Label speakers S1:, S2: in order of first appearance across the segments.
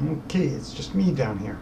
S1: Okay, it's just me down here.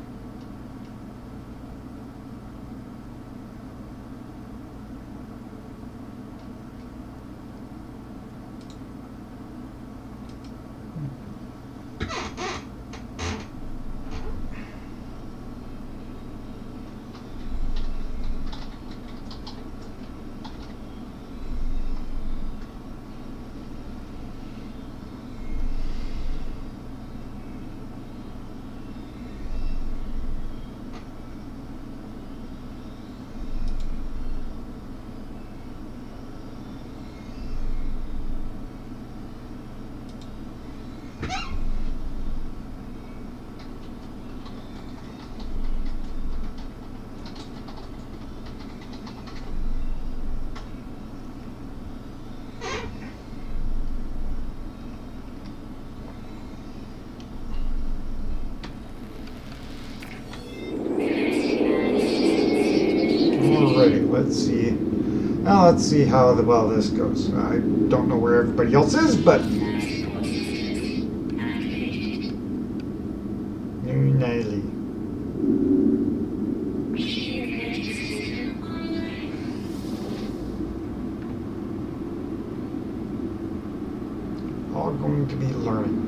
S1: Alrighty, let's see. Now let's see how well this goes. I don't know where everybody else is, but Niley. All going to be learning.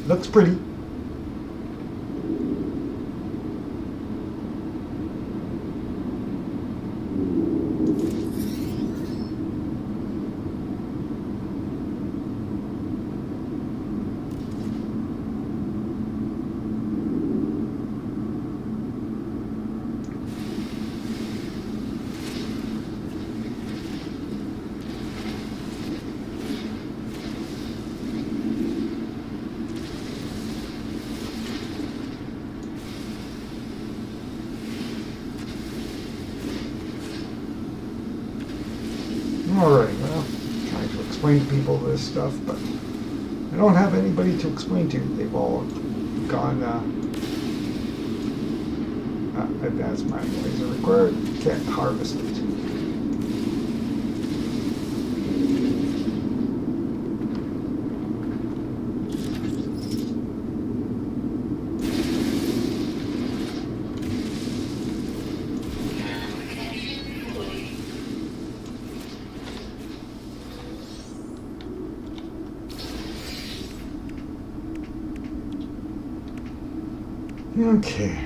S1: Looks pretty. Alright, well, trying to explain to people this stuff, but I don't have anybody to explain to. They've all gone, advanced mining laser required, can't harvest it. Okay.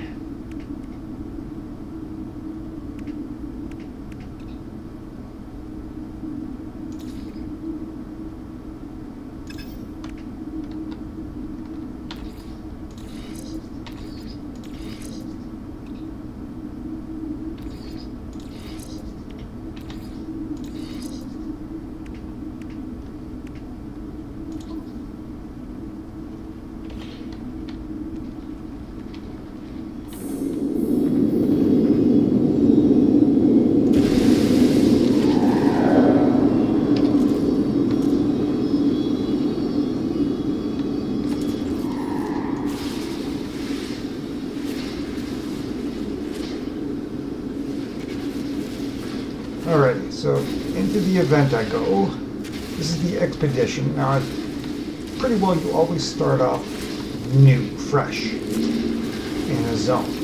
S1: Alrighty, so into the event I go. This is the expedition. Now, pretty well you always start off new, fresh, in a zone.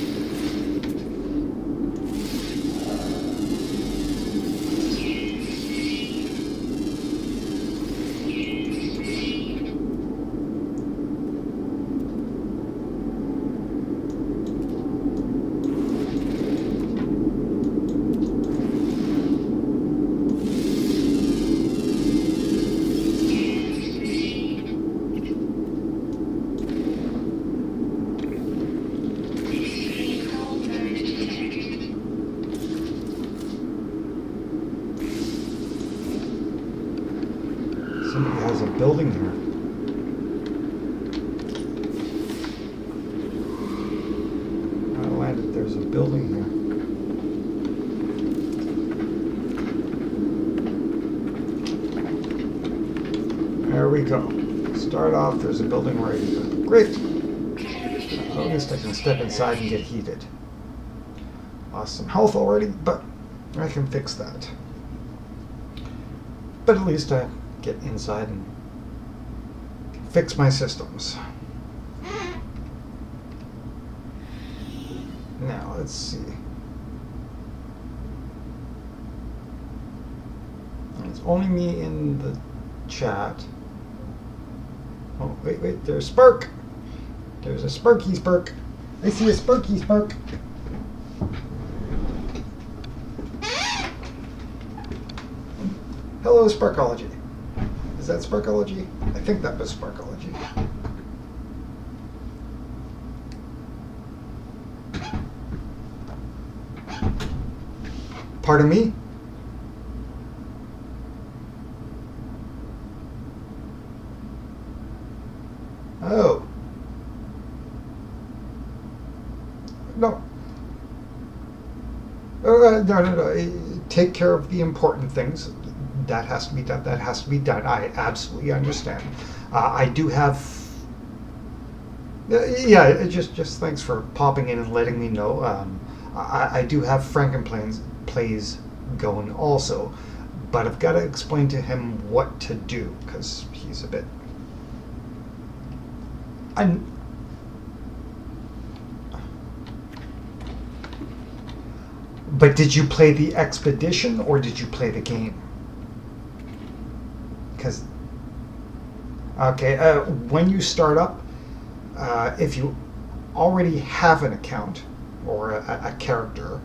S1: Somebody has a building here. there's a building here. There we go. Start off, there's a building right here. Great! At least I can step inside and get heated. Lost some health already, but I can fix that. But at least I get inside and fix my systems. Now, let's see. It's only me in the chat. Oh, wait, there's Spark. There's a Sparky Spark. I see a Sparky Spark. Hello, Sparkology. Is that Sparkology? I think that was Sparkology. Pardon me? Oh. No. No. Take care of the important things. That has to be done. That has to be done. I absolutely understand. I do have... yeah, just thanks for popping in and letting me know. I do have Frankenplays going also, but I've got to explain to him what to do, because he's a bit... But did you play the expedition or did you play the game? Because, okay, when you start up, if you already have an account or a character,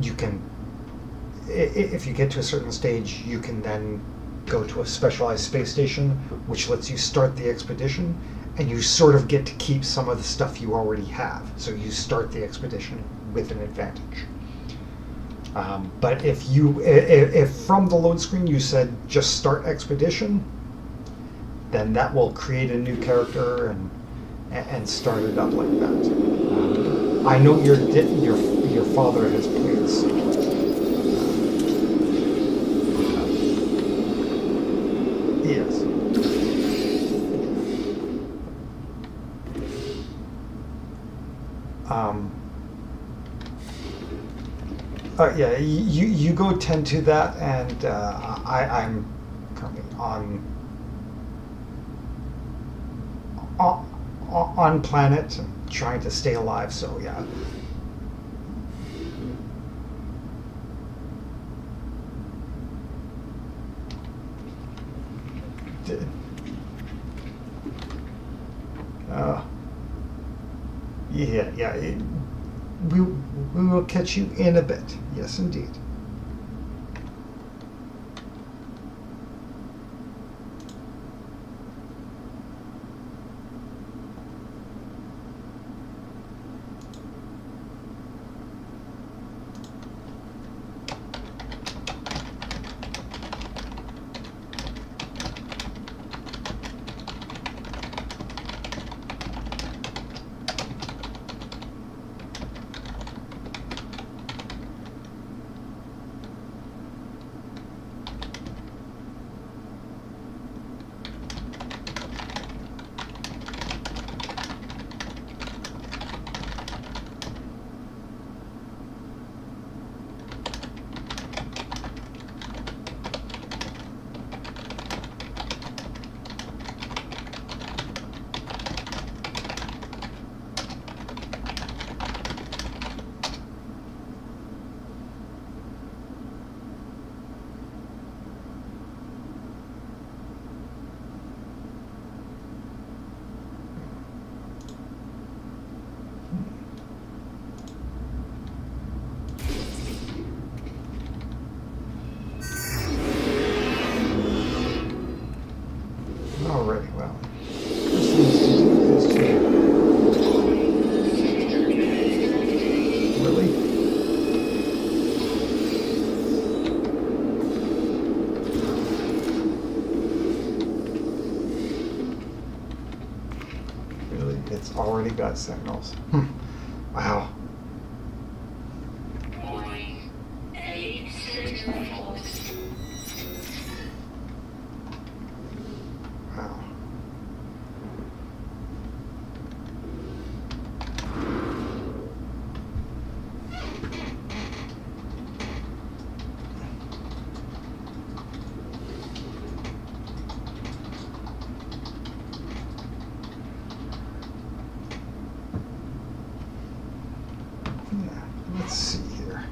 S1: you can, if you get to a certain stage, you can then go to a specialized space station, which lets you start the expedition, and you sort of get to keep some of the stuff you already have. So you start the expedition with an advantage. But if from the load screen you said just start expedition, then that will create a new character and start it up like that. I know your father has played. Yes. Yeah, you go tend to that, and I'm currently on planet and trying to stay alive. So yeah. Yeah. We will catch you in a bit. Yes, indeed. It's already got sentinels. Wow. Wow. Yeah, let's see here.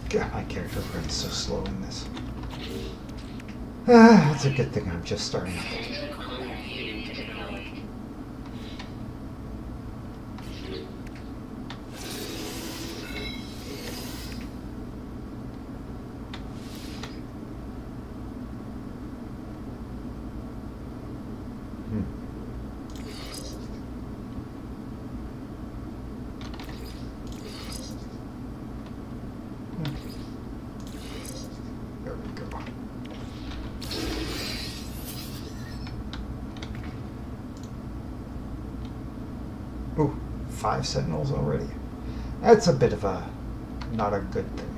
S1: God, my character runs so slow in this. It's a good thing I'm just starting. There we go. Ooh, 5 sentinels already. That's a bit of a not a good thing.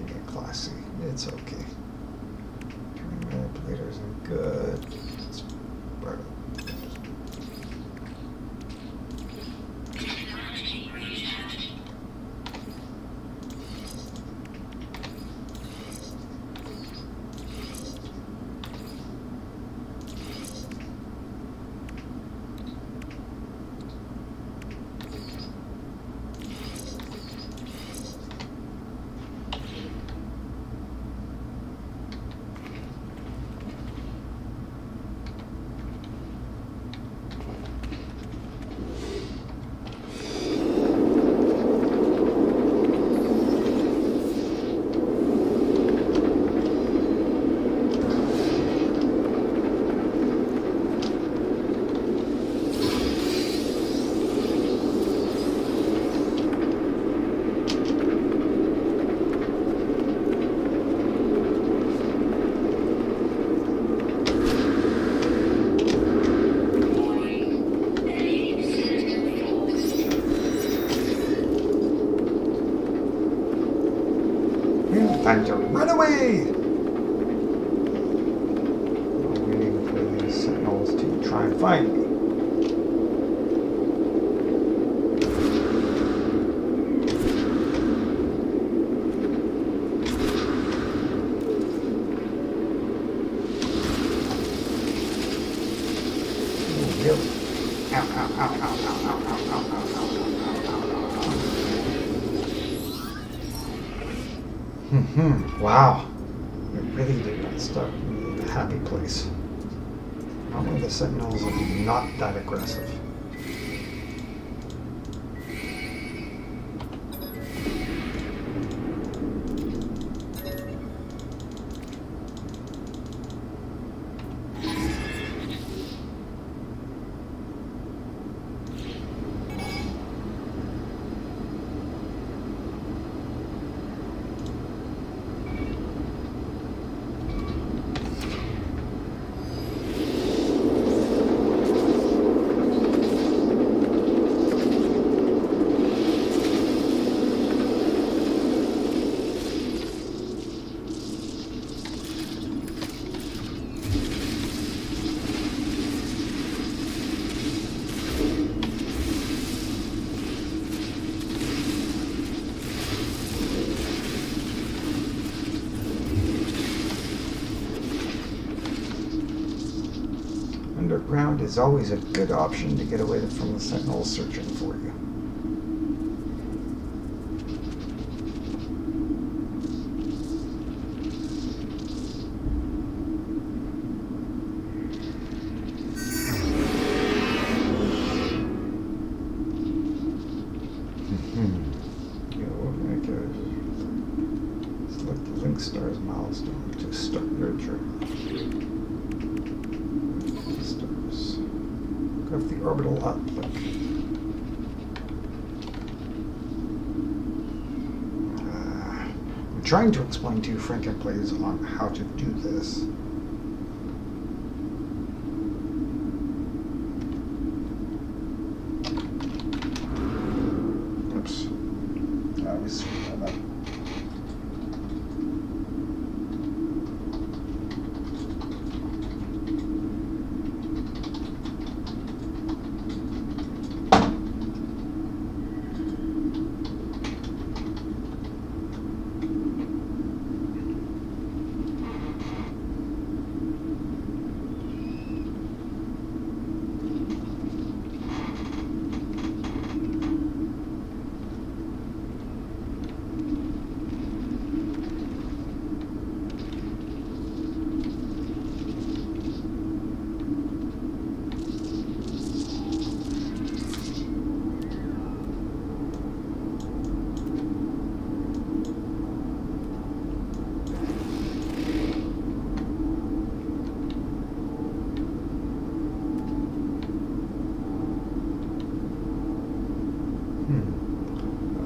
S1: Okay, classy. It's okay. Turning manipulators are good. It's right. Time to run away! I'm waiting for these sentinels to try and find me. Oh, really? Ow, ow, ow, ow, ow, ow, ow, ow, ow, ow, ow, wow. It really did not start me in a happy place. Normally the sentinels are not that aggressive. underground is always a good option to get away from the sentinels searching for you. Select the link stars milestone to start your journey. Stars. Grab the orbital uplink. I'm trying to explain to you Frank and Plays on how to do this. Oops. I was screwing that up.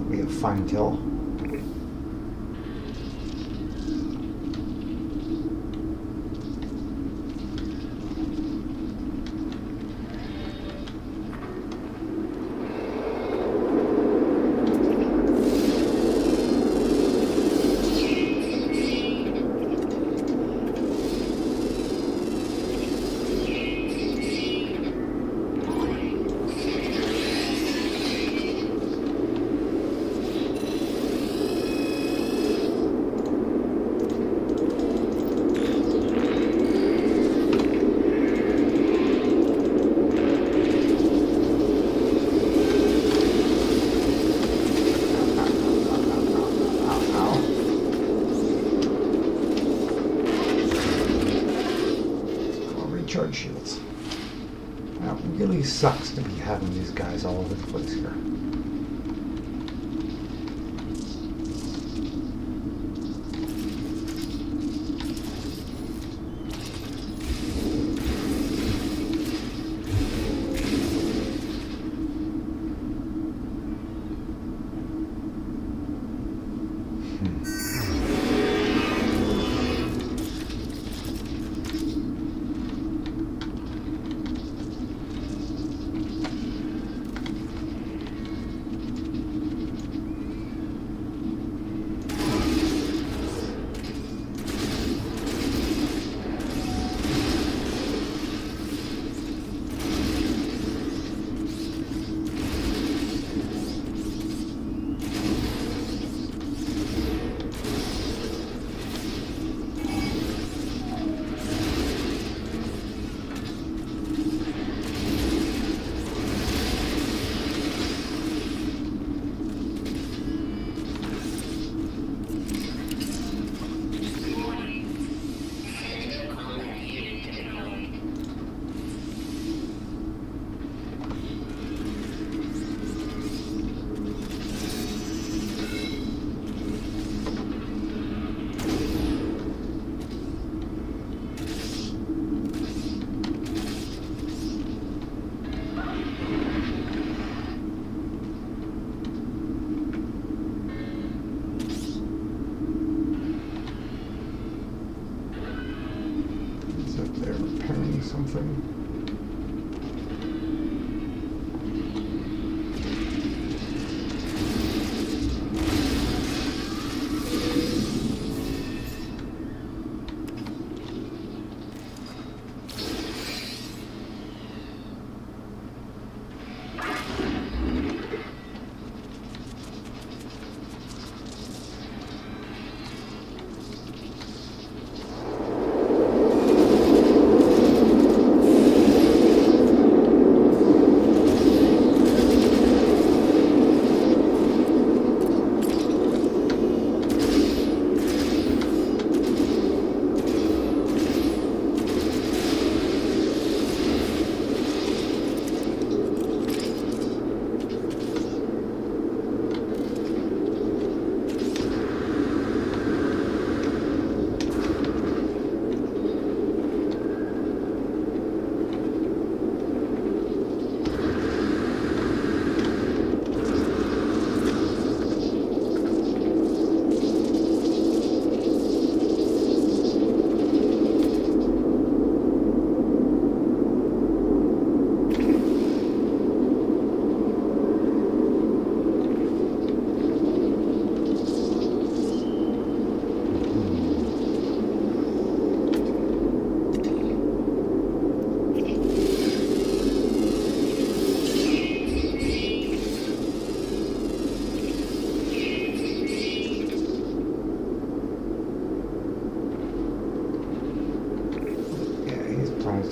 S1: We have Fine Till. Recharge shields. Now, it really sucks to be having these guys all over the place here.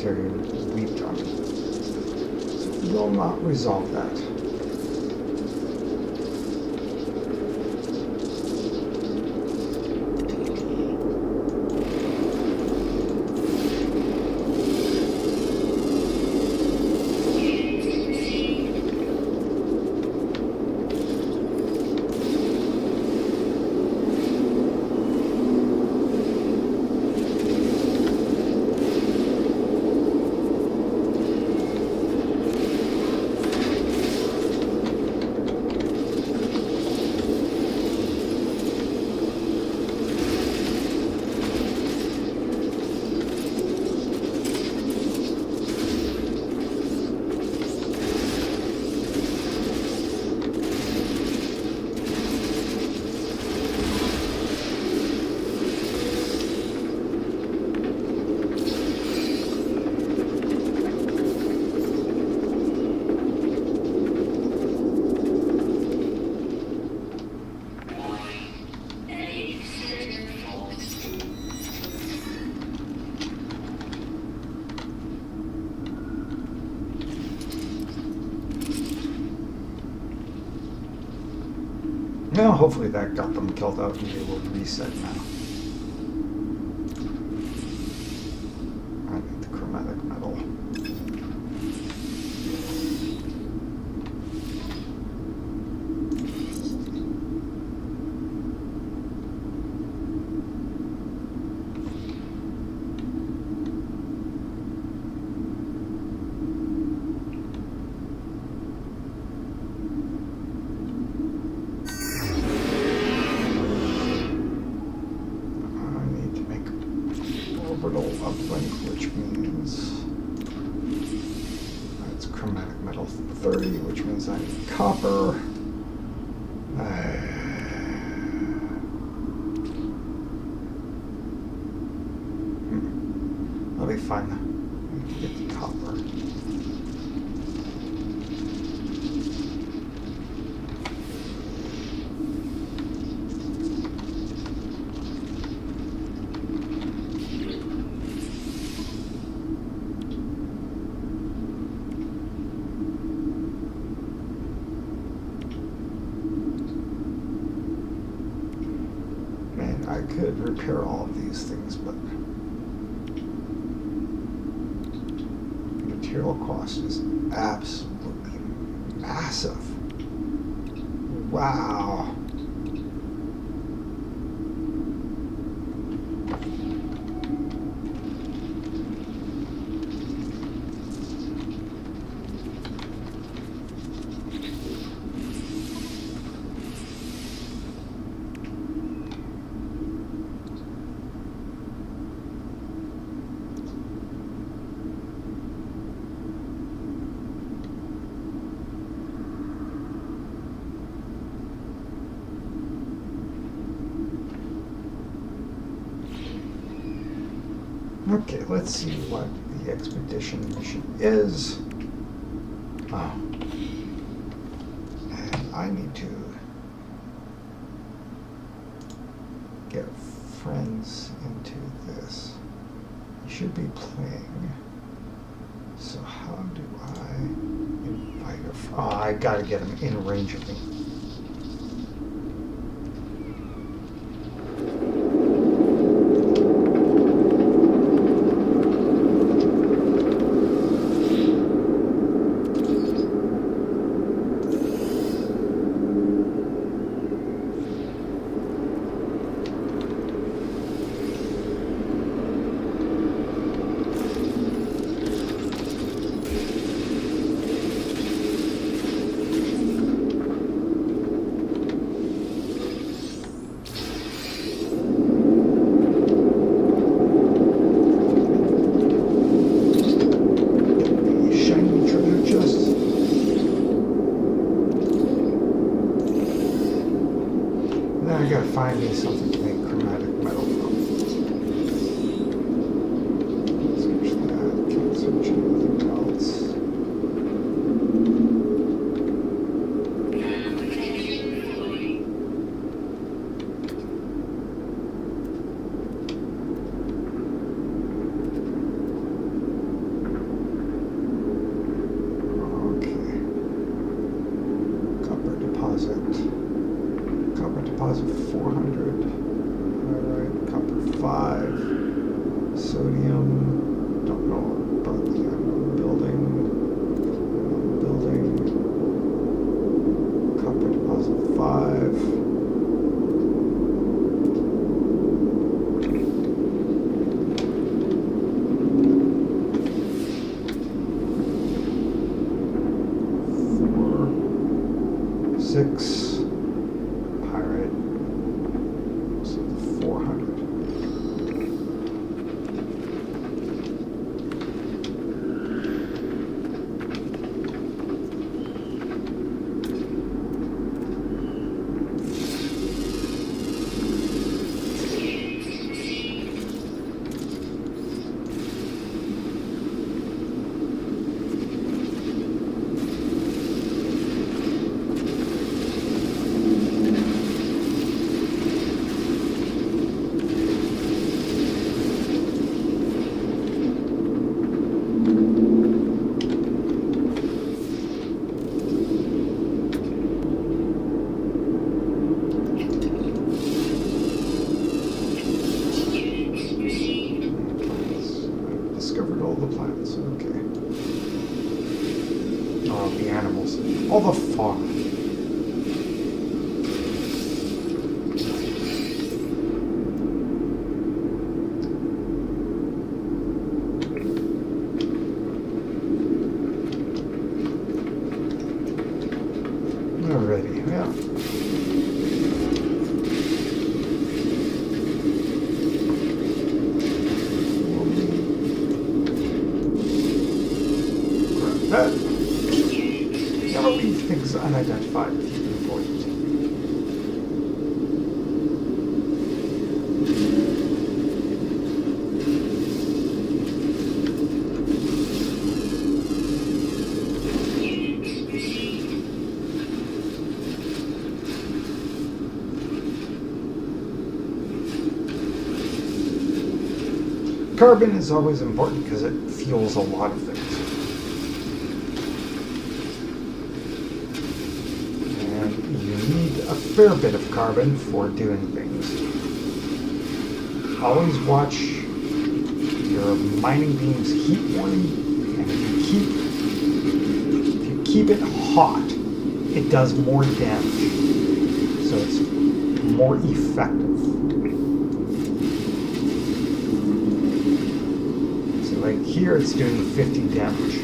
S1: proprietary we've done. So it will not resolve that. Well, hopefully that got them killed out and they will reset now. I need the chromatic metal. Uplink, which means that's chromatic metal 30, which means I need copper. That'll be fun. I can get the copper. I could repair all of these things, but material cost is absolutely massive. Wow. Okay, let's see what the expedition mission is. Oh. And I need to get friends into this. You should be playing. So how do I invite a friend? Oh, I gotta get him in range of me. I gotta find me something to make chromatic metal from. Search that, can't search anything else. deposit. Copper deposit 400. Alright, copper 5. Sodium. Don't know about the unknown building. Copper deposit 5. Six pirate, so 400. Discovered all the plants, okay. Oh, the animals. All the fauna. Alrighty, yeah. Never leave things unidentified if you can avoid it. Carbon is always important because it fuels a lot of things. A fair bit of carbon for doing things. Always watch your mining beam's heat warning, and if you keep it hot, it does more damage, so it's more effective. So like here it's doing 50 damage,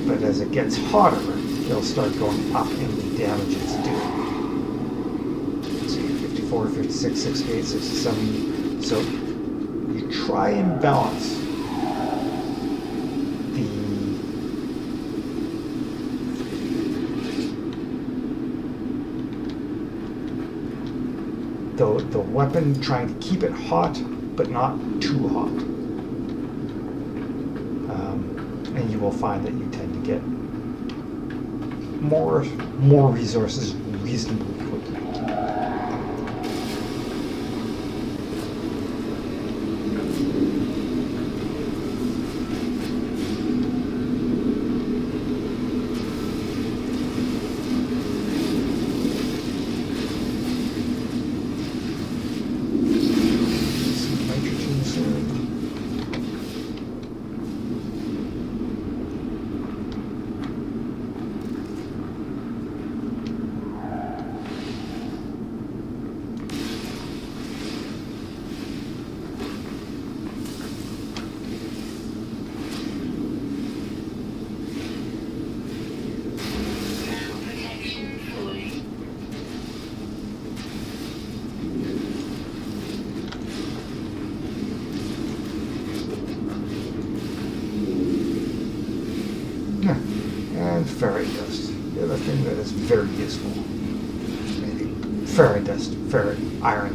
S1: but as it gets hotter, it'll start going up in the damage it's doing. 54, 56, 68, 67. So you try and balance the weapon, trying to keep it hot but not too hot. And you will find that you tend to get more resources reasonably quickly. And ferrite dust, the other thing that is very useful. Maybe ferrite dust, ferrite, iron.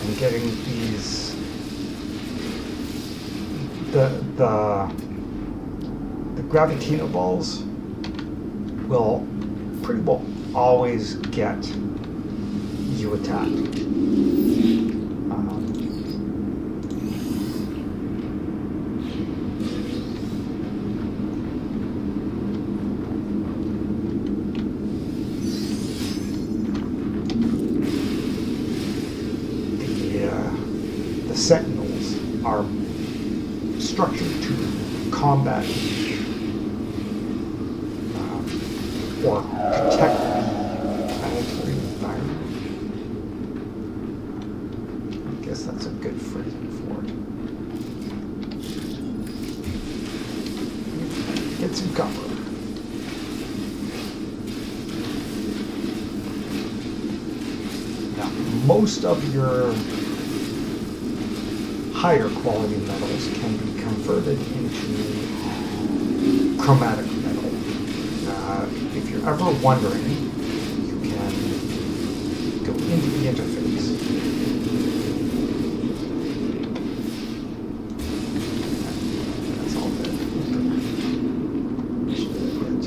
S1: And getting these the Gravitino balls will pretty well always get you attacked. The Sentinels are structured to combat or protect the planetary environment. I guess that's a good phrasing for it. Get some cover. Now, most of your higher quality metals can be converted into chromatic metal. If you're ever wondering, you can go into the interface. That's all there. Just a bit.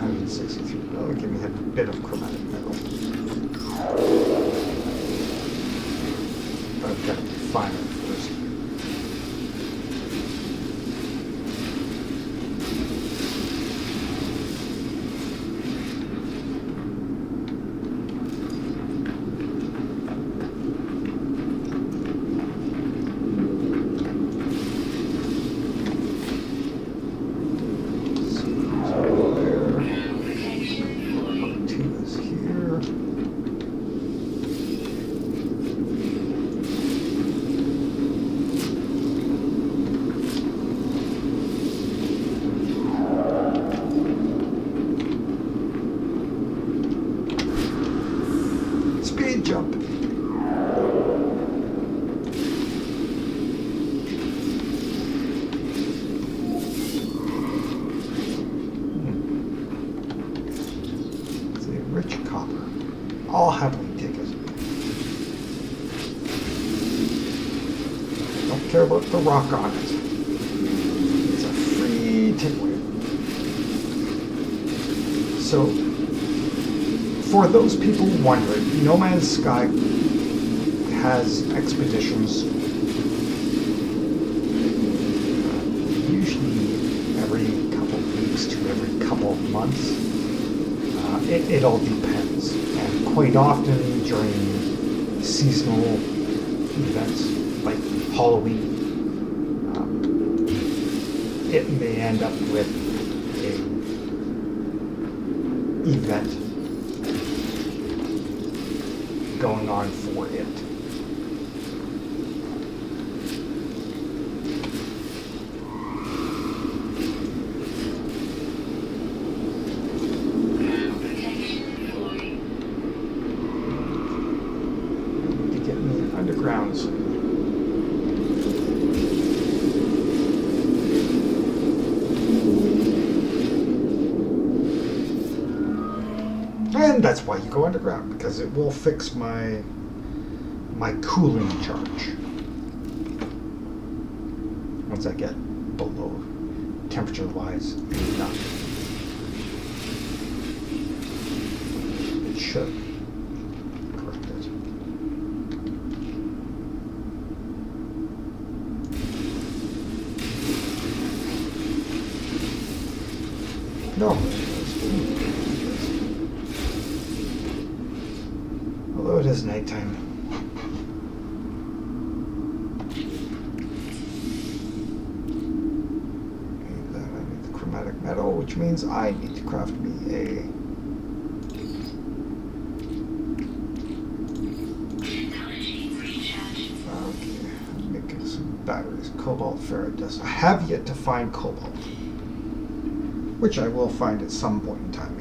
S1: 163. That'll give me a bit of chromatic metal. I've got to refine it first. Jump. It's a rich copper. I'll happily take it. Don't care about the rock on it. It's a free takeaway. So, for those people wondering, No Man's Sky has expeditions usually every couple of weeks to every couple of months. It all depends. And quite often during seasonal events like Halloween, it may end up with an event going on for it. To get me undergrounds. And that's why you go underground, because it will fix my cooling charge once I get below temperature-wise enough. It should correct it. No. Although it is nighttime. And then I need the chromatic metal, which means I need to craft me a making some batteries. Cobalt, ferrite dust. I have yet to find cobalt, which I will find at some point in time.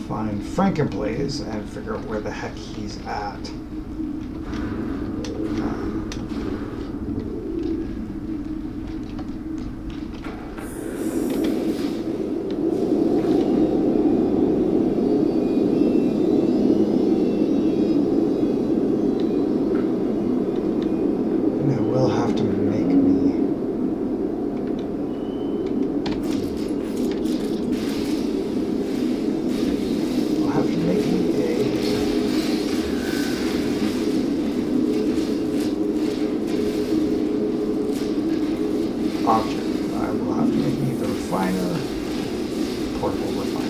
S1: Find Frankenblaze and figure out where the heck he's at. will have to make me. I'll have to make me a object. I will have to make me the refiner, portable refiner.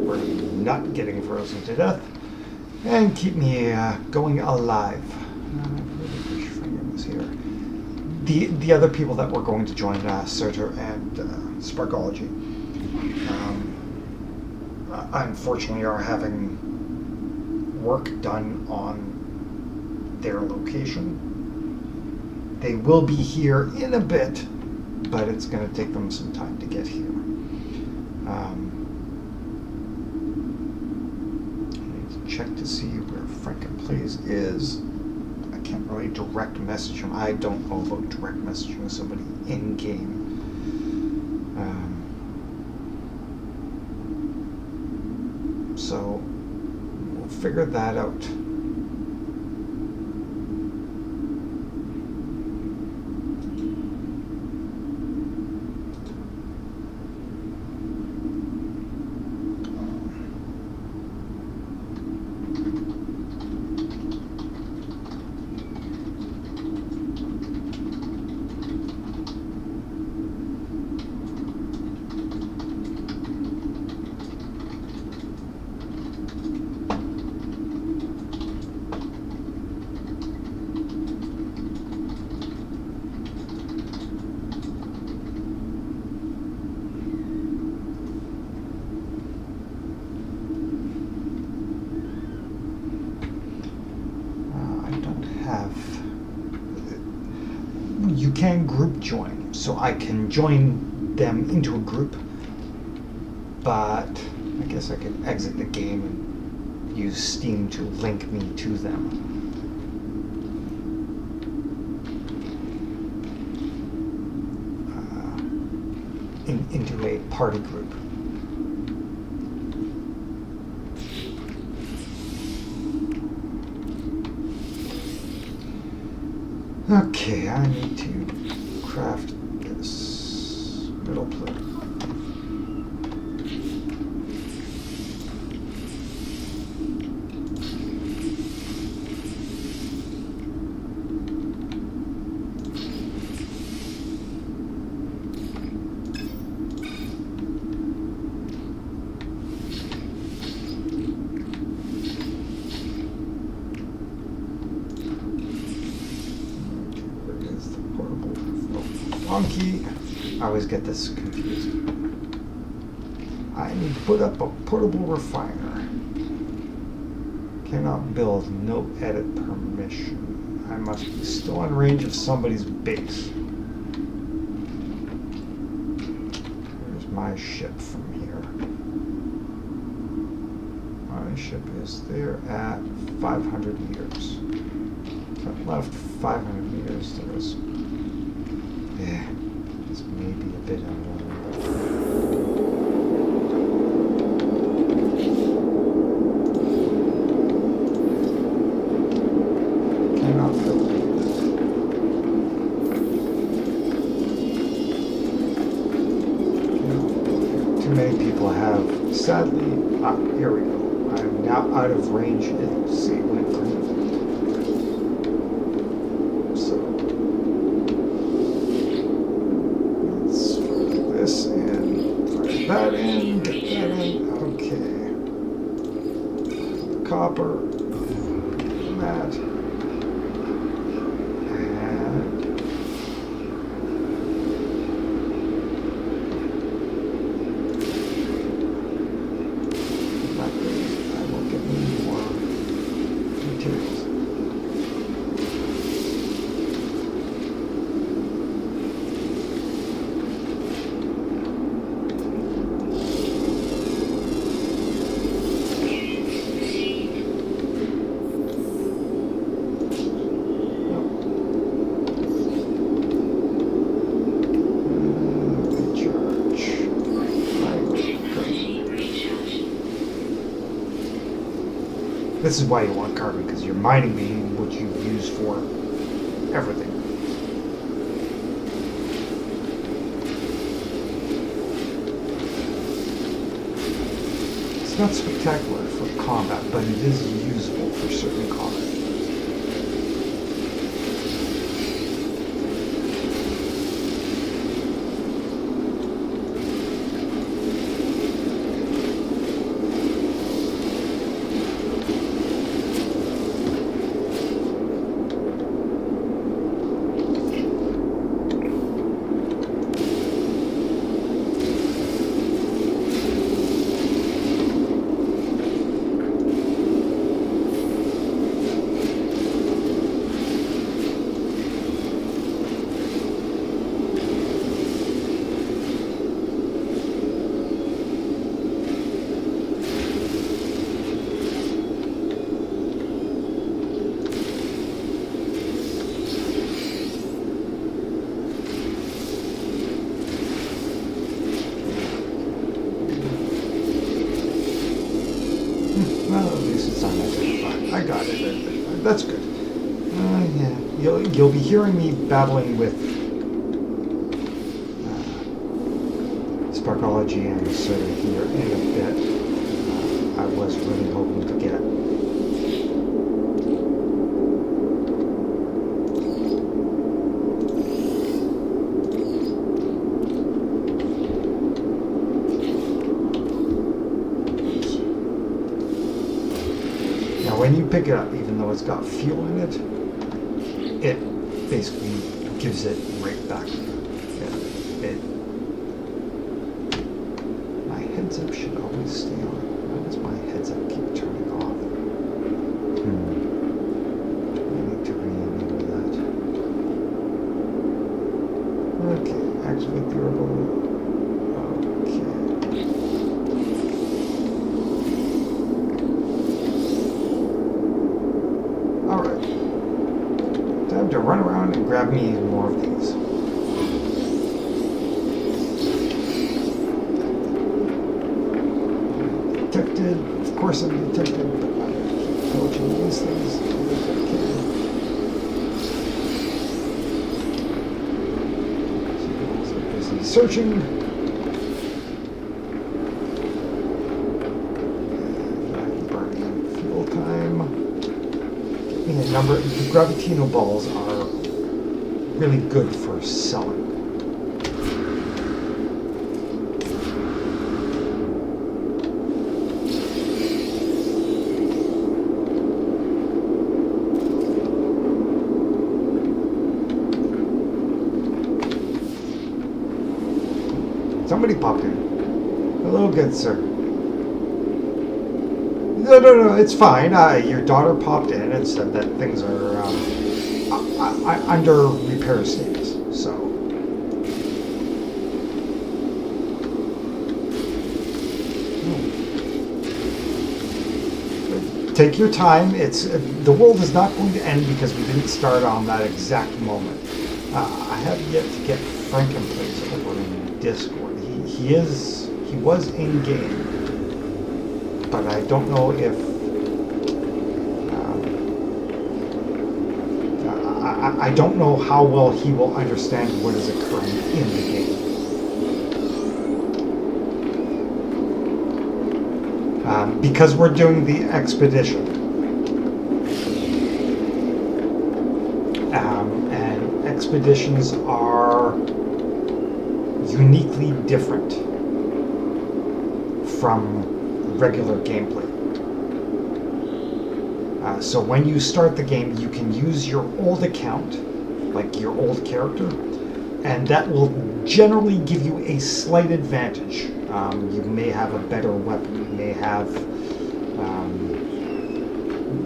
S1: Where I'm not getting frozen to death, and keep me going alive. I really wish Finger was here. The other people that were going to join Surtr and Sparkology, unfortunately, are having work done on their location. They will be here in a bit, but it's going to take them some time to get here. Check to see where Frankenplays is. I can't really direct message him. I don't know about direct messaging somebody in game. So we'll figure that out. You can group join, so I can join them into a group, but I guess I could exit the game and use Steam to link me to them. Into a party group. Okay, I need to craft this middle plate. I always get this confused. I need to put up a portable refiner. Cannot build, no edit permission. I must be still in range of somebody's base. Here's my ship from here. My ship is there at 500 meters. So I've left 500 meters. There is. Yeah, this may be a bit cannot build. Too many people have. Sadly, here we go. I'm now out of range. Let's see, went green. That in, get that in, okay. Copper, that, and that goes, I will get me more materials. This is why you want carbon, because you're mining me, which you use for everything. It's not spectacular for combat, but it is usable for certain combat. Well, at least it's unidentified. I got it. That's good. Yeah, you'll be hearing me babbling with Sparkology and Surtr here in a bit. I was really hoping to get. When you pick it up, even though it's got fuel in it, it basically gives it right back to you. My heads up should always stay on. Why does my heads up keep turning off? I need to rename that. Okay, activate the orbital. To run around and grab me more of these. Detected. Of course I'm detected, but I'm approaching these things. So busy searching. Burning fuel time. A number of the gravitino balls are really good for selling. Somebody popped in. Hello, good sir. No, it's fine. Your daughter popped in and said that things are under repair status, so. Take your time. The world is not going to end because we didn't start on that exact moment. I have yet to get Frankenplace over in Discord. He was in game. But I don't know if I don't know how well he will understand what is occurring in the game. Because we're doing the expedition, and expeditions are uniquely different from regular gameplay. So when you start the game, you can use your old account, like your old character, and that will generally give you a slight advantage. You may have a better weapon.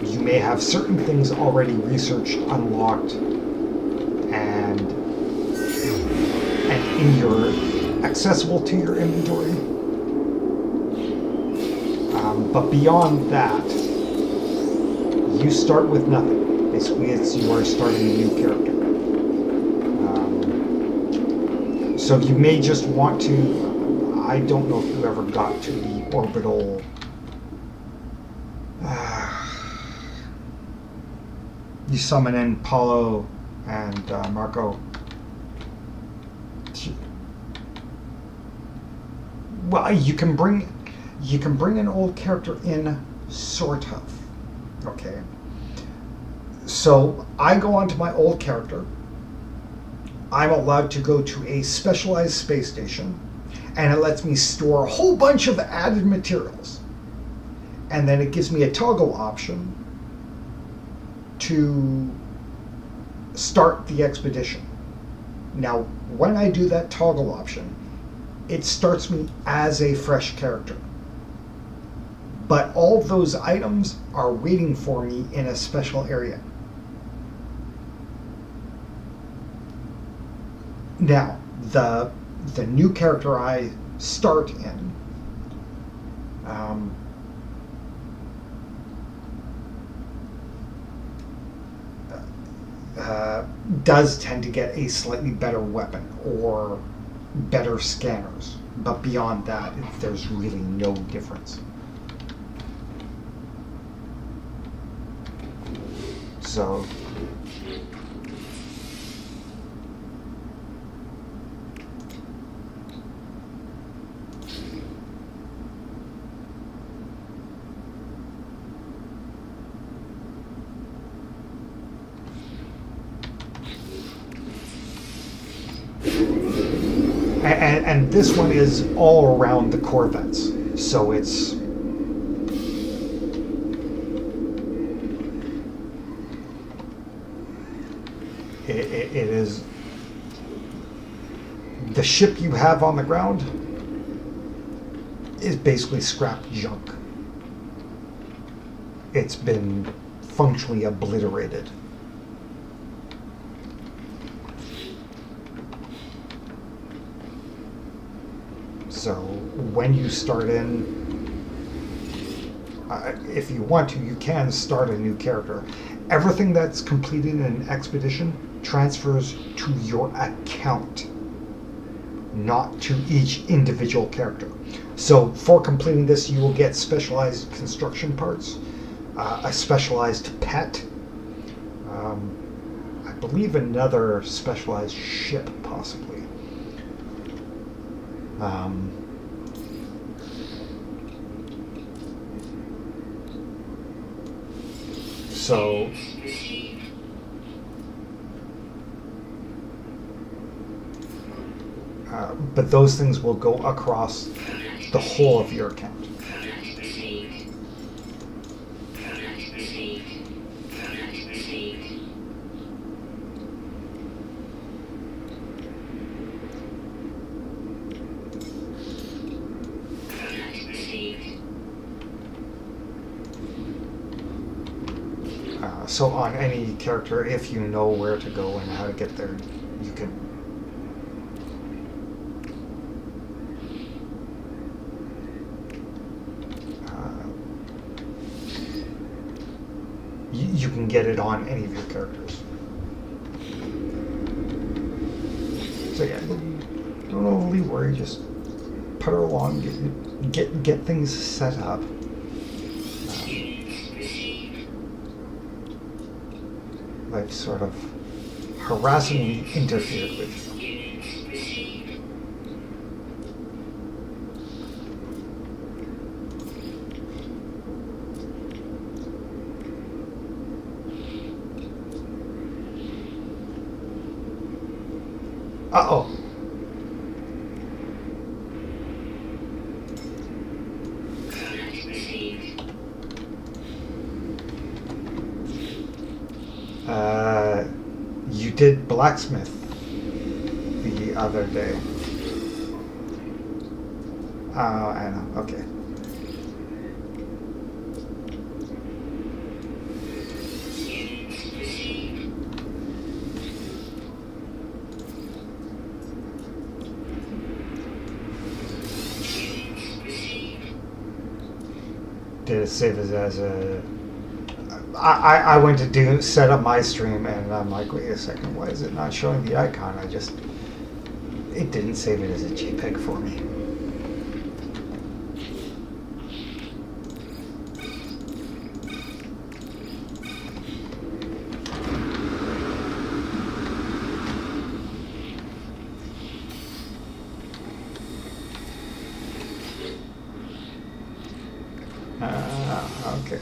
S1: You may have certain things already researched, unlocked, and in your accessible to your inventory. But beyond that, you start with nothing. Basically, you are starting a new character. So you may just want to. I don't know if you ever got to the orbital. you summon in Paulo and Marco. Well, you can bring an old character in, sort of. Okay. So I go onto my old character. I'm allowed to go to a specialized space station, and it lets me store a whole bunch of added materials. And then it gives me a toggle option to start the expedition. Now, when I do that toggle option, it starts me as a fresh character. But all those items are waiting for me in a special area. Now, the new character I start in, does tend to get a slightly better weapon or better scanners. But beyond that, there's really no difference. So and this one is all around the Corvettes. So it's it is the ship you have on the ground is basically scrap junk. It's been functionally obliterated. So when you start in, if you want to, you can start a new character. Everything that's completed in an expedition transfers to your account, not to each individual character. So for completing this, you will get specialized construction parts, a specialized pet, I believe another specialized ship, possibly. So but those things will go across the whole of your account. So on any character, if you know where to go and how to get there, you can you can get it on any of your characters. So yeah, don't overly worry. Just put her along, get things set up. Like sort of harassingly interfered with. Uh-oh. You did blacksmith the other day. Oh, I know. Okay. Did it save as a... I went to set up my stream and I'm like, wait a second, why is it not showing the icon? It didn't save it as a JPEG for me. Okay.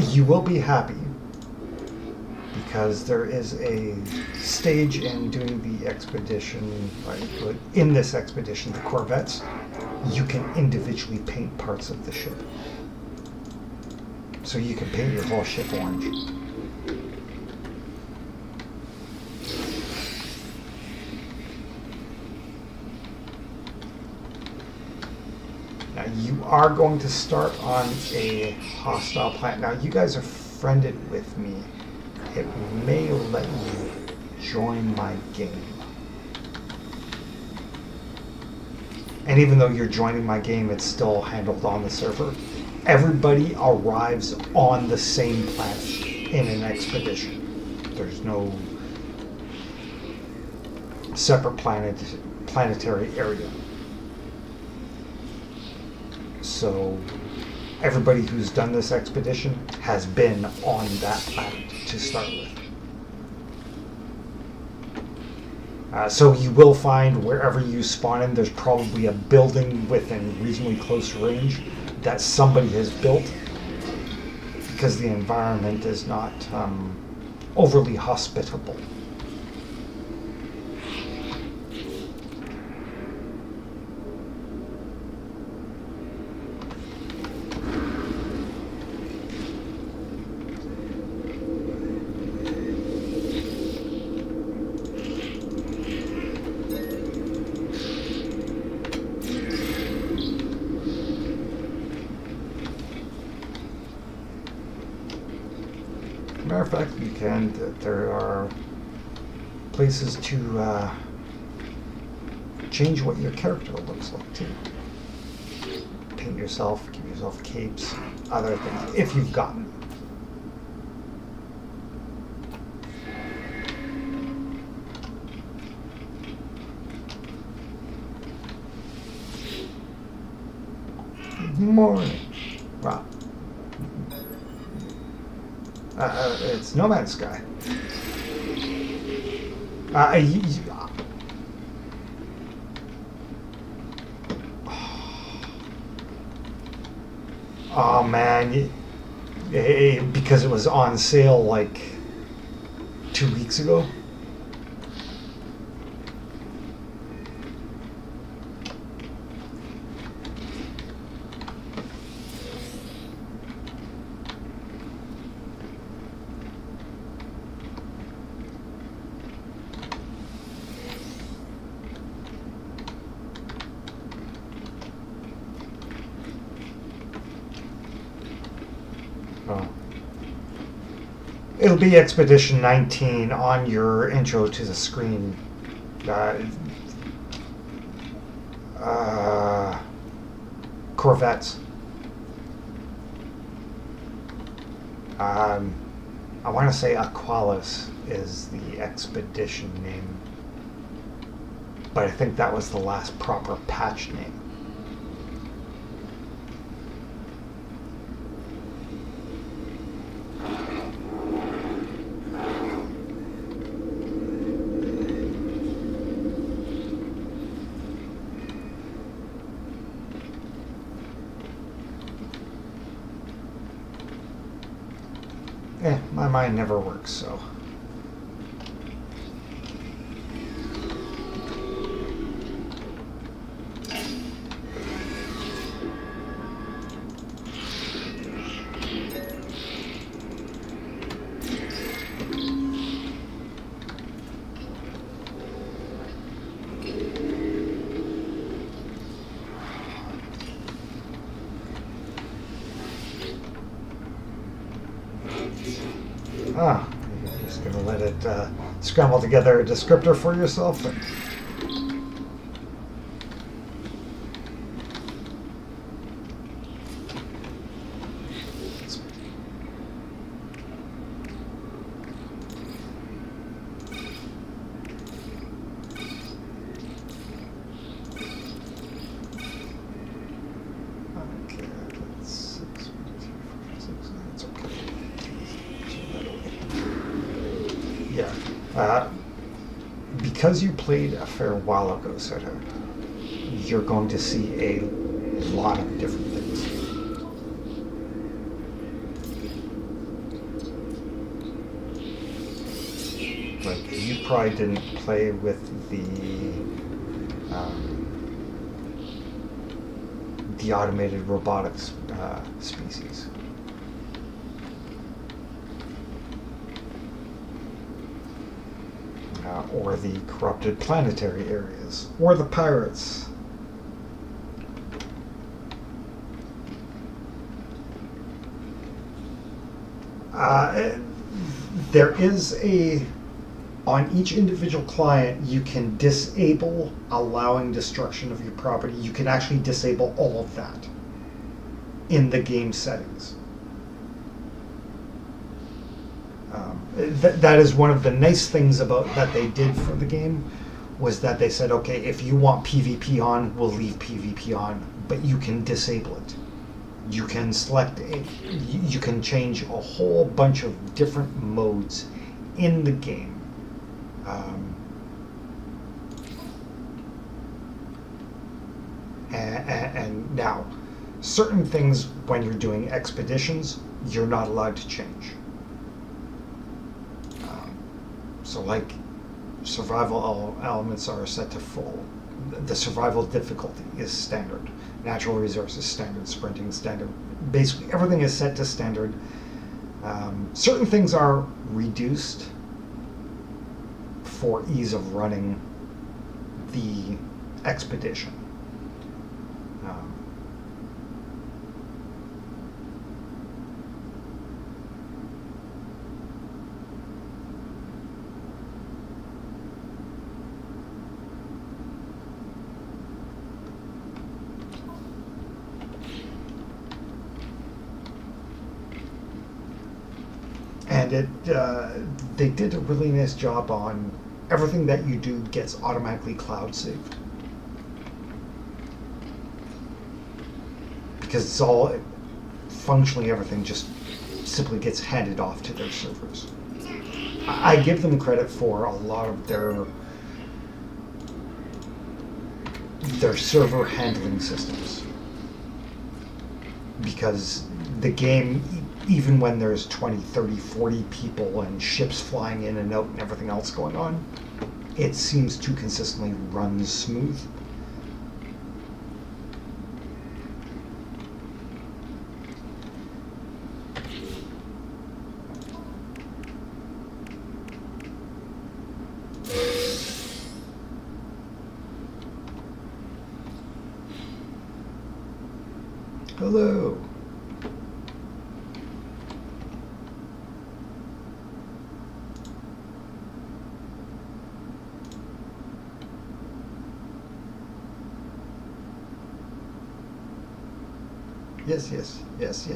S1: You will be happy because there is a stage in doing the expedition, in this expedition, the Corvettes, you can individually paint parts of the ship. So you can paint your whole ship orange. Now you are going to start on a hostile planet. Now you guys are friended with me. It may let you join my game. And even though you're joining my game, it's still handled on the server. Everybody arrives on the same planet in an expedition. There's no separate planetary area. So everybody who's done this expedition has been on that planet to start with. So you will find wherever you spawn in, there's probably a building within reasonably close range that somebody has built, because the environment is not overly hospitable. Matter of fact, you can. There are places to change what your character looks like too. Paint yourself, give yourself capes, other things, if you've got them. Good morning. Wow. It's No Man's Sky. Oh man, because it was on sale like 2 weeks ago. Oh. It'll be Expedition 19 on your intro to the screen. Corvettes. I want to say Aqualis is the expedition name, but I think that was the last proper patch name. My mind never works, so. Ah, you're just going to let it scramble together a descriptor for yourself? Because you played a fair while ago, Surtr, you're going to see a lot of different things. Like, you probably didn't play with the automated robotics species. Or the corrupted planetary areas, or the pirates. There is on each individual client, you can disable allowing destruction of your property. You can actually disable all of that in the game settings. That is one of the nice things about that they did for the game, was that they said, okay, if you want PvP on, we'll leave PvP on, but you can disable it. You can select you can change a whole bunch of different modes in the game. And now, certain things when you're doing expeditions, you're not allowed to change. So like survival elements are set to full. The survival difficulty is standard. Natural resources standard. Sprinting standard. Basically everything is set to standard. Certain things are reduced for ease of running the expedition. And they did a really nice job on everything that you do gets automatically cloud saved. Because it's all, functionally everything just simply gets handed off to their servers. I give them credit for a lot of their server handling systems. Because the game, even when there's 20, 30, 40 people and ships flying in and out and everything else going on, it seems to consistently run smooth. Hello. Yes.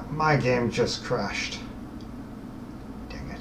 S1: My game just crashed. Dang it.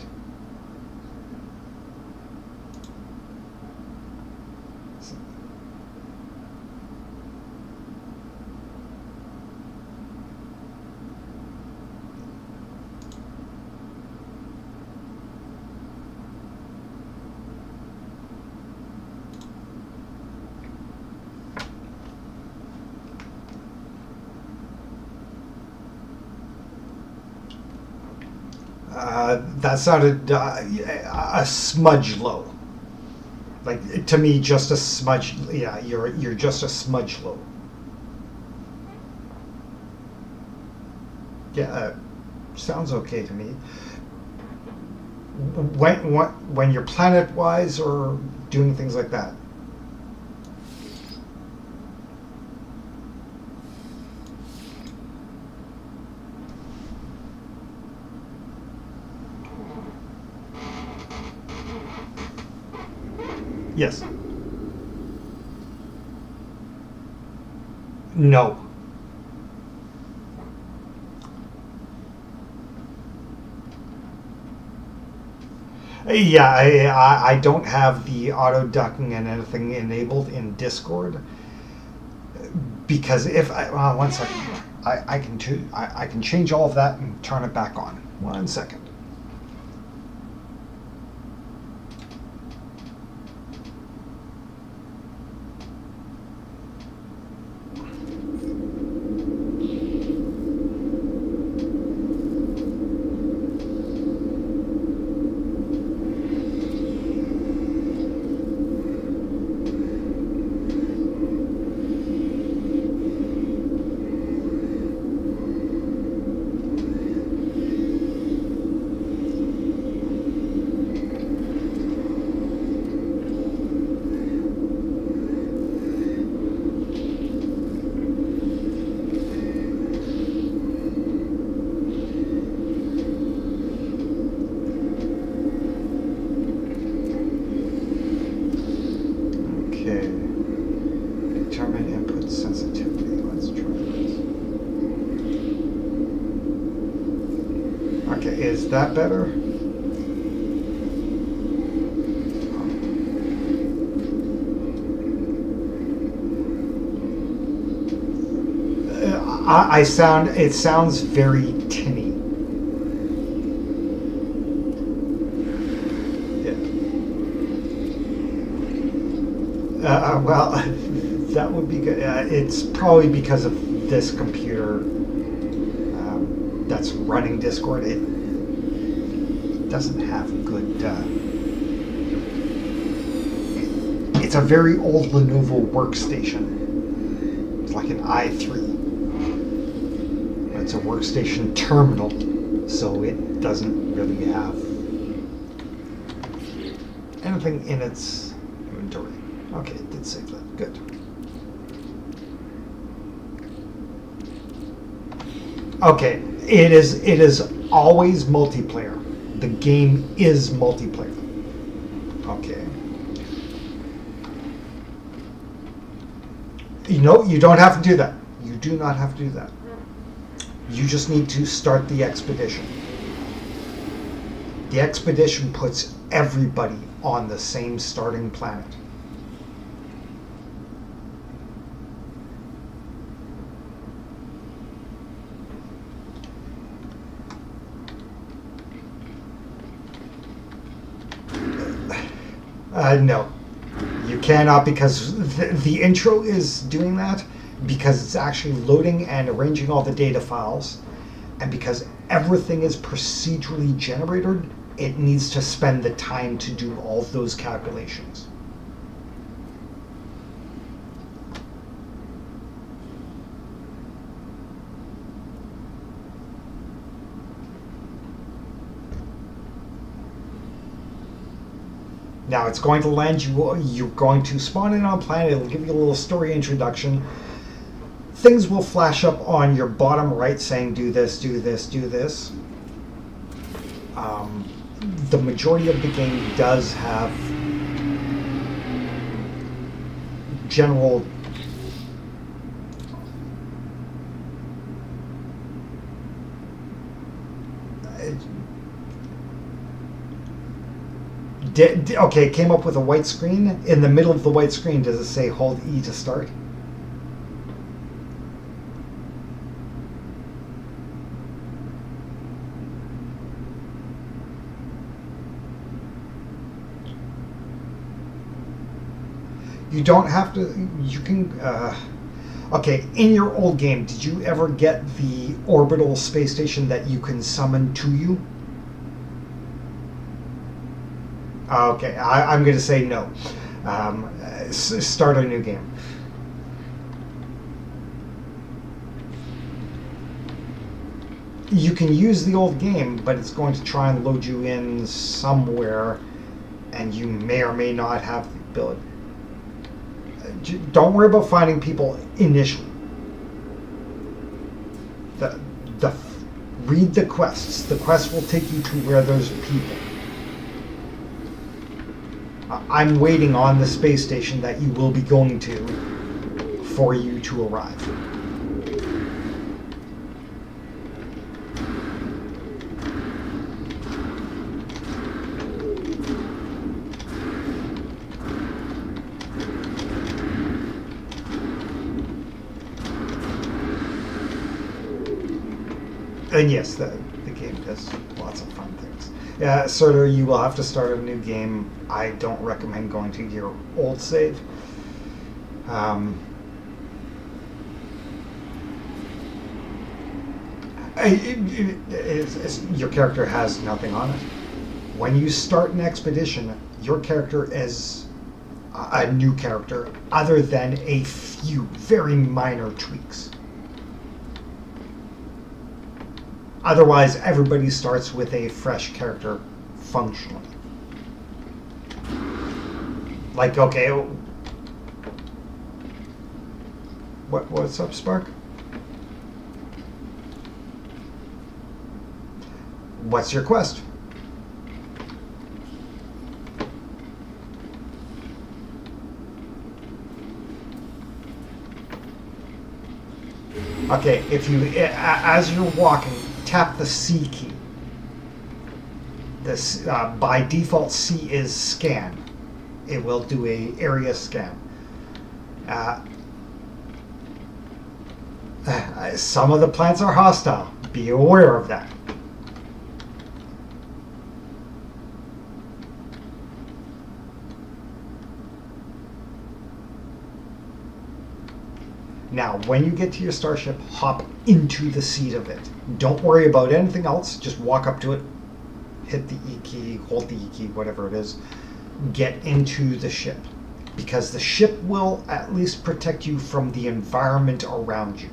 S1: That sounded a smudge low. Like, to me, just a smudge. Yeah, you're just a smudge low. Yeah, sounds okay to me. When you're planet-wise or doing things like that. Yes. No. Yeah, I don't have the auto ducking and anything enabled in Discord because if I one second, I can change all of that and turn it back on. 1 second. Determine input sensitivity. Let's try this. Okay, is that better? It sounds very tinny. Yeah. Well, that would be good. It's probably because of this computer that's running Discord. It doesn't have good. It's a very old Lenovo workstation. It's like an i3. But it's a workstation terminal, so it doesn't really have anything in its inventory. Okay, it did save that. Good. Okay, it is always multiplayer. The game is multiplayer. Okay. You don't have to do that. You do not have to do that. You just need to start the expedition. The expedition puts everybody on the same starting planet. No, you cannot, because the intro is doing that because it's actually loading and arranging all the data files, and because everything is procedurally generated, it needs to spend the time to do all of those calculations. Now it's going to land you, you're going to spawn in on a planet, it'll give you a little story introduction. Things will flash up on your bottom right saying do this, do this, do this. The majority of the game does have general okay, it came up with a white screen. In the middle of the white screen, does it say hold E to start? You don't have to, you can, okay, in your old game, did you ever get the orbital space station that you can summon to you? Okay, I'm going to say no. Start a new game. You can use the old game, but it's going to try and load you in somewhere, and you may or may not have the ability. Don't worry about finding people initially. Read the quests. The quests will take you to where there's people. I'm waiting on the space station that you will be going to for you to arrive. And yes, the game does lots of fun things. Surtr, you will have to start a new game. I don't recommend going to your old save. Your character has nothing on it. When you start an expedition, your character is a new character, other than a few very minor tweaks. Otherwise, everybody starts with a fresh character functionally. Like, okay, what's up, Spark? What's your quest? Okay, if you, as you're walking, tap the C key. This by default, C is scan. It will do a area scan. Some of the plants are hostile. Be aware of that. Now, when you get to your starship, hop into the seat of it. Don't worry about anything else. Just walk up to it, hit the E key, hold the E key, whatever it is. Get into the ship. Because the ship will at least protect you from the environment around you.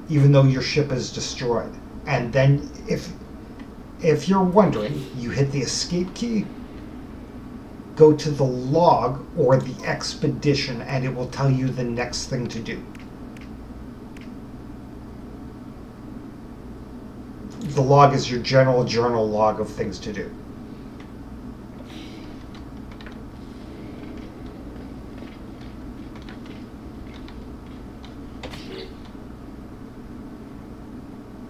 S1: Even though your ship is destroyed. And then, if you're wondering, you hit the escape key, go to the log or the expedition, and it will tell you the next thing to do. The log is your general journal log of things to do.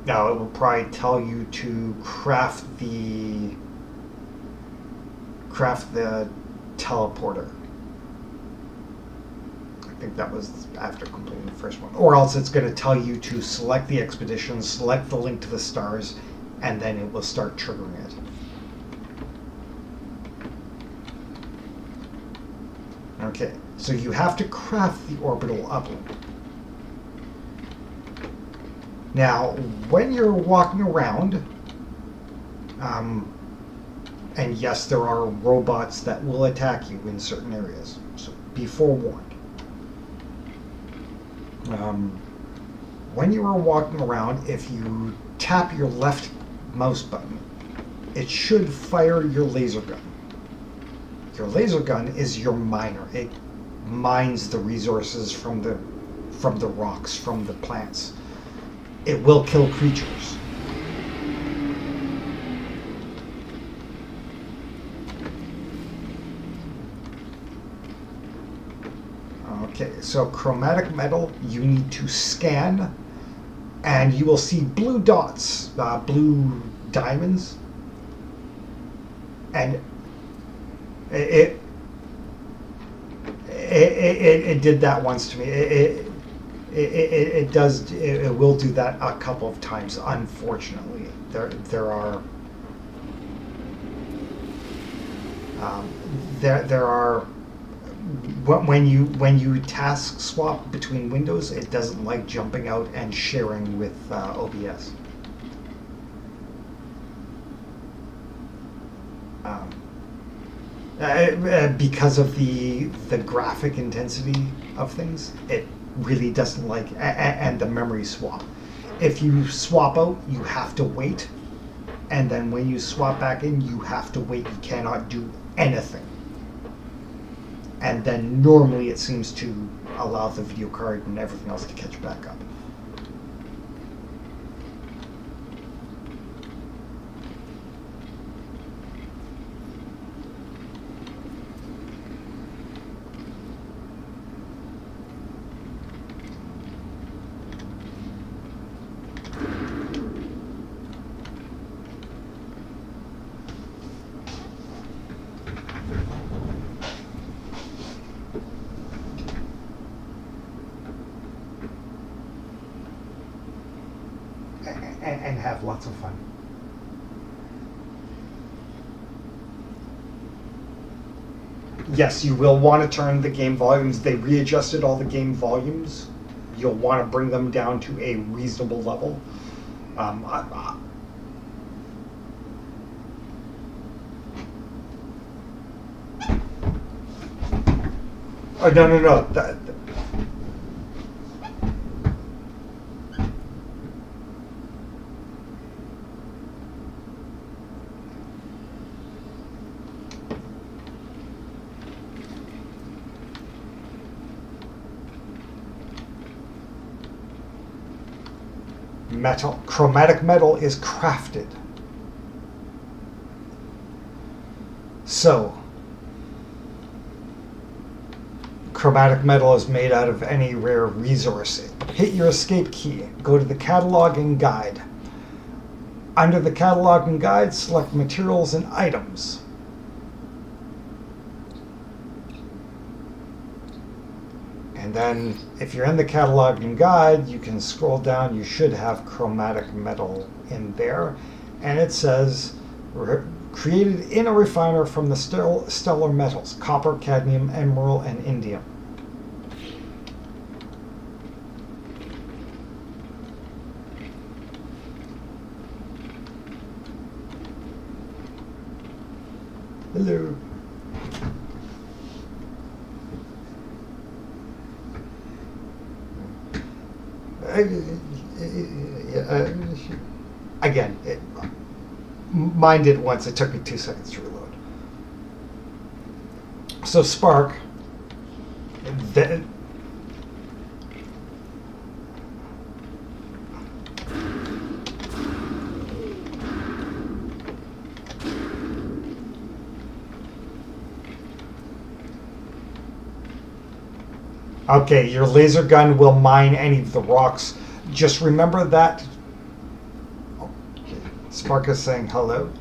S1: Now, it will probably tell you to craft the teleporter. I think that was after completing the first one. Or else it's going to tell you to select the expedition, select the link to the stars, and then it will start triggering it. Okay, so you have to craft the orbital uplink. Now, when you're walking around, and yes, there are robots that will attack you in certain areas, so be forewarned. When you are walking around, if you tap your left mouse button, it should fire your laser gun. Your laser gun is your miner. It mines the resources from the rocks, from the plants. It will kill creatures. Okay, so chromatic metal, you need to scan, and you will see blue dots, blue diamonds, and it did that once to me. It will do that a couple of times. Unfortunately, there are when you task swap between windows, it doesn't like jumping out and sharing with OBS. Because of the graphic intensity of things, it really doesn't like, and the memory swap. If you swap out, you have to wait, and then when you swap back in, you have to wait. You cannot do anything. And then normally it seems to allow the video card and everything else to catch back up. And have lots of fun. Yes, you will want to turn the game volumes. They readjusted all the game volumes. You'll want to bring them down to a reasonable level. Oh, no. Chromatic metal is crafted. So, chromatic metal is made out of any rare resource. Hit your escape key. Go to the catalog and guide. Under the catalog and guide, select materials and items. And then, if you're in the catalog and guide, you can scroll down. You should have chromatic metal in there. And it says, created in a refiner from the stellar metals, copper, cadmium, emerald, and indium. Hello. Again, mine did once. It took me 2 seconds to reload. So Spark, okay, your laser gun will mine any of the rocks. Just remember that. Oh, Spark is saying hello.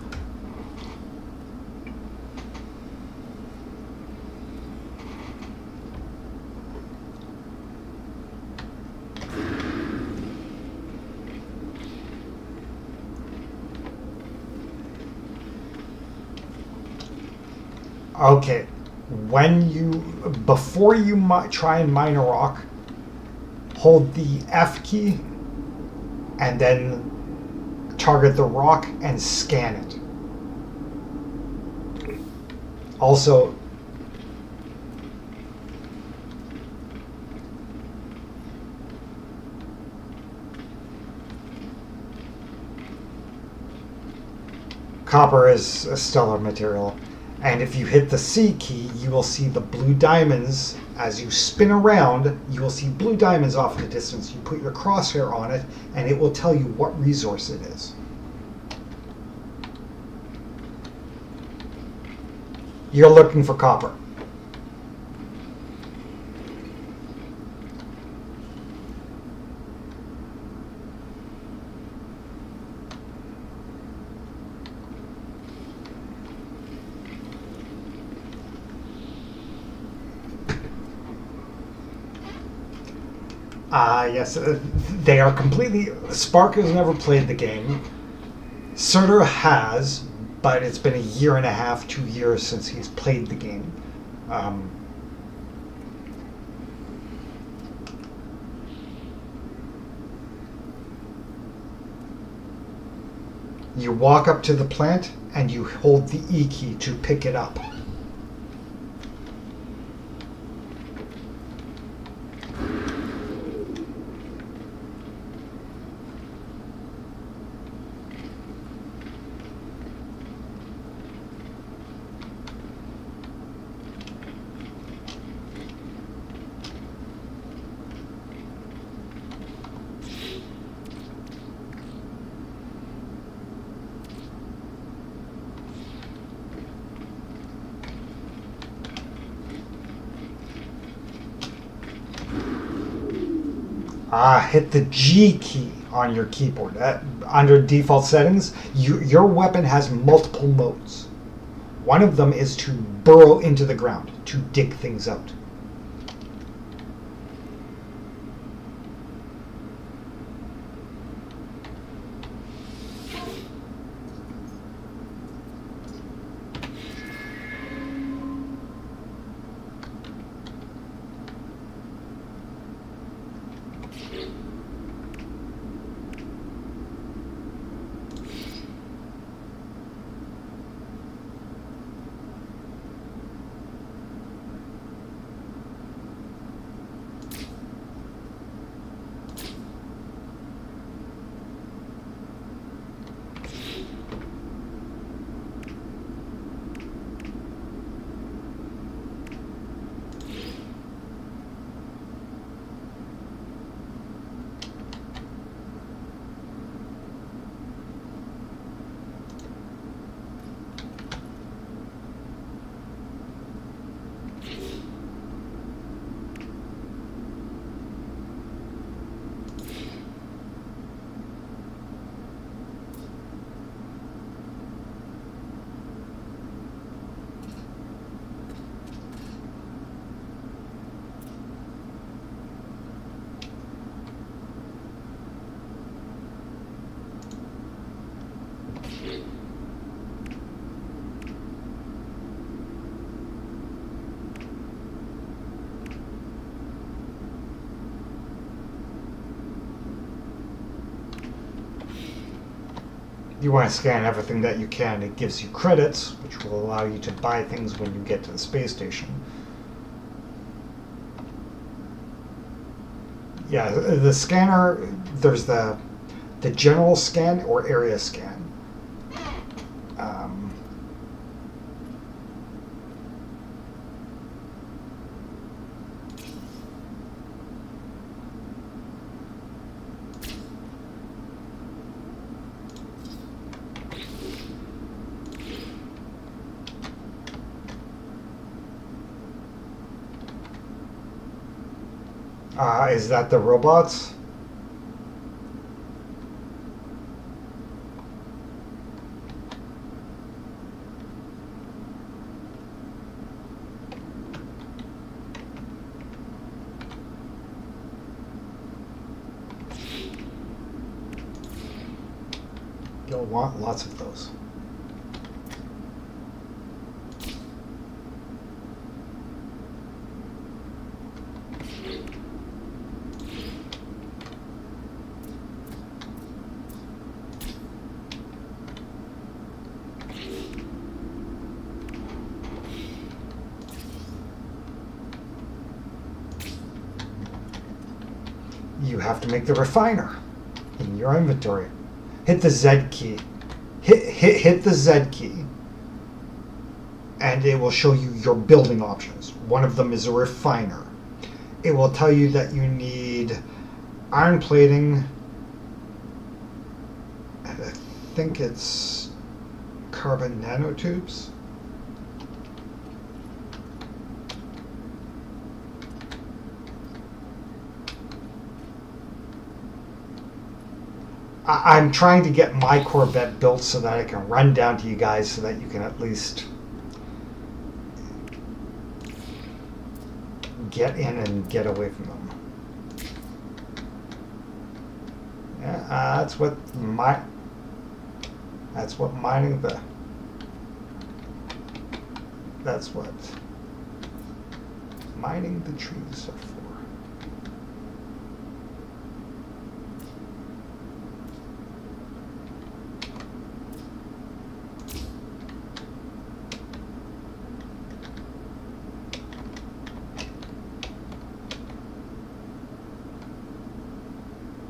S1: Okay. Before you try and mine a rock, hold the F key and then target the rock and scan it. Also, copper is a stellar material. And if you hit the C key, you will see the blue diamonds. As you spin around, you will see blue diamonds off in the distance. You put your crosshair on it, and it will tell you what resource it is. You're looking for copper. Yes, they are completely... Spark has never played the game. Surtr has, but it's been 1.5 to 2 years since he's played the game. You walk up to the plant and you hold the E key to pick it up. Hit the G key on your keyboard. Under default settings, your weapon has multiple modes. One of them is to burrow into the ground, to dig things out. You want to scan everything that you can. It gives you credits, which will allow you to buy things when you get to the space station. Yeah, the scanner, there's the general scan or area scan. Is that the robots? You'll want lots of those. You have to make the refiner in your inventory. Hit the Z key. Hit the Z key. And it will show you your building options. One of them is a refiner. It will tell you that you need iron plating. And I think it's carbon nanotubes. I'm trying to get my Corvette built so that I can run down to you guys so that you can at least get in and get away from them. Yeah, that's what mining the. That's what mining the trees are for.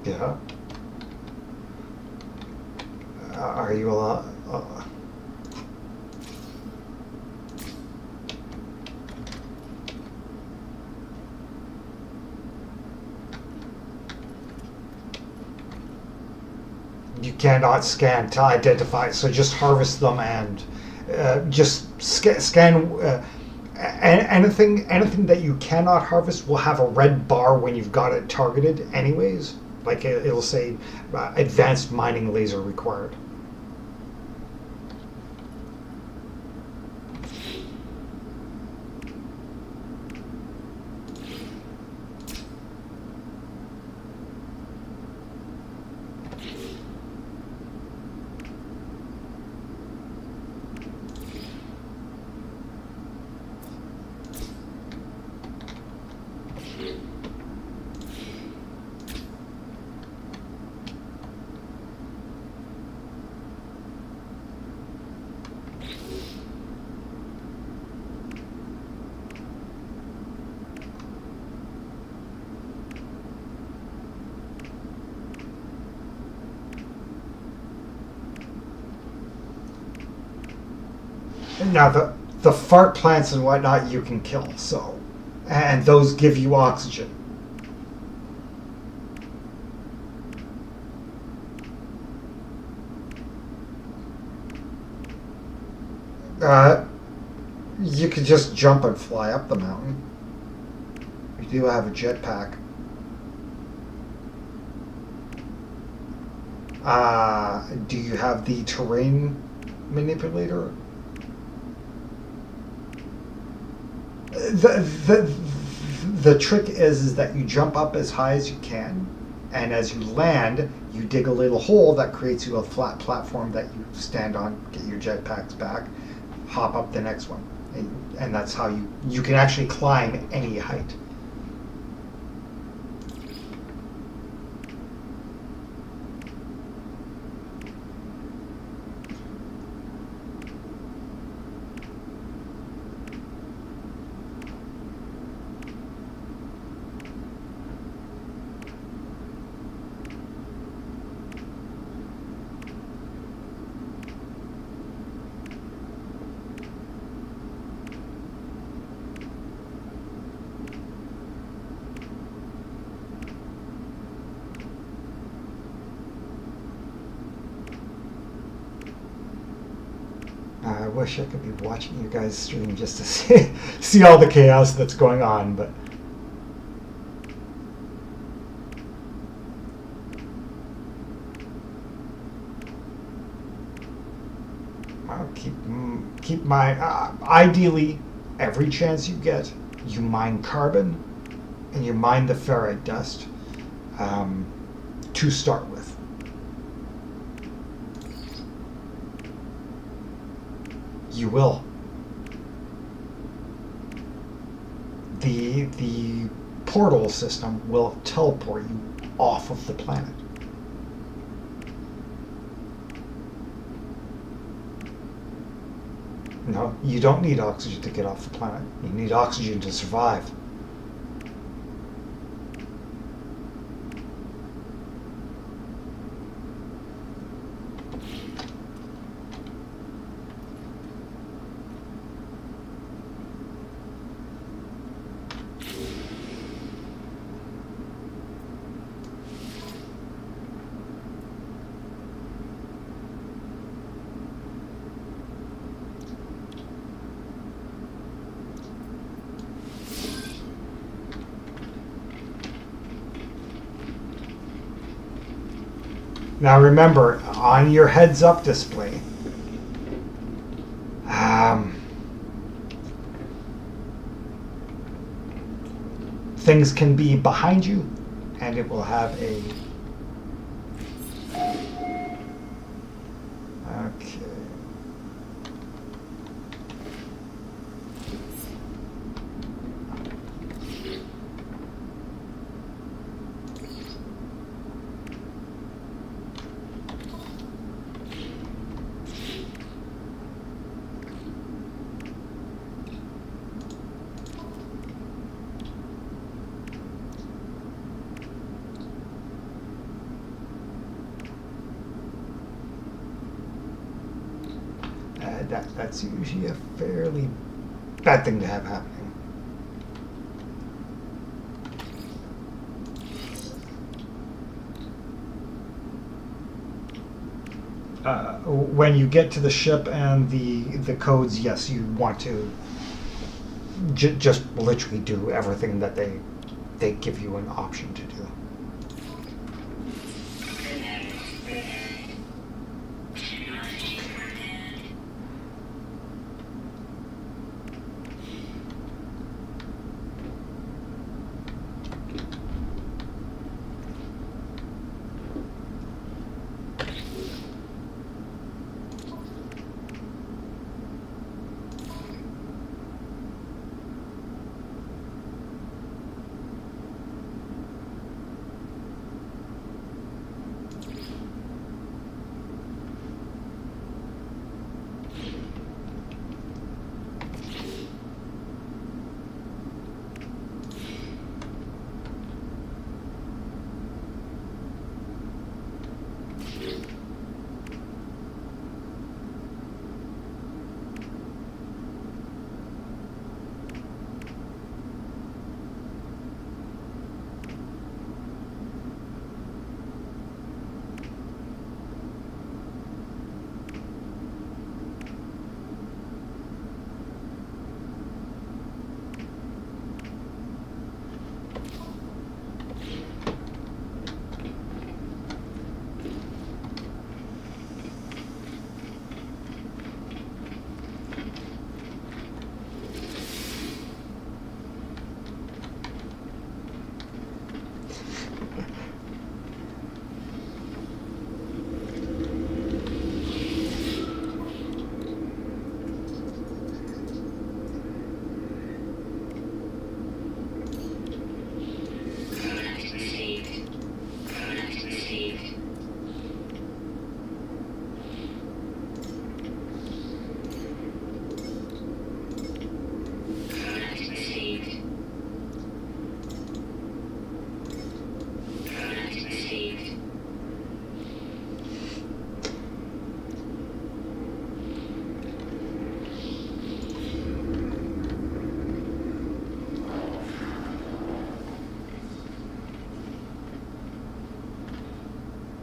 S1: Yeah. Are you allowed? You cannot scan to identify, so just harvest them and just scan Anything that you cannot harvest will have a red bar when you've got it targeted anyways. Like it'll say advanced mining laser required. Now the fart plants and whatnot you can kill, so, and those give you oxygen. You could just jump and fly up the mountain. You do have a jetpack. Do you have the terrain manipulator? The trick is that you jump up as high as you can, and as you land, you dig a little hole that creates you a flat platform that you stand on, get your jetpacks back, hop up the next one, and that's how you can actually climb any height. I wish I could be watching you guys stream just to see all the chaos that's going on, but I'll keep my ideally every chance you get, you mine carbon and you mine the ferrite dust to start with. You will. The portal system will teleport you off of the planet. No, you don't need oxygen to get off the planet. You need oxygen to survive. Now remember, on your heads-up display, things can be behind you, and it will have a... Okay. That's usually a fairly bad thing to have happening. When you get to the ship and the codes, yes, you want to just literally do everything that they give you an option to do.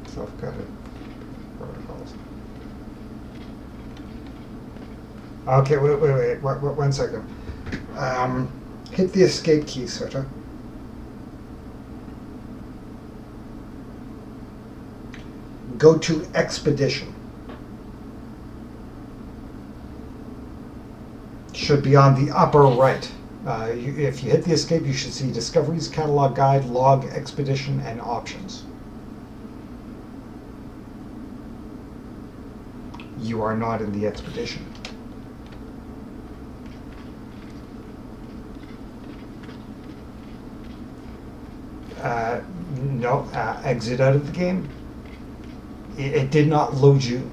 S1: Self-guided protocols. Okay, wait, 1 second. Hit the escape key, Surtr. Go to Expedition. Should be on the upper right. If you hit the escape, you should see Discoveries, Catalog Guide, Log, Expedition, and Options. You are not in the expedition. No, exit out of the game. It did not load you.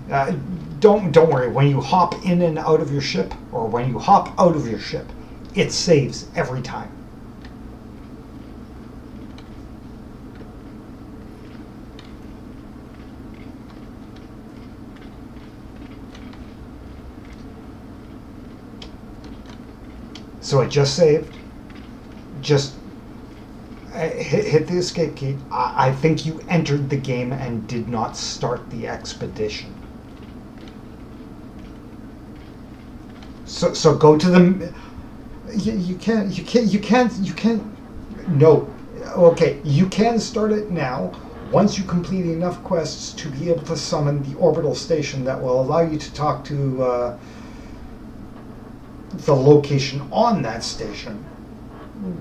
S1: Don't worry. When you hop in and out of your ship, or when you hop out of your ship, it saves every time. So it just saved. Just hit the escape key. I think you entered the game and did not start the expedition. So go to the. You can't. No. Okay, you can start it now. Once you complete enough quests to be able to summon the orbital station that will allow you to talk to the location on that station,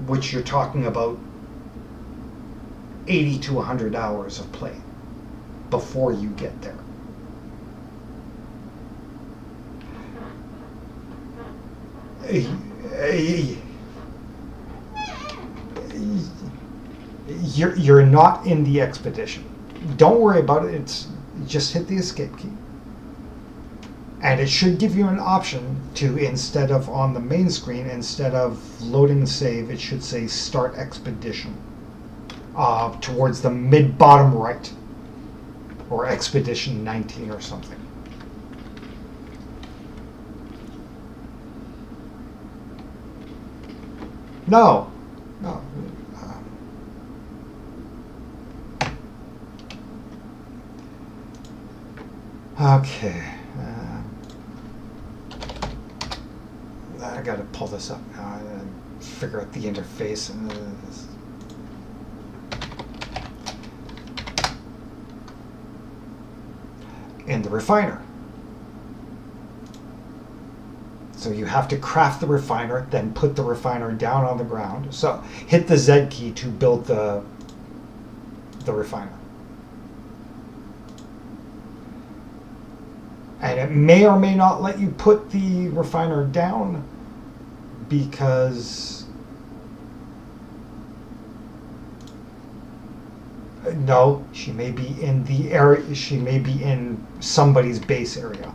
S1: which you're talking about 80 to 100 hours of play before you get there. You're not in the expedition. Don't worry about it. It's just hit the escape key. And it should give you an option to, instead of on the main screen, instead of loading save, it should say start expedition towards the mid-bottom right, or expedition 19 or something. No. Okay. I got to pull this up now and figure out the interface and the refiner. So you have to craft the refiner, then put the refiner down on the ground. So hit the Z key to build the refiner. And it may or may not let you put the refiner down because no, she may be in the area, she may be in somebody's base area.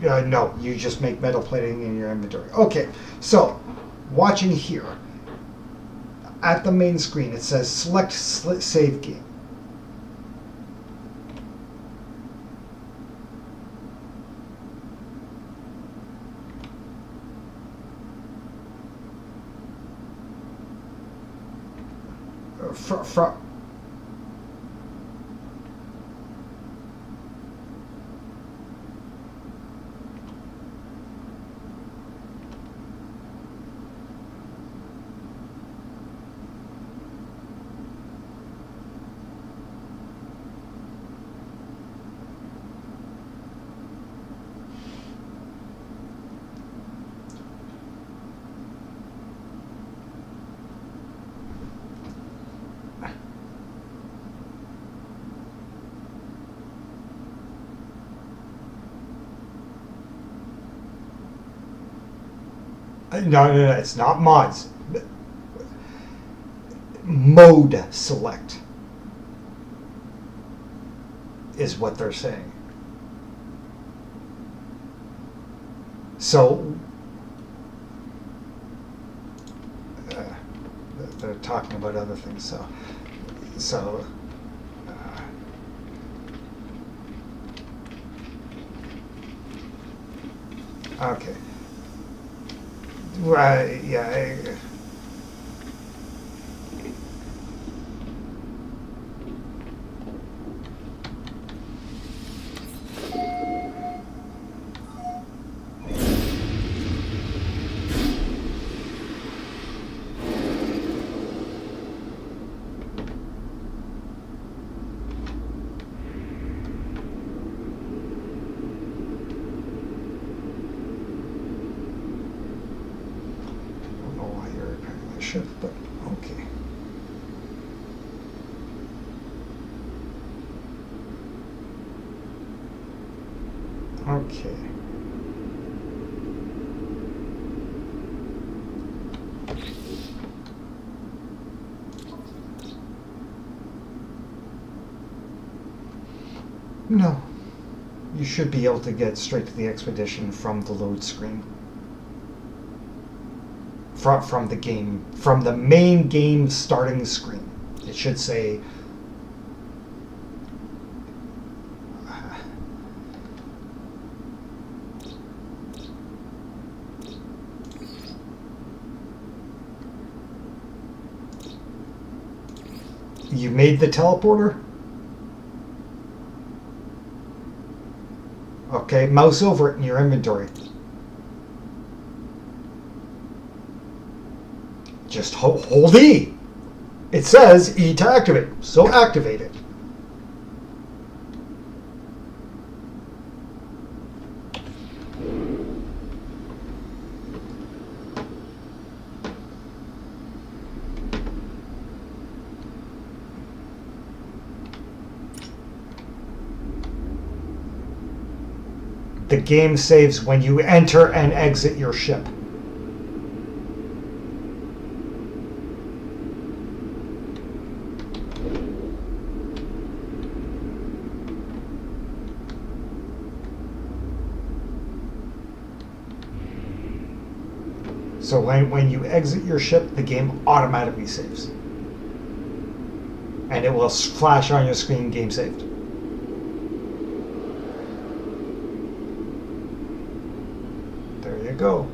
S1: No, you just make metal plating in your inventory. Okay, so watching here, at the main screen, it says select save game. No, it's not mods. Mode select is what they're saying. So they're talking about other things. So okay. Right, yeah. But okay. Okay. No. You should be able to get straight to the expedition from the load screen. From the game, from the main game starting screen. It should say you made the teleporter? Okay, mouse over it in your inventory. Just hold E. It says E to activate, so activate it. The game saves when you enter and exit your ship. So when you exit your ship, the game automatically saves. And it will flash on your screen, game saved. There you go.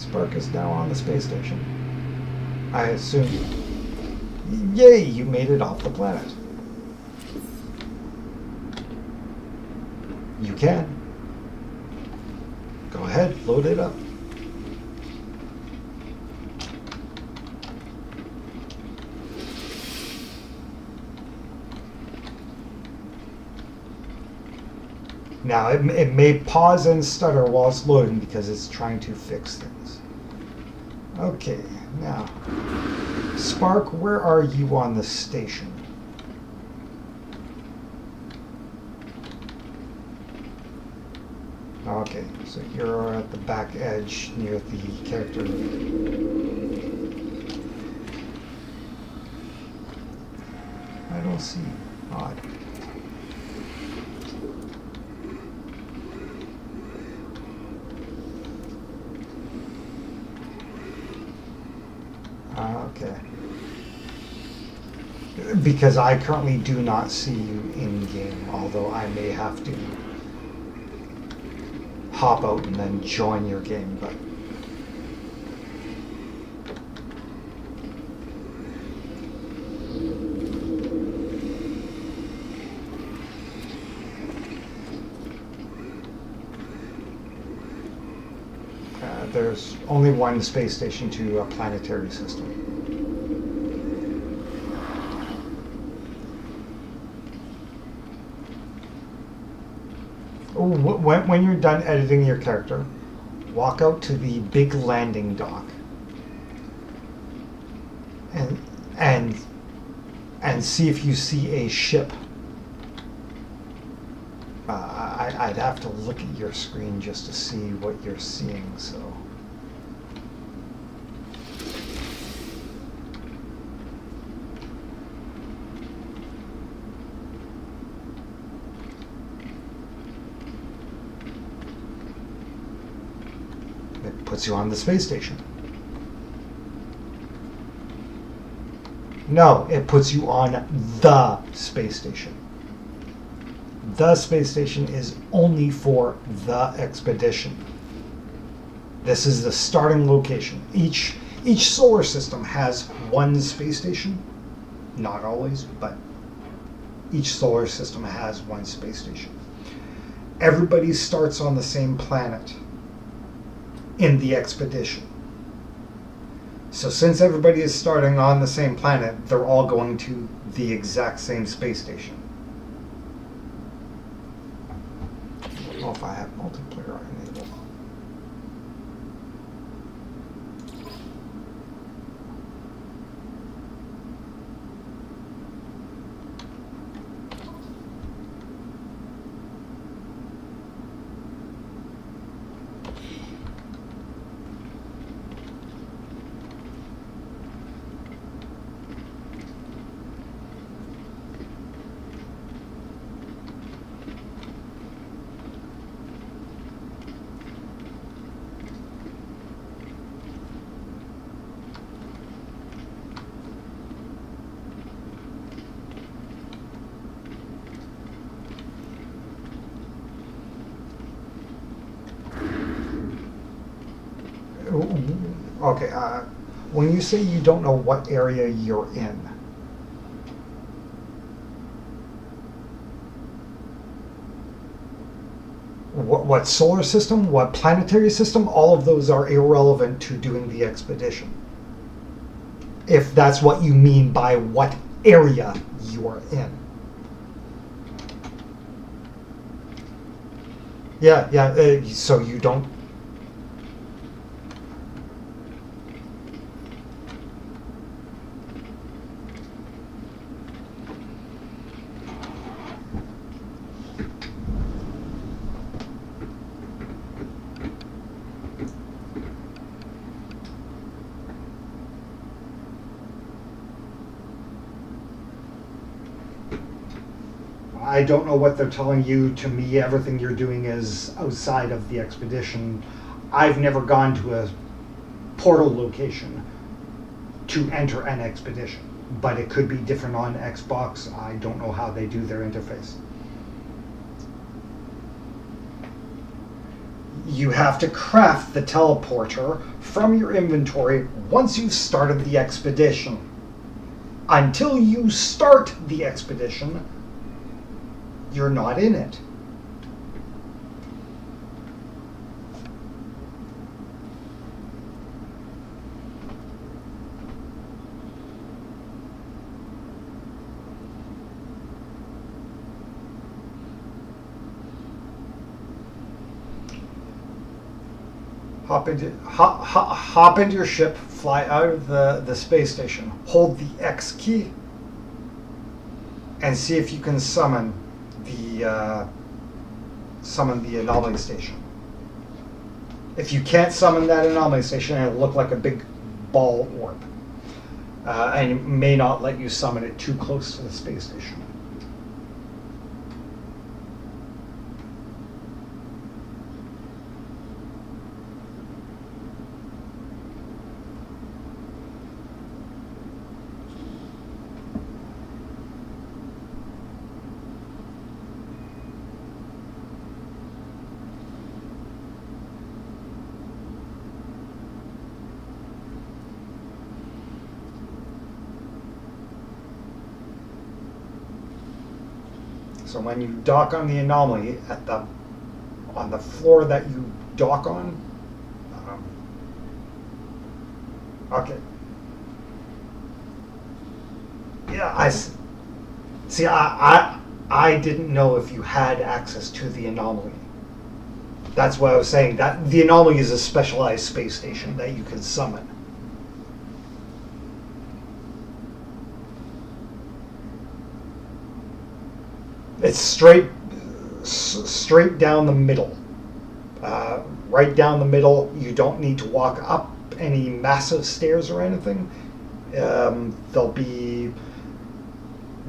S1: Spark is now on the space station. I assume. Yay, you made it off the planet. You can. Go ahead, load it up. Now, it may pause and stutter while it's loading because it's trying to fix things. Okay, now, Spark, where are you on the station? Okay, so you're at the back edge near the character. I don't see. Odd. Okay. Because I currently do not see you in game, although I may have to hop out and then join your game, but there's only one space station to a planetary system. When you're done editing your character, walk out to the big landing dock and see if you see a ship. I'd have to look at your screen just to see what you're seeing, so. It puts you on the space station. No, it puts you on the space station. The space station is only for the expedition. This is the starting location. Each solar system has one space station. Not always, but each solar system has one space station. Everybody starts on the same planet in the expedition. So since everybody is starting on the same planet, they're all going to the exact same space station. I don't know if I have multiplayer enabled. Okay, when you say you don't know what area you're in, what solar system, what planetary system, all of those are irrelevant to doing the expedition. If that's what you mean by what area you are in. Yeah, so you don't. I don't know what they're telling you. To me, everything you're doing is outside of the expedition. I've never gone to a portal location to enter an expedition, but it could be different on Xbox. I don't know how they do their interface. You have to craft the teleporter from your inventory once you've started the expedition. Until you start the expedition, you're not in it. Hop into your ship, fly out of the space station, hold the X key, and see if you can summon the anomaly station. If you can't summon that anomaly station, it'll look like a big ball orb, and it may not let you summon it too close to the space station. So when you dock on the anomaly on the floor that you dock on, okay. Yeah, I see. I didn't know if you had access to the anomaly. That's why I was saying that the anomaly is a specialized space station that you can summon. It's straight down the middle. Right down the middle. You don't need to walk up any massive stairs or anything. They'll be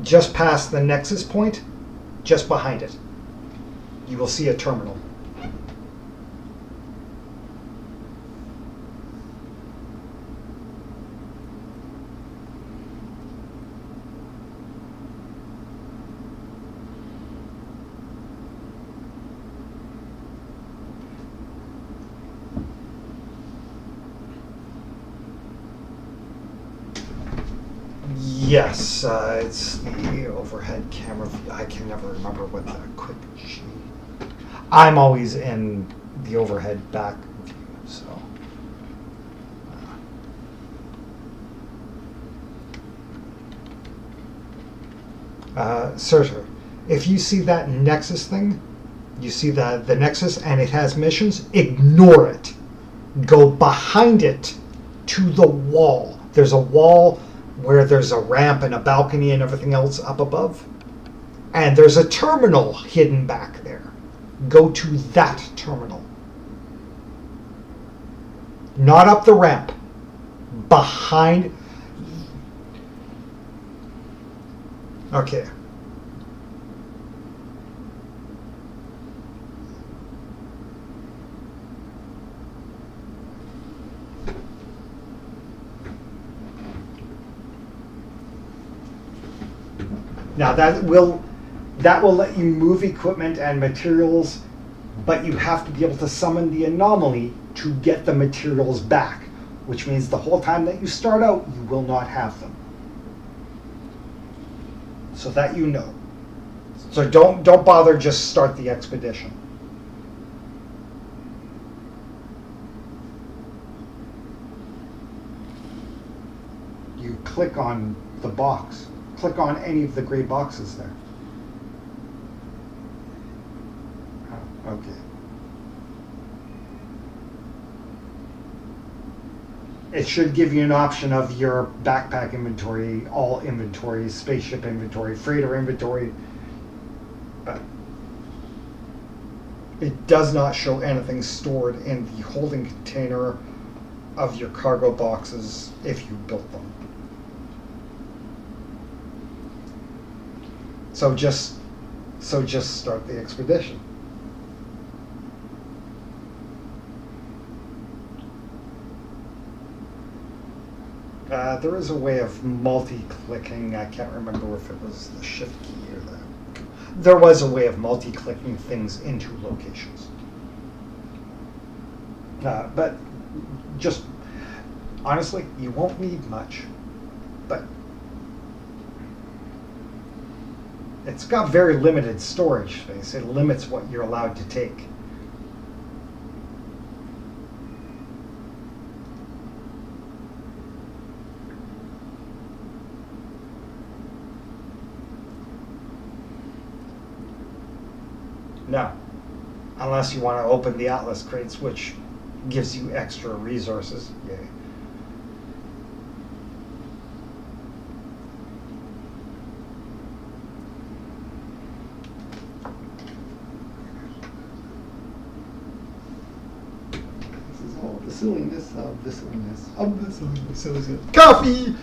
S1: just past the nexus point, just behind it. You will see a terminal. Yes, it's the overhead camera view. I can never remember what the quick G. I'm always in the overhead back view, so. Surtr, if you see that Nexus thing, you see the Nexus and it has missions, ignore it. Go behind it to the wall. There's a wall where there's a ramp and a balcony and everything else up above. And there's a terminal hidden back there. Go to that terminal. Not up the ramp. Behind. Okay. Now that will let you move equipment and materials, but you have to be able to summon the anomaly to get the materials back, which means the whole time that you start out, you will not have them. So that you know. So don't bother, just start the expedition. You click on the box. Click on any of the gray boxes there. Oh, okay. It should give you an option of your backpack inventory, all inventory, spaceship inventory, freighter inventory. But it does not show anything stored in the holding container of your cargo boxes if you built them. So just start the expedition. There is a way of multi-clicking. I can't remember if it was the shift key or the. There was a way of multi-clicking things into locations. But just honestly, you won't need much. But it's got very limited storage space. It limits what you're allowed to take. No, unless you want to open the Atlas crates, which gives you extra resources. Yay.
S2: This is all the silliness of the silliness of the silliness.
S1: Coffee!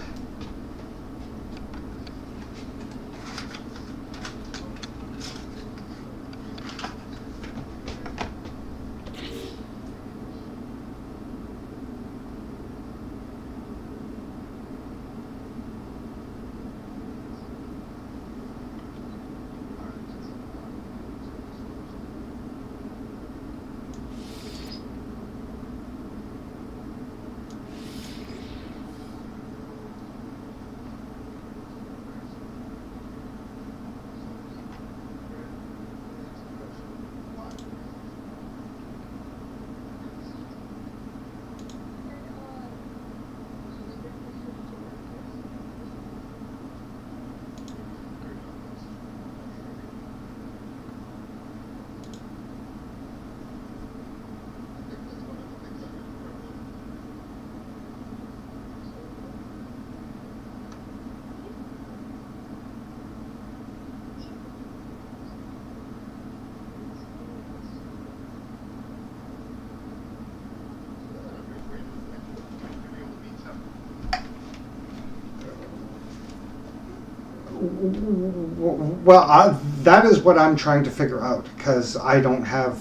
S1: Well, that is what I'm trying to figure out, because I don't have...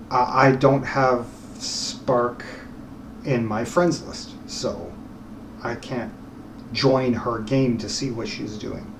S1: I don't have Spark in my friends list, so I can't join her game to see what she's doing.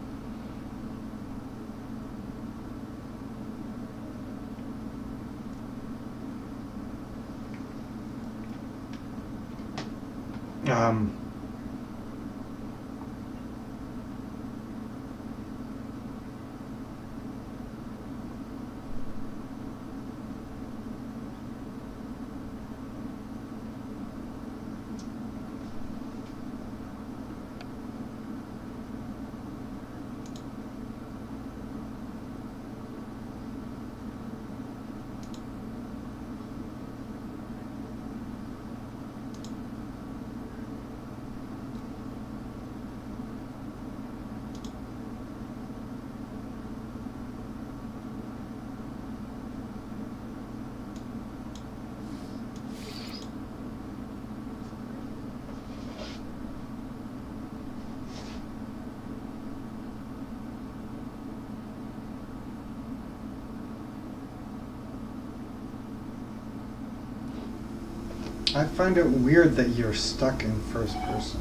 S1: I find it weird that you're stuck in first person.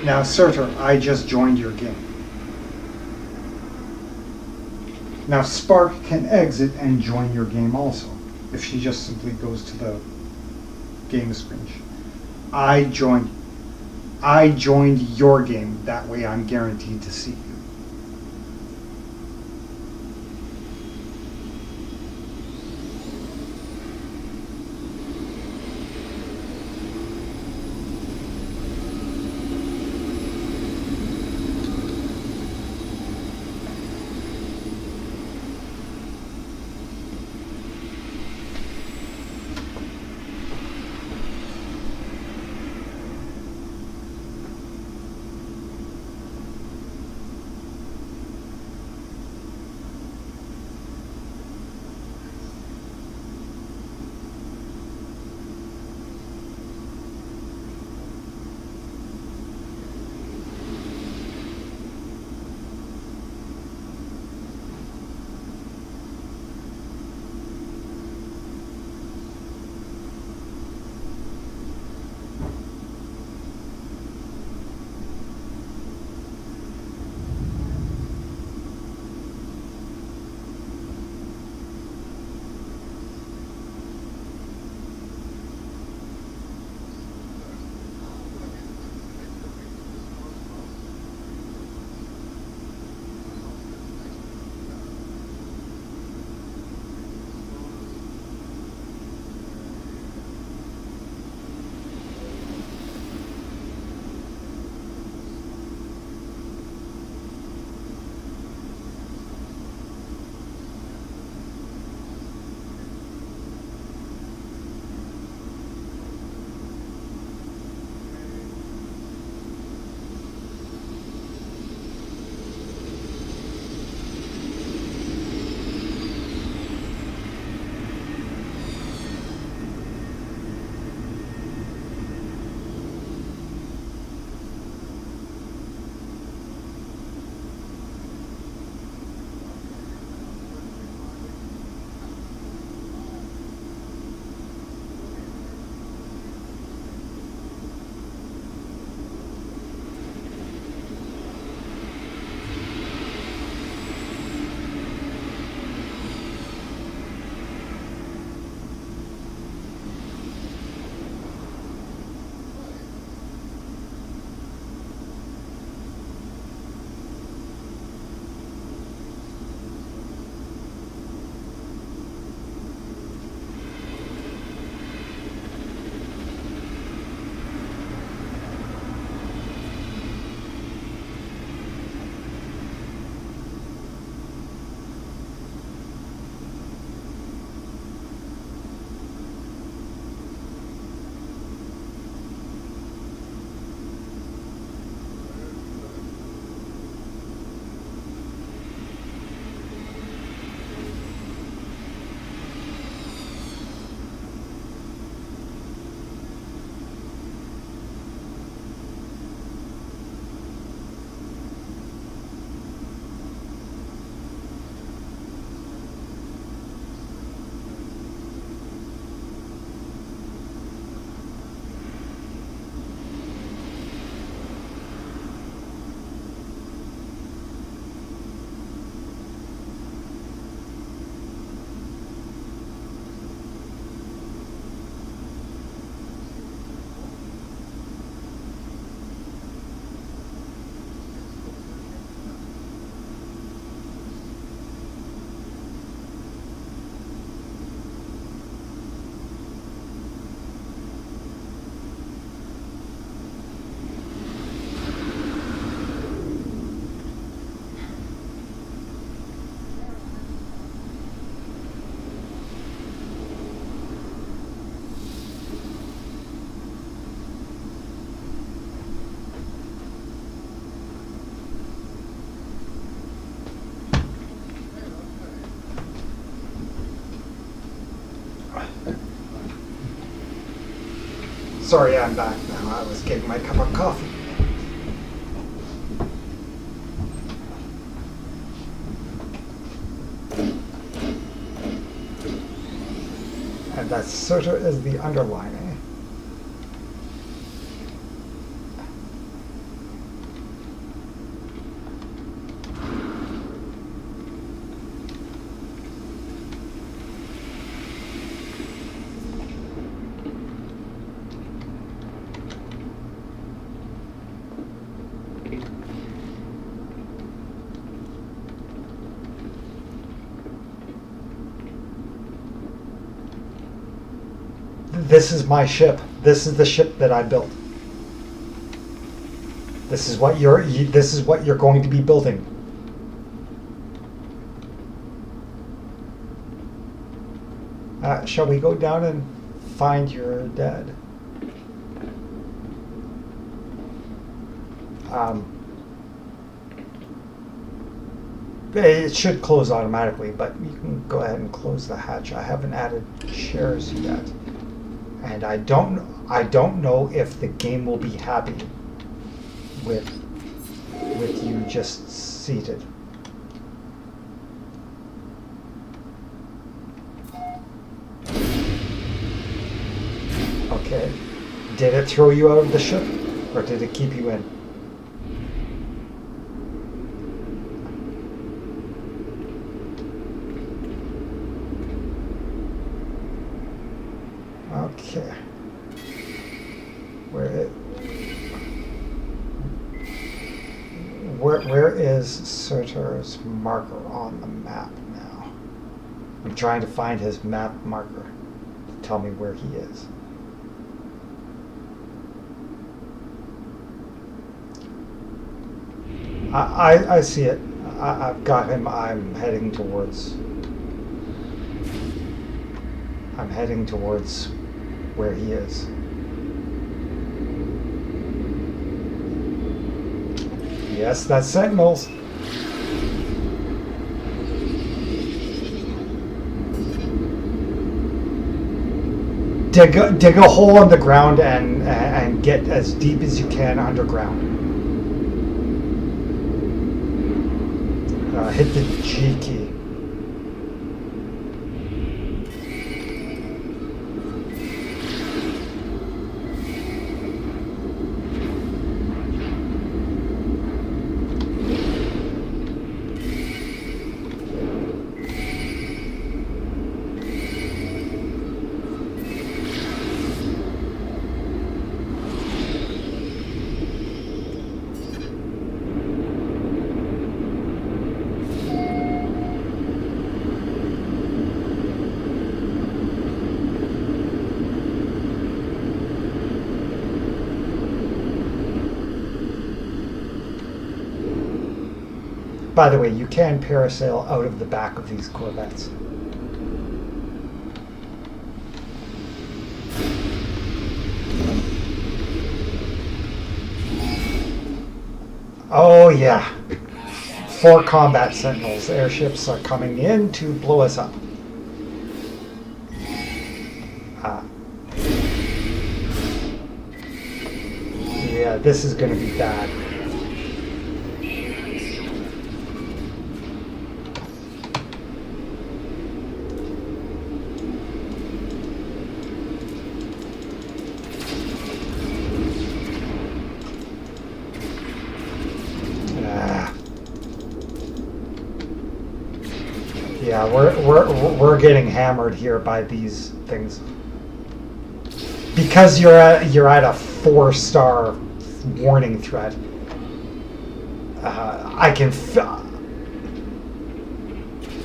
S1: Now, Surtr, I just joined your game. Now, Spark can exit and join your game also, if she just simply goes to the game screen. I joined your game. That way I'm guaranteed to see you. Sorry, I'm back now. I was getting my cup of coffee. And that Surtr is the underlining. This is my ship. This is the ship that I built. This is what you're going to be building. Shall we go down and find your dad? It should close automatically, but you can go ahead and close the hatch. I haven't added chairs yet. And I don't know if the game will be happy with you just seated. Okay. Did it throw you out of the ship, or did it keep you in? Okay. Where is Surtr's marker on the map now? I'm trying to find his map marker to tell me where he is. I see it. I've got him. I'm heading towards where he is. Yes, that's Sentinels. Dig a hole in the ground and get as deep as you can underground. Hit the G key. By the way, you can parasail out of the back of these Corvettes. Oh yeah. 4 combat sentinels. Airships are coming in to blow us up. Yeah, this is going to be bad. Yeah, we're getting hammered here by these things because you're at a 4-star warning threat. I can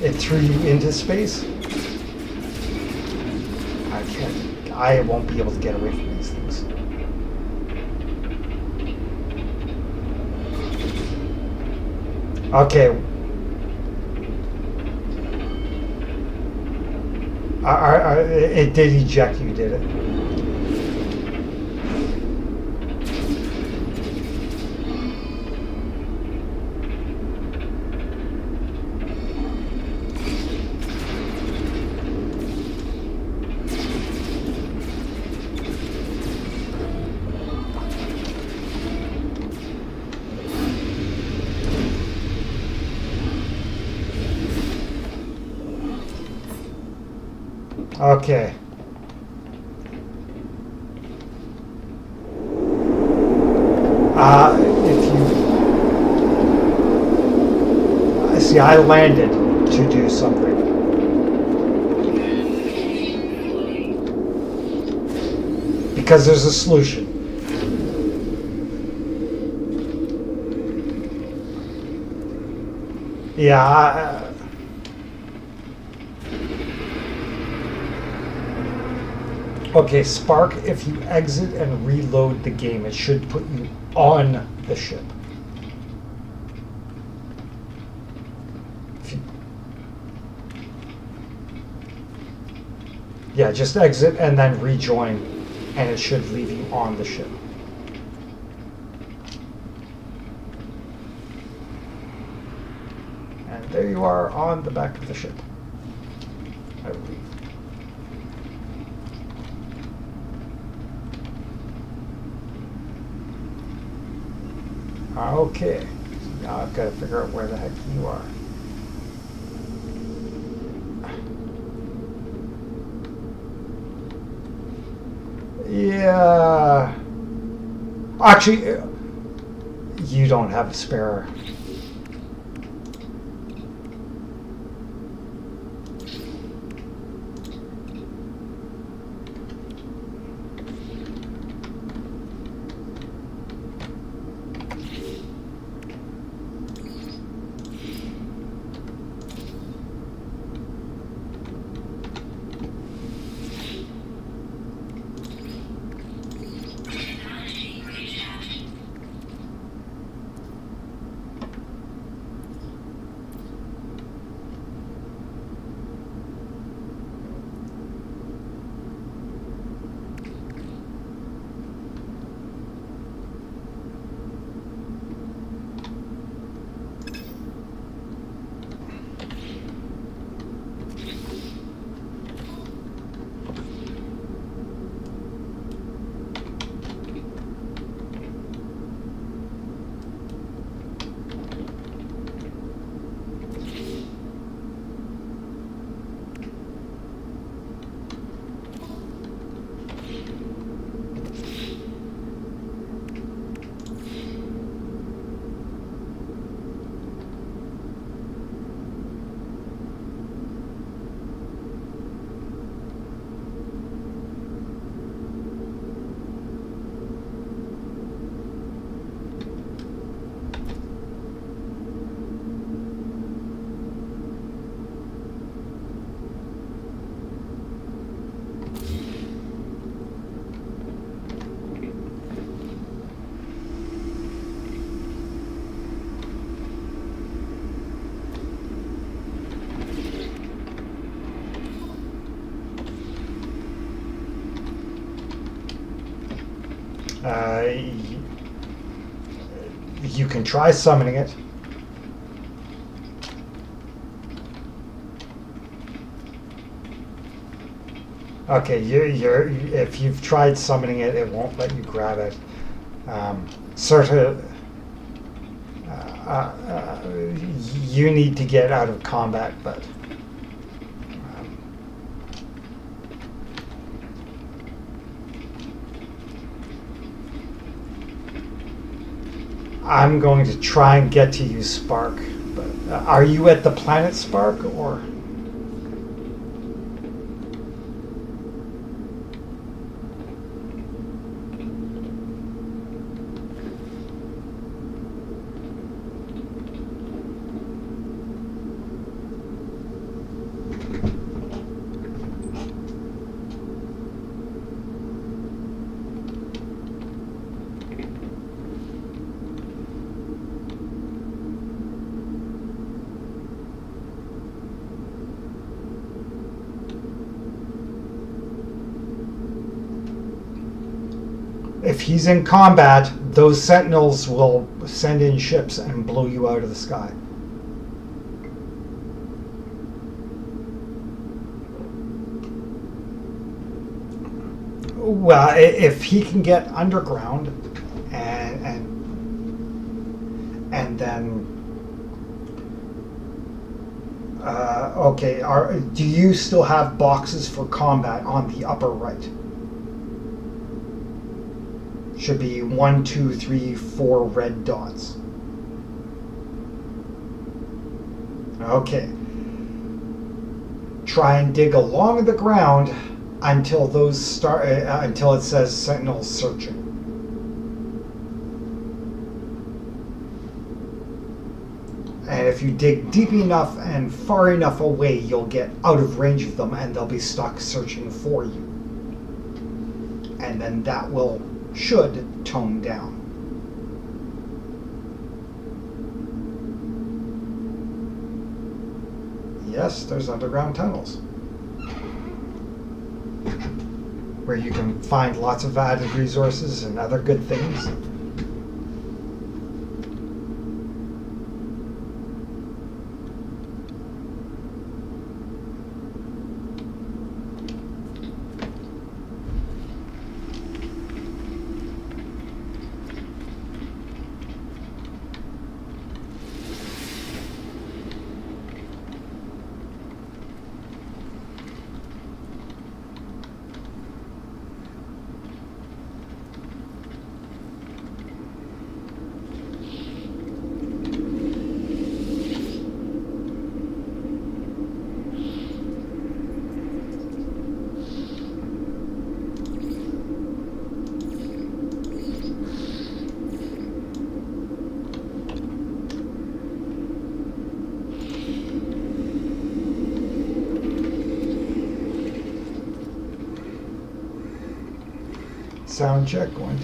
S1: it threw you into space. I won't be able to get away from these things. Okay. It did eject you, did it? Okay. If you see, I landed to do something. Because there's a solution. Yeah. Okay, Spark, if you exit and reload the game, it should put you on the ship. If you, yeah, just exit and then rejoin, and it should leave you on the ship. And there you are on the back of the ship, I believe. Okay, now I've got to figure out where the heck you are. Yeah. Actually, you don't have a spare. You can try summoning it. Okay, if you've tried summoning it, it won't let you grab it. Surtr, you need to get out of combat, but I'm going to try and get to you, Spark. But are you at the planet Spark, or? If he's in combat, those sentinels will send in ships and blow you out of the sky. Well, if he can get underground and then Okay, do you still have boxes for combat on the upper right? Should be 1, 2, 3, 4 red dots. Okay. Try and dig along the ground until those start until it says Sentinels searching. And if you dig deep enough and far enough away, you'll get out of range of them and they'll be stuck searching for you. And then that should tone down. Yes, there's underground tunnels where you can find lots of added resources and other good things. Sound check, 1,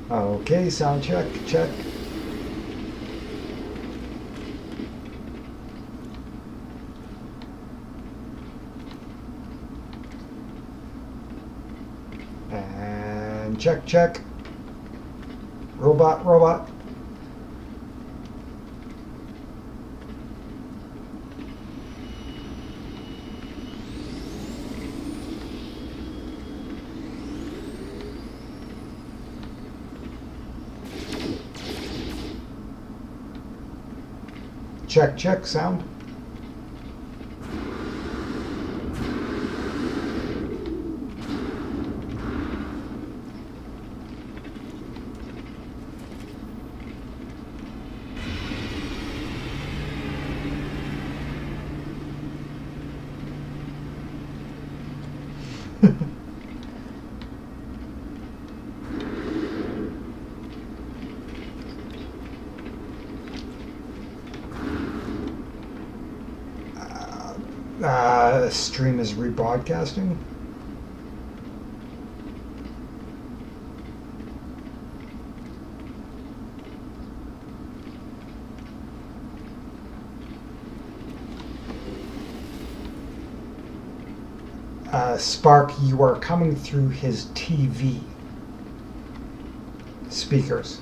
S1: 2. Okay, sound check, check. And check, check. Robot, robot. Check, check, sound. Stream is rebroadcasting. Spark, you are coming through his TV speakers.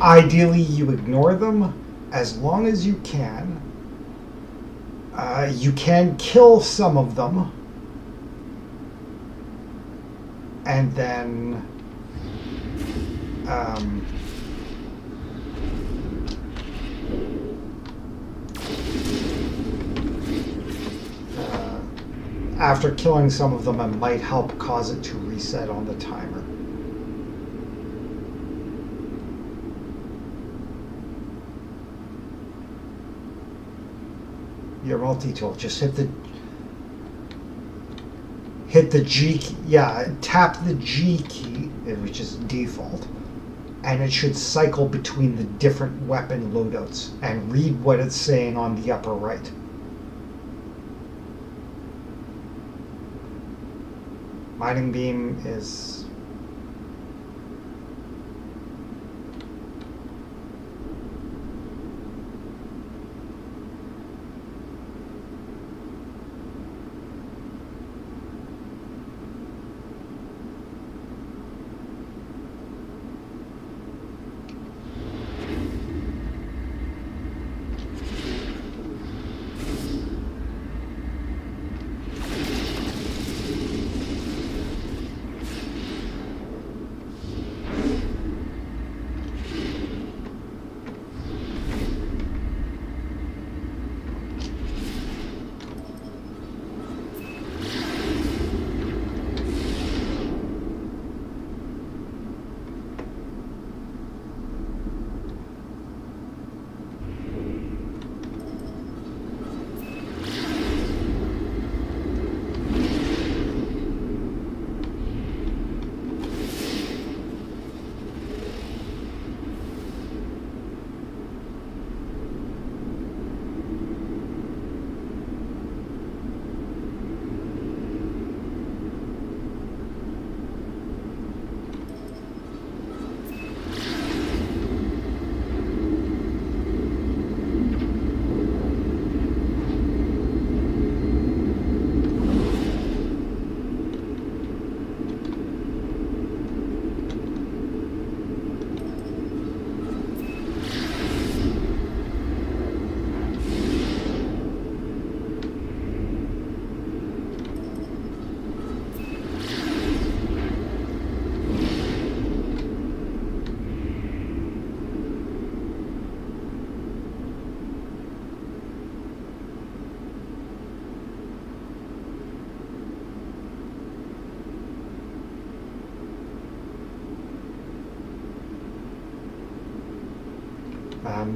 S1: Ideally, you ignore them as long as you can. You can kill some of them, and then after killing some of them, it might help cause it to reset on the timer. Your multi-tool, just hit the G key. Yeah, tap the G key, which is default, and it should cycle between the different weapon loadouts and read what it's saying on the upper right. Mining beam is...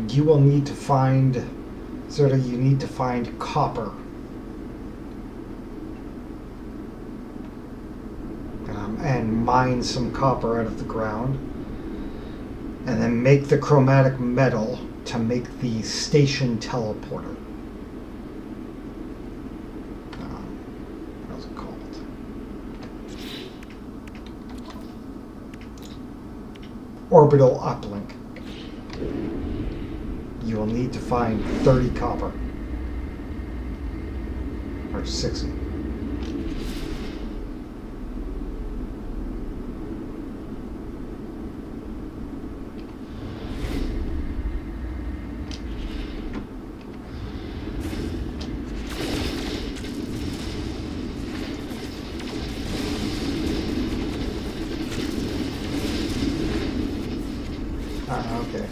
S1: you will need to find, you need to find copper. And mine some copper out of the ground. And then make the chromatic metal to make the station teleporter. What's it called? Orbital uplink. You will need to find 30 copper. Or 60. Okay.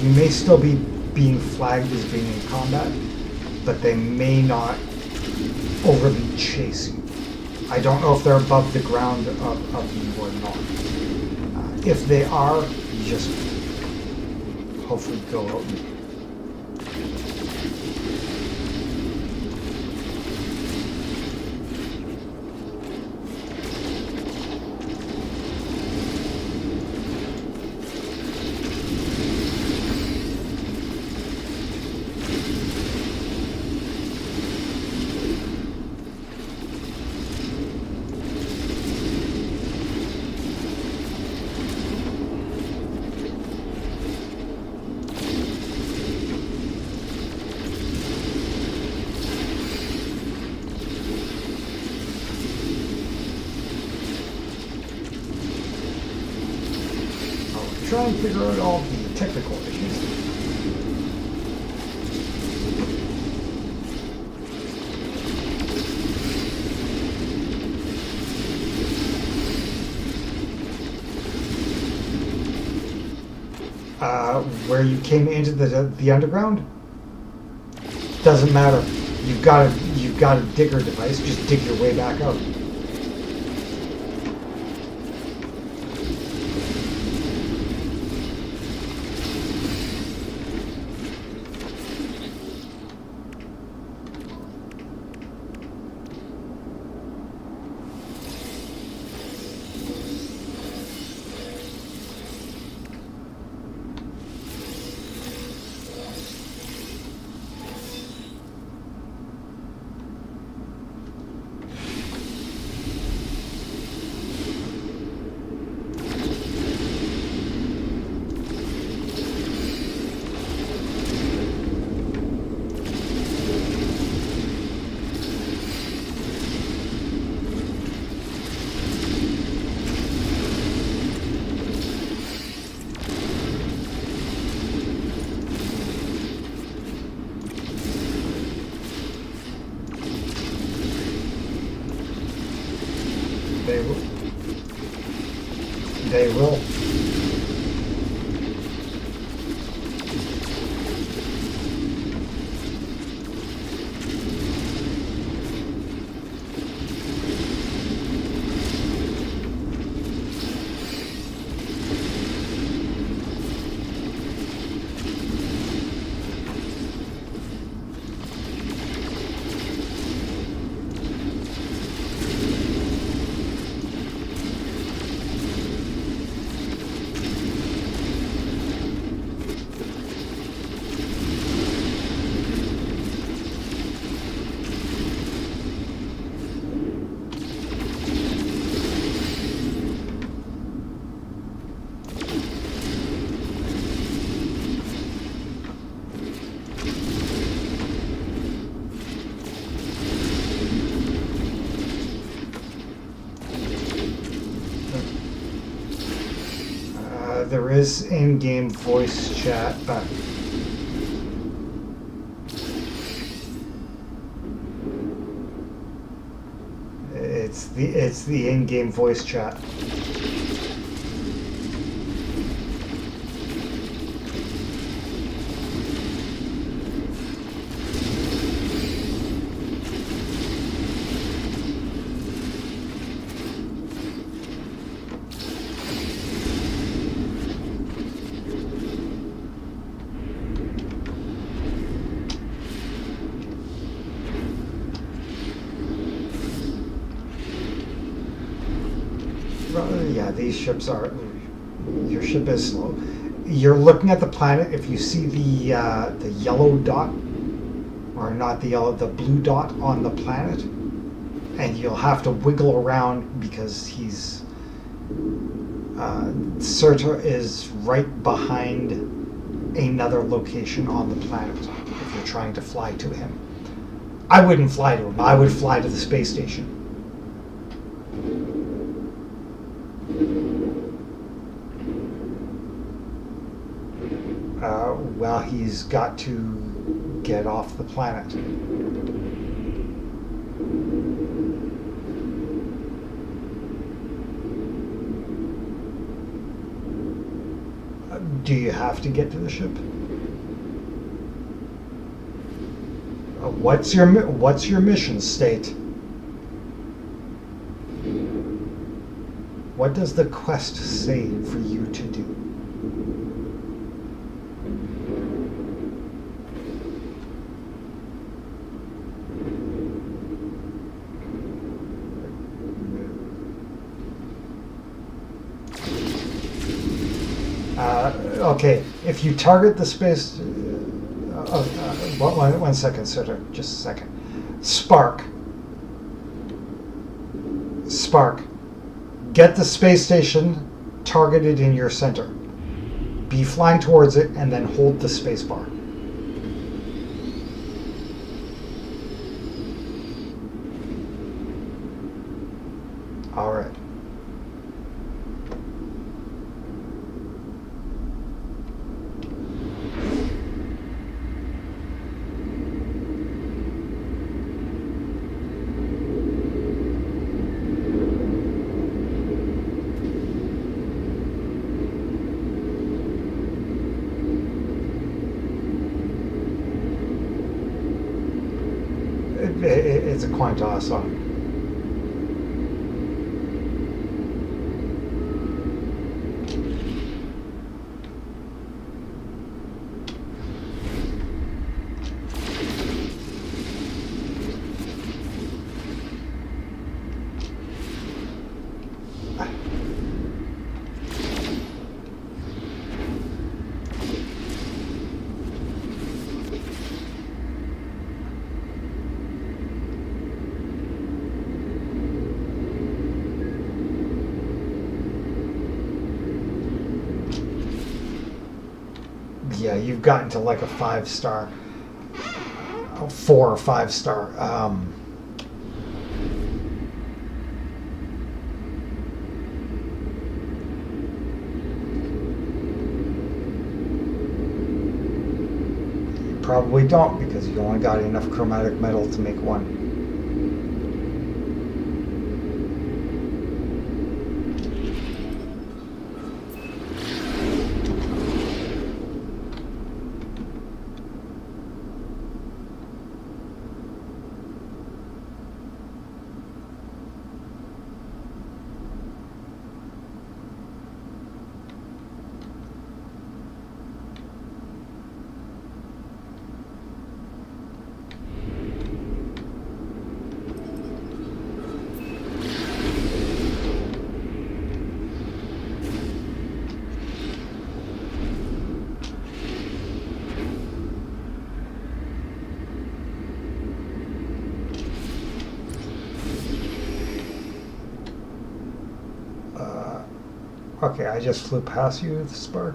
S1: You may still be being flagged as being in combat, but they may not overly chase you. I don't know if they're above the ground of you or not. If they are, you just hopefully go out and try and figure out all the technical issues. Where you came into the underground doesn't matter. You've got a digger device. Just dig your way back out. They will. There is in-game voice chat, but it's the in-game voice chat. Yeah, these ships are. Your ship is slow. You're looking at the planet. If you see the yellow dot, or not the yellow, the blue dot on the planet, and you'll have to wiggle around because he's. Surtr is right behind another location on the planet. If you're trying to fly to him, I wouldn't fly to him. I would fly to the space station. Well, he's got to get off the planet. Do you have to get to the ship? What's your mission state? What does the quest say for you to do? Okay, if you target the space... one second, Surtr, just a second. Spark. Get the space station targeted in your center. Be flying towards it and then hold the space bar. All right. It's a coin toss song. Yeah, you've gotten to like a 5-star, 4 or 5-star. You probably don't because you only got enough chromatic metal to make one. Okay, I just flew past you with the spark.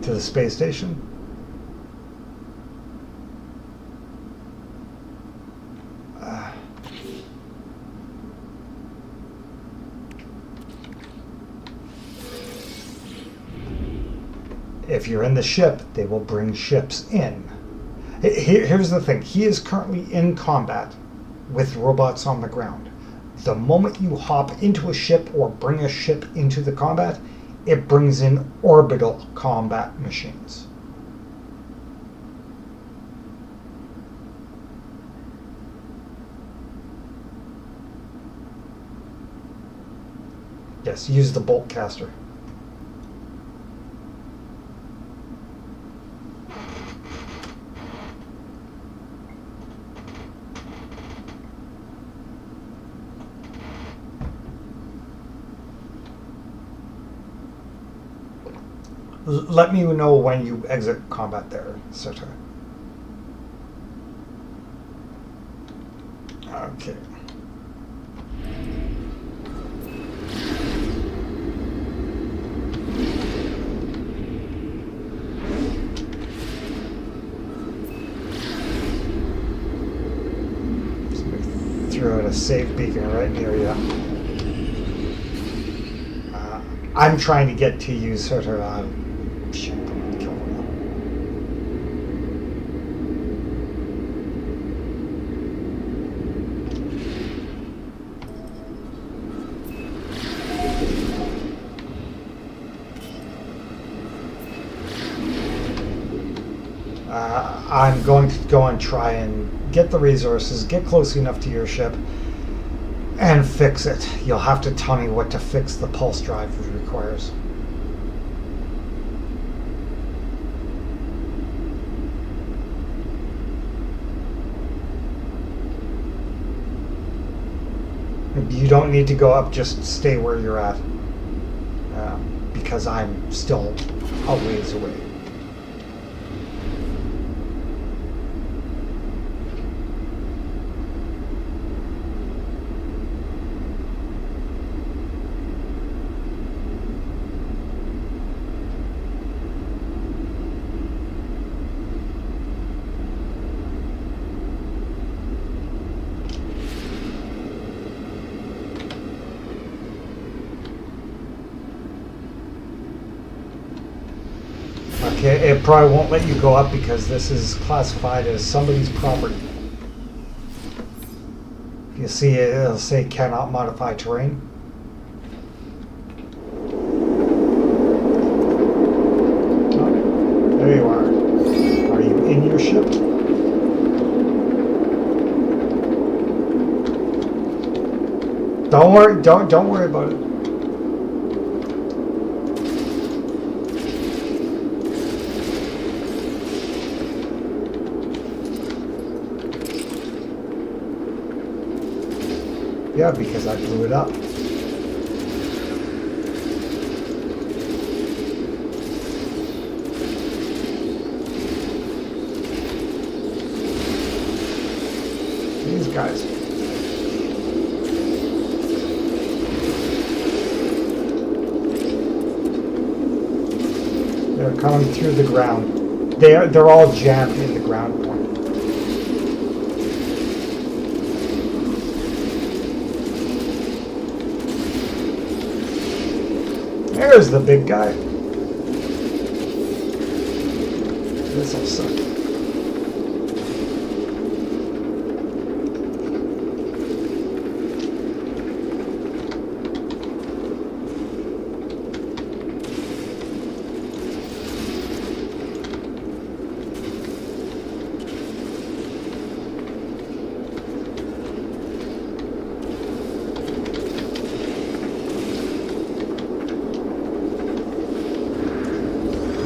S1: To the space station. If you're in the ship, they will bring ships in. Here's the thing. He is currently in combat with robots on the ground. The moment you hop into a ship or bring a ship into the combat, it brings in orbital combat machines. Yes, use the bolt caster. Let me know when you exit combat there, Surtr. Okay. Throw out a safe beacon right near you. I'm trying to get to you, Surtr. Shit, I'm gonna kill him. I'm going to go and try and get the resources, get close enough to your ship, and fix it. You'll have to tell me what to fix the pulse drive requires. You don't need to go up, just stay where you're at. Because I'm still a ways away. Okay, it probably won't let you go up because this is classified as somebody's property. You see, it'll say cannot modify terrain. Oh, there you are. Are you in your ship? Don't worry. Don't worry about it. Yeah, because I blew it up. These guys. They're coming through the ground. They're all jammed in the ground point. There's the big guy. This'll suck.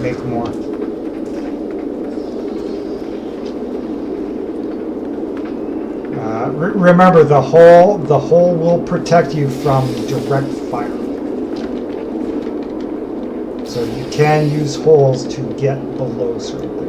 S1: Make more. Remember, the hole will protect you from direct fire. So you can use holes to get below certain things.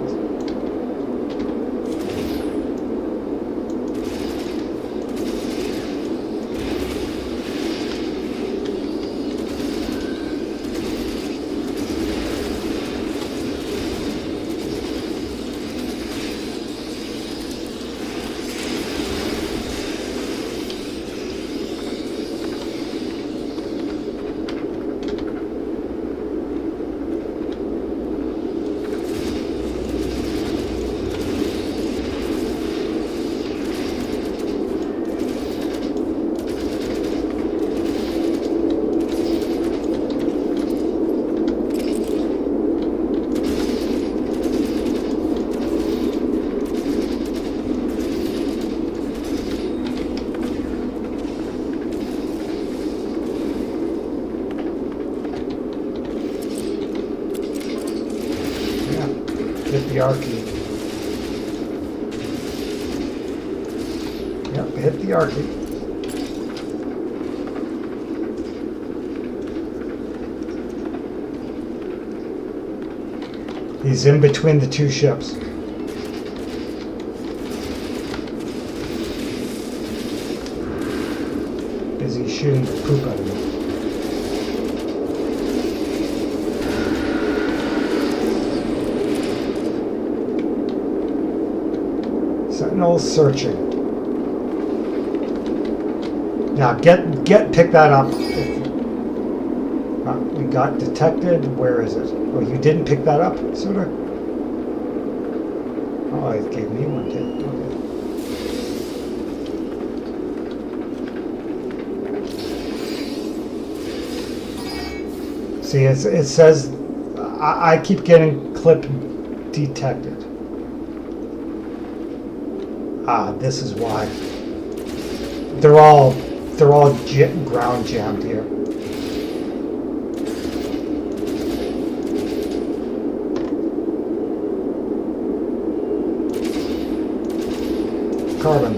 S1: Hit the arcade. Yep, hit the arcade. He's in between the two ships. Busy shooting the poop out of him. Sentinel searching. Now pick that up. We got detected. Where is it? Oh, you didn't pick that up, Surtr? Oh, it gave me one too. Okay. See, it says I keep getting clip detected. Ah, this is why. They're all ground jammed here. Carbon.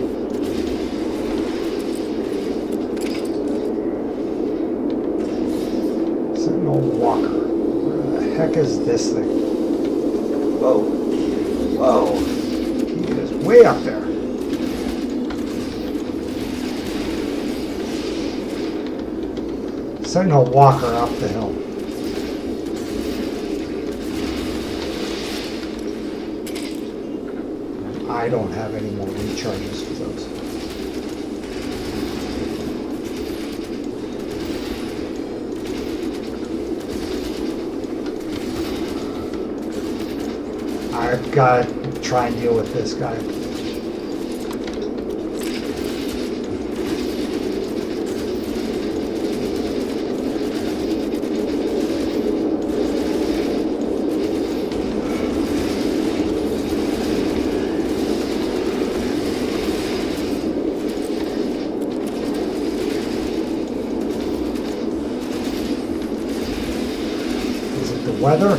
S1: Sentinel Walker. Where the heck is this thing? Whoa. Whoa. He is way up there. Sentinel Walker up the hill. I don't have any more recharges for those. I've got to try and deal with this guy. Weather.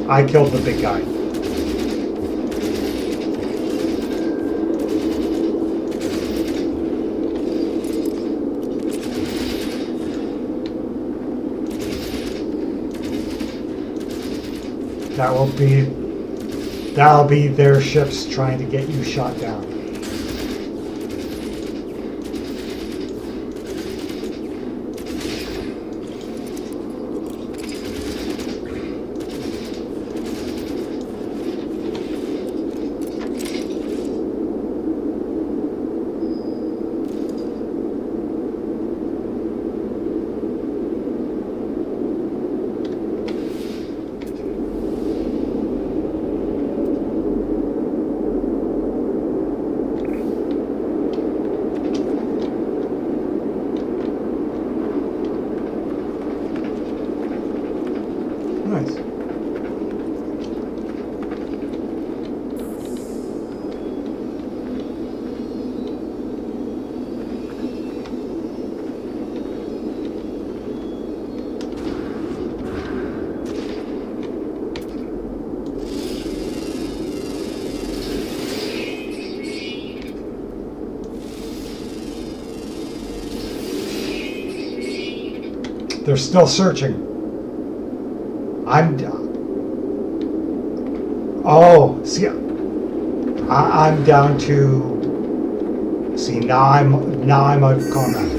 S1: I killed the big guy. That'll be their ships trying to get you shot down. Nice. They're still searching. Oh, see, I'm down to. See, now I'm out of combat.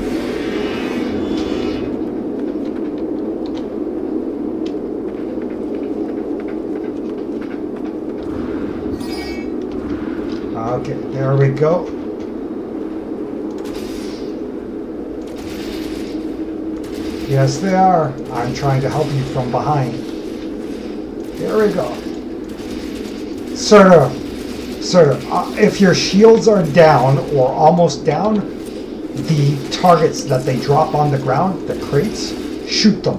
S1: Okay, there we go. Yes, they are. I'm trying to help you from behind. There we go. Surtr, if your shields are down or almost down, the targets that they drop on the ground, the crates, shoot them.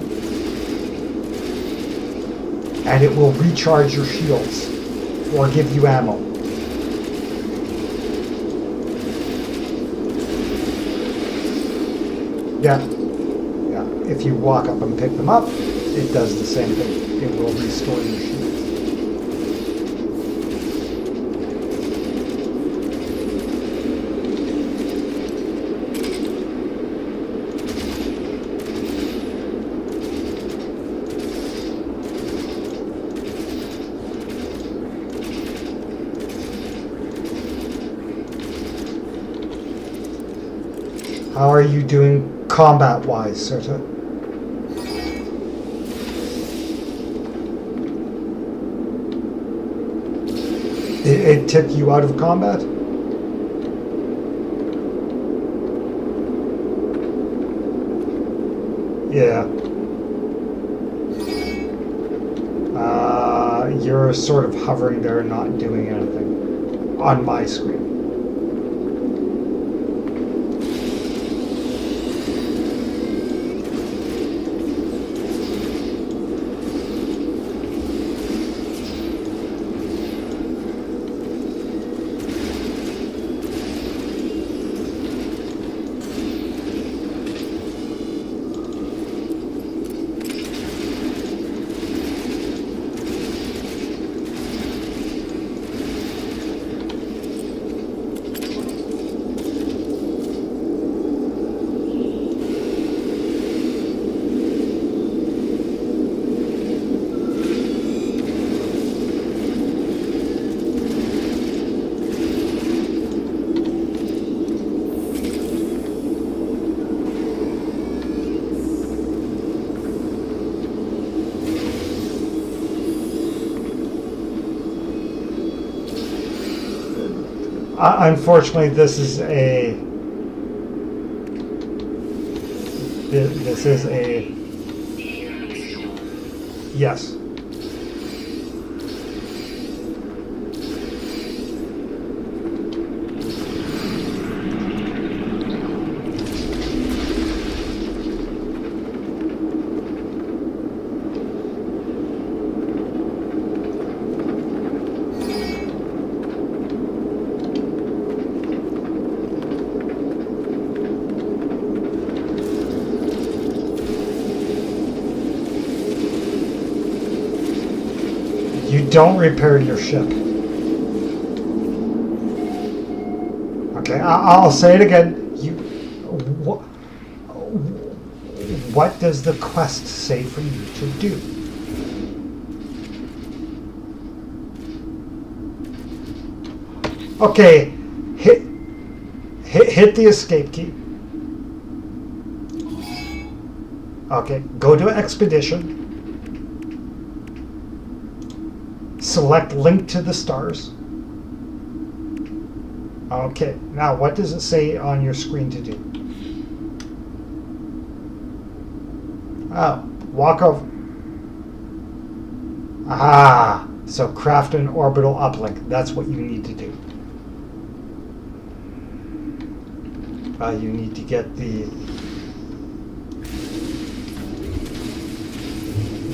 S1: And it will recharge your shields or give you ammo. Yeah. If you walk up and pick them up, it does the same thing. It will restore your shields. How are you doing combat-wise, Surtr? It took you out of combat? Yeah. You're sort of hovering there, not doing anything on my screen. Unfortunately, this is a yes. You don't repair your ship. Okay, I'll say it again. What does the quest say for you to do? Okay, hit the escape key. Okay, go to Expedition. Select Link to the Stars. Okay, now what does it say on your screen to do? Oh, walk over. Ah, so craft an orbital uplink. That's what you need to do. You need to get the...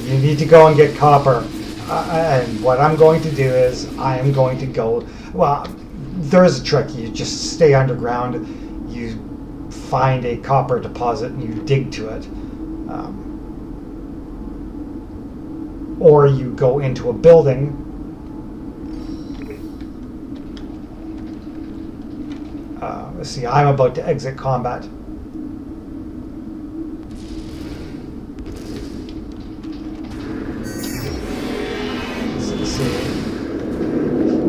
S1: You need to go and get copper. And what I'm going to do is I am going to go... Well, there is a trick. You just stay underground. You find a copper deposit and you dig to it. Or you go into a building. Let's see, I'm about to exit combat.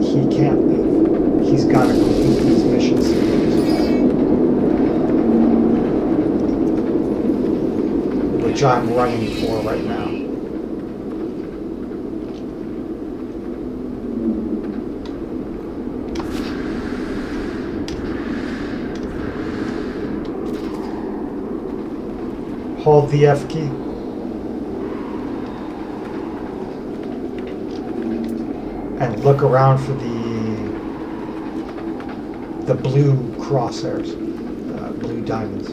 S1: He can't leave. He's got to complete these missions. Which I'm running for right now. Hold the F key. And look around for the blue crosshairs, blue diamonds.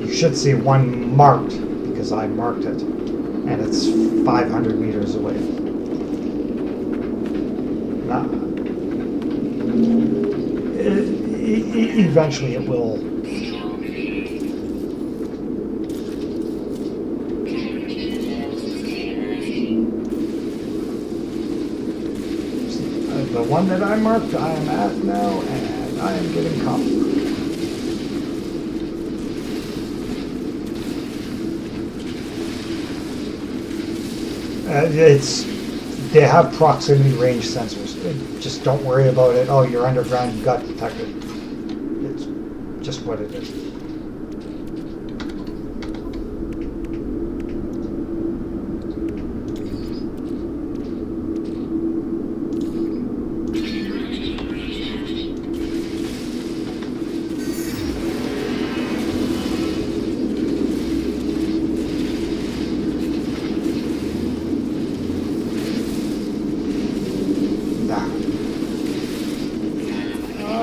S1: You should see one marked because I marked it, and it's 500 meters away. Now, eventually it will. The one that I marked, I am at now, and I am getting copper. They have proximity range sensors. Just don't worry about it. Oh, you're underground, you got detected. just what it is.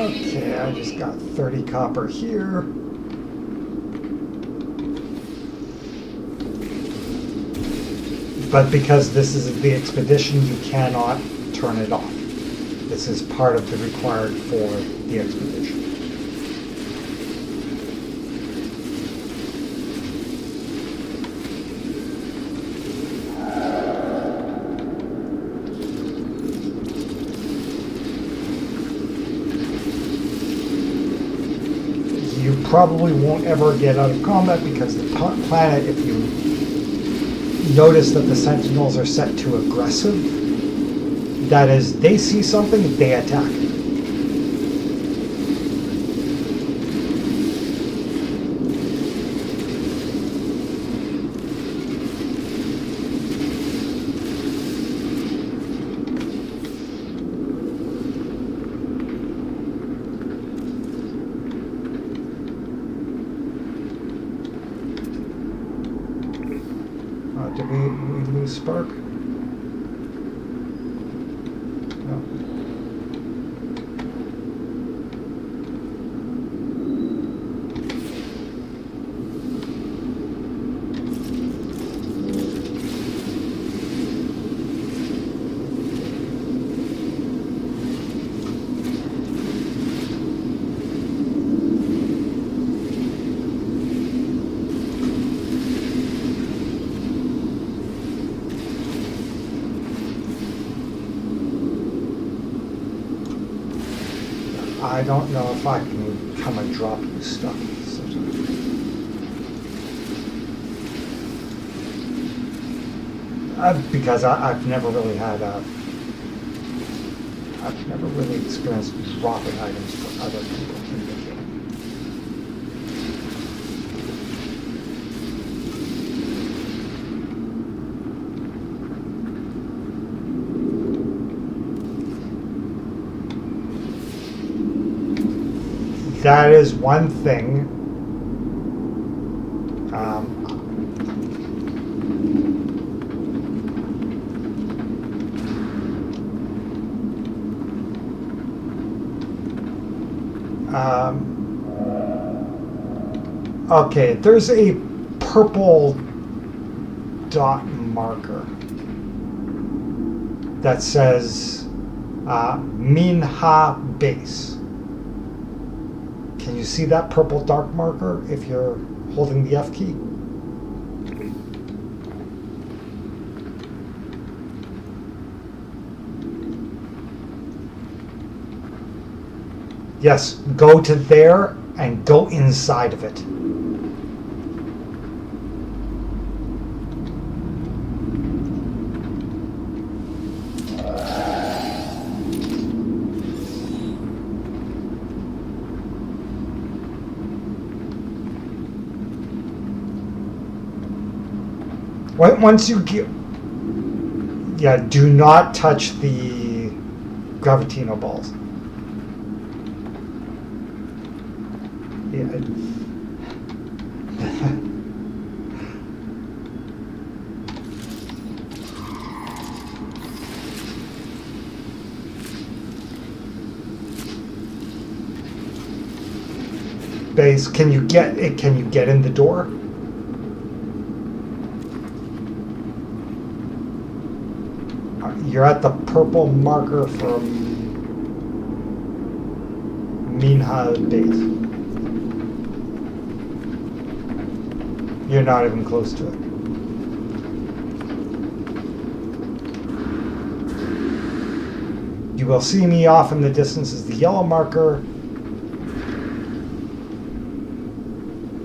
S1: Okay, I just got 30 copper here. But because this is the expedition, you cannot turn it off. This is part of the required for the expedition. You probably won't ever get out of combat because the planet, if you notice that the Sentinels are set to aggressive, that is, they see something, they attack. Did we lose Spark? No. I don't know if I can come and drop you stuff. Because I've never really had I've never really experienced dropping items for other people in the game. That is one thing. Okay, there's a purple dot marker that says Minha Base. Can you see that purple dark marker if you're holding the F key? Yes, go to there and go inside of it. Once you get, yeah, do not touch the gravitino balls. Yeah. Base, can you get it? Can you get in the door? You're at the purple marker from Minha Base. You're not even close to it. You will see me off in the distance as the yellow marker.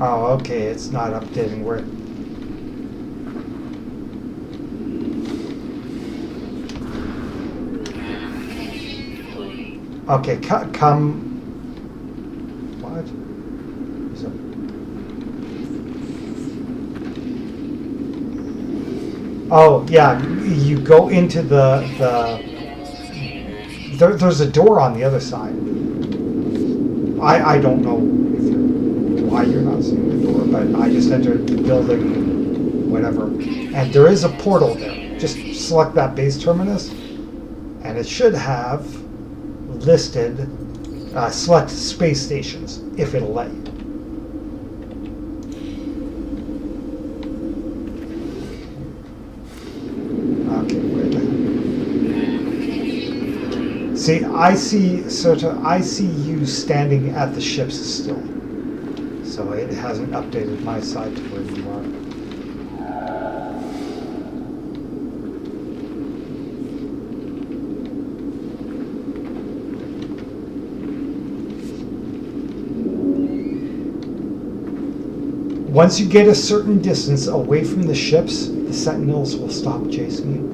S1: Oh, okay, it's not updating where. Okay, come. What? Oh, yeah, you go into there's a door on the other side. I don't know if why you're not seeing the door, but I just entered the building, whatever. And there is a portal there. Just select that base terminus, and it should have listed, select space stations, if it'll let you. Okay, wait a minute. See, I see, Surtr, I see you standing at the ships still. So it hasn't updated my side to where you are. Once you get a certain distance away from the ships, the sentinels will stop chasing you.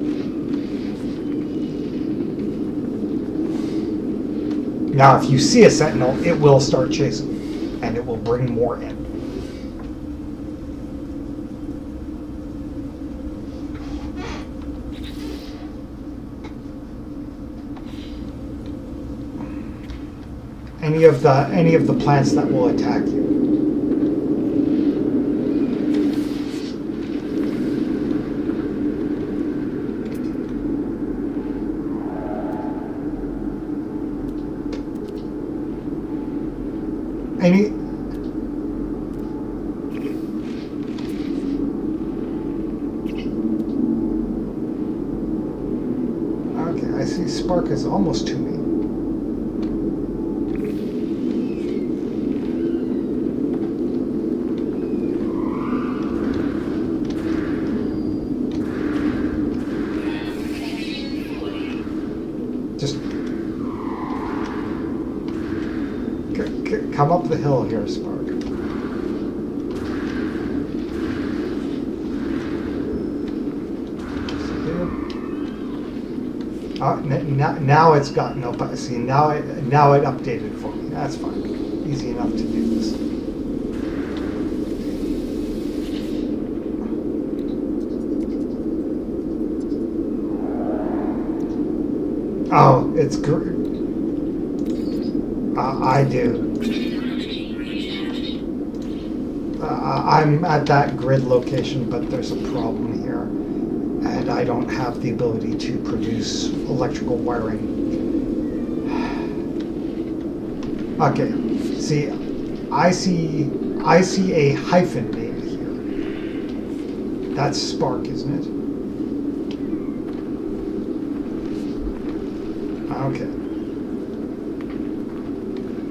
S1: Now, if you see a sentinel, it will start chasing, and it will bring more in. Any of the plants that will attack you. Any. Okay, I see Spark is almost to me. Just come up the hill here, Spark. Now it's got no. See, now it updated for me. That's fine. Easy enough to do this. Oh, it's I do. I'm at that grid location, but there's a problem here, and I don't have the ability to produce electrical wiring. Okay, see, I see a hyphen name here. That's Spark, isn't it? Okay.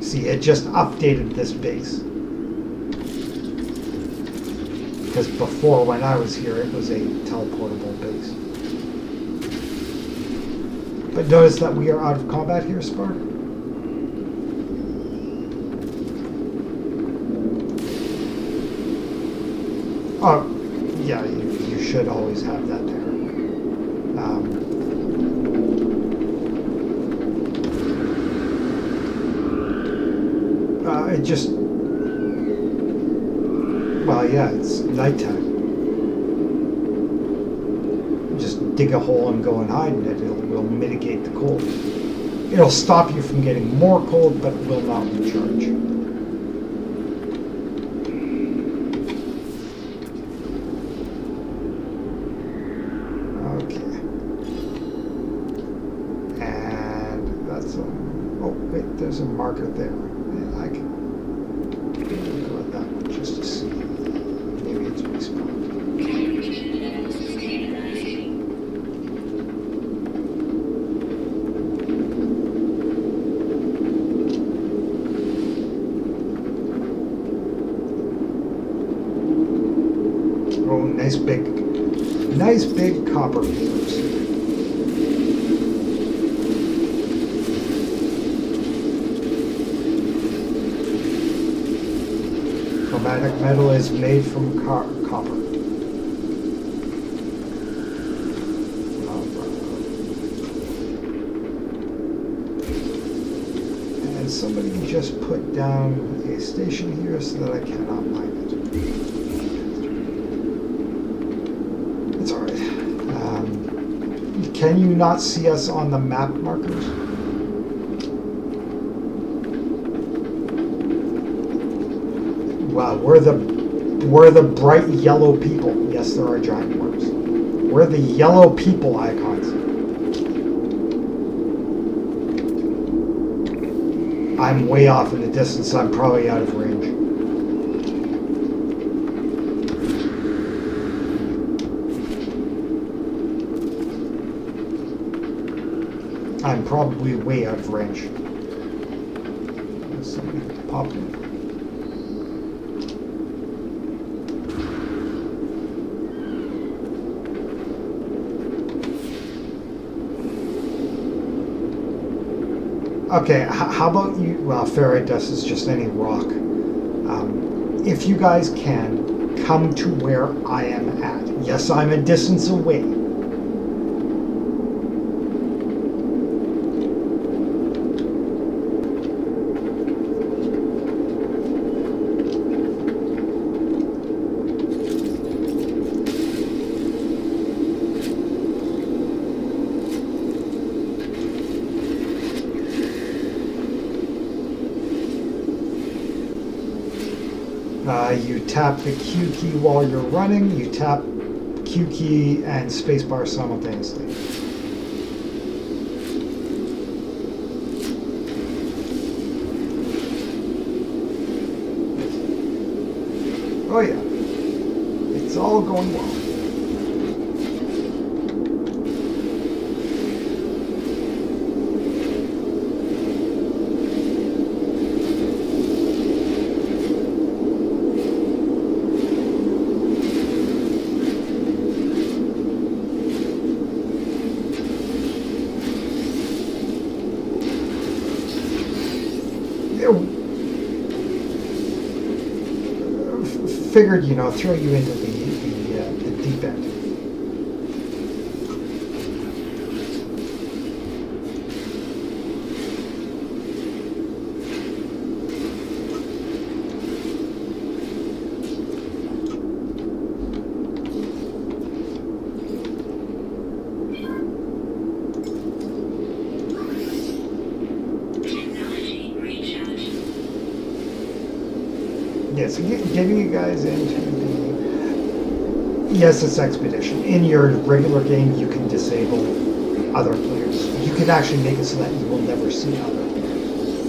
S1: See, it just updated this base. Because before, when I was here, it was a teleportable base. But notice that we are out of combat here, Spark. Oh, yeah, you should always have that there. It just... Well, yeah, it's nighttime. Just dig a hole and go and hide in it. It will mitigate the cold. It'll stop you from getting more cold, but it will not recharge. Okay. And that's a... Oh, wait, there's a marker there. Yeah, I can... go at that one just to see. Maybe it's respawned. Oh, nice big copper pillars. Chromatic metal is made from copper. And somebody just put down a station here so that I cannot mine it. It's alright. Can you not see us on the map markers? Wow, we're the bright yellow people. Yes, there are giant worms. We're the yellow people icons. I'm way off in the distance. I'm probably out of range. I'm probably way out of range. Somebody popped in. Okay, how about you? Well, ferrite dust is just any rock. If you guys can, come to where I am at. Yes, I'm a distance away. You tap the Q key while you're running. You tap Q key and spacebar simultaneously. Oh yeah, it's all going well. Figured, throw you into the deep end. Yes, getting you guys into the... Yes, it's Expedition. In your regular game, you can disable other players. You can actually make it so that you will never see other players.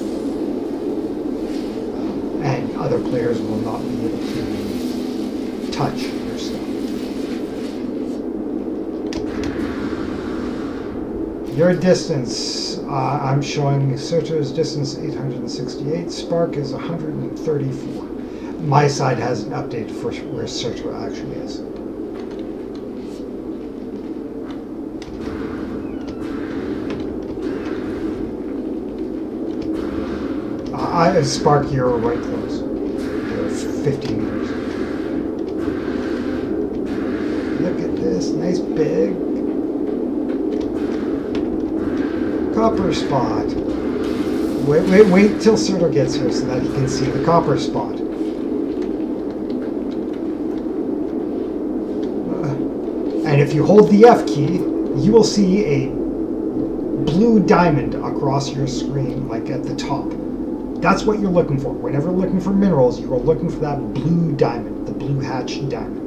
S1: And other players will not be able to touch your stuff. Your distance, I'm showing Surtr's distance 868, Spark is 134. My side hasn't updated for where Surtr actually is. Spark, you're right close. You're 15 meters. Look at this, nice big copper spot. Wait till Surtr gets here so that he can see the copper spot. And if you hold the F key, you will see a blue diamond across your screen, like at the top. That's what you're looking for. Whenever you're looking for minerals, you are looking for that blue diamond, the blue hatched diamond.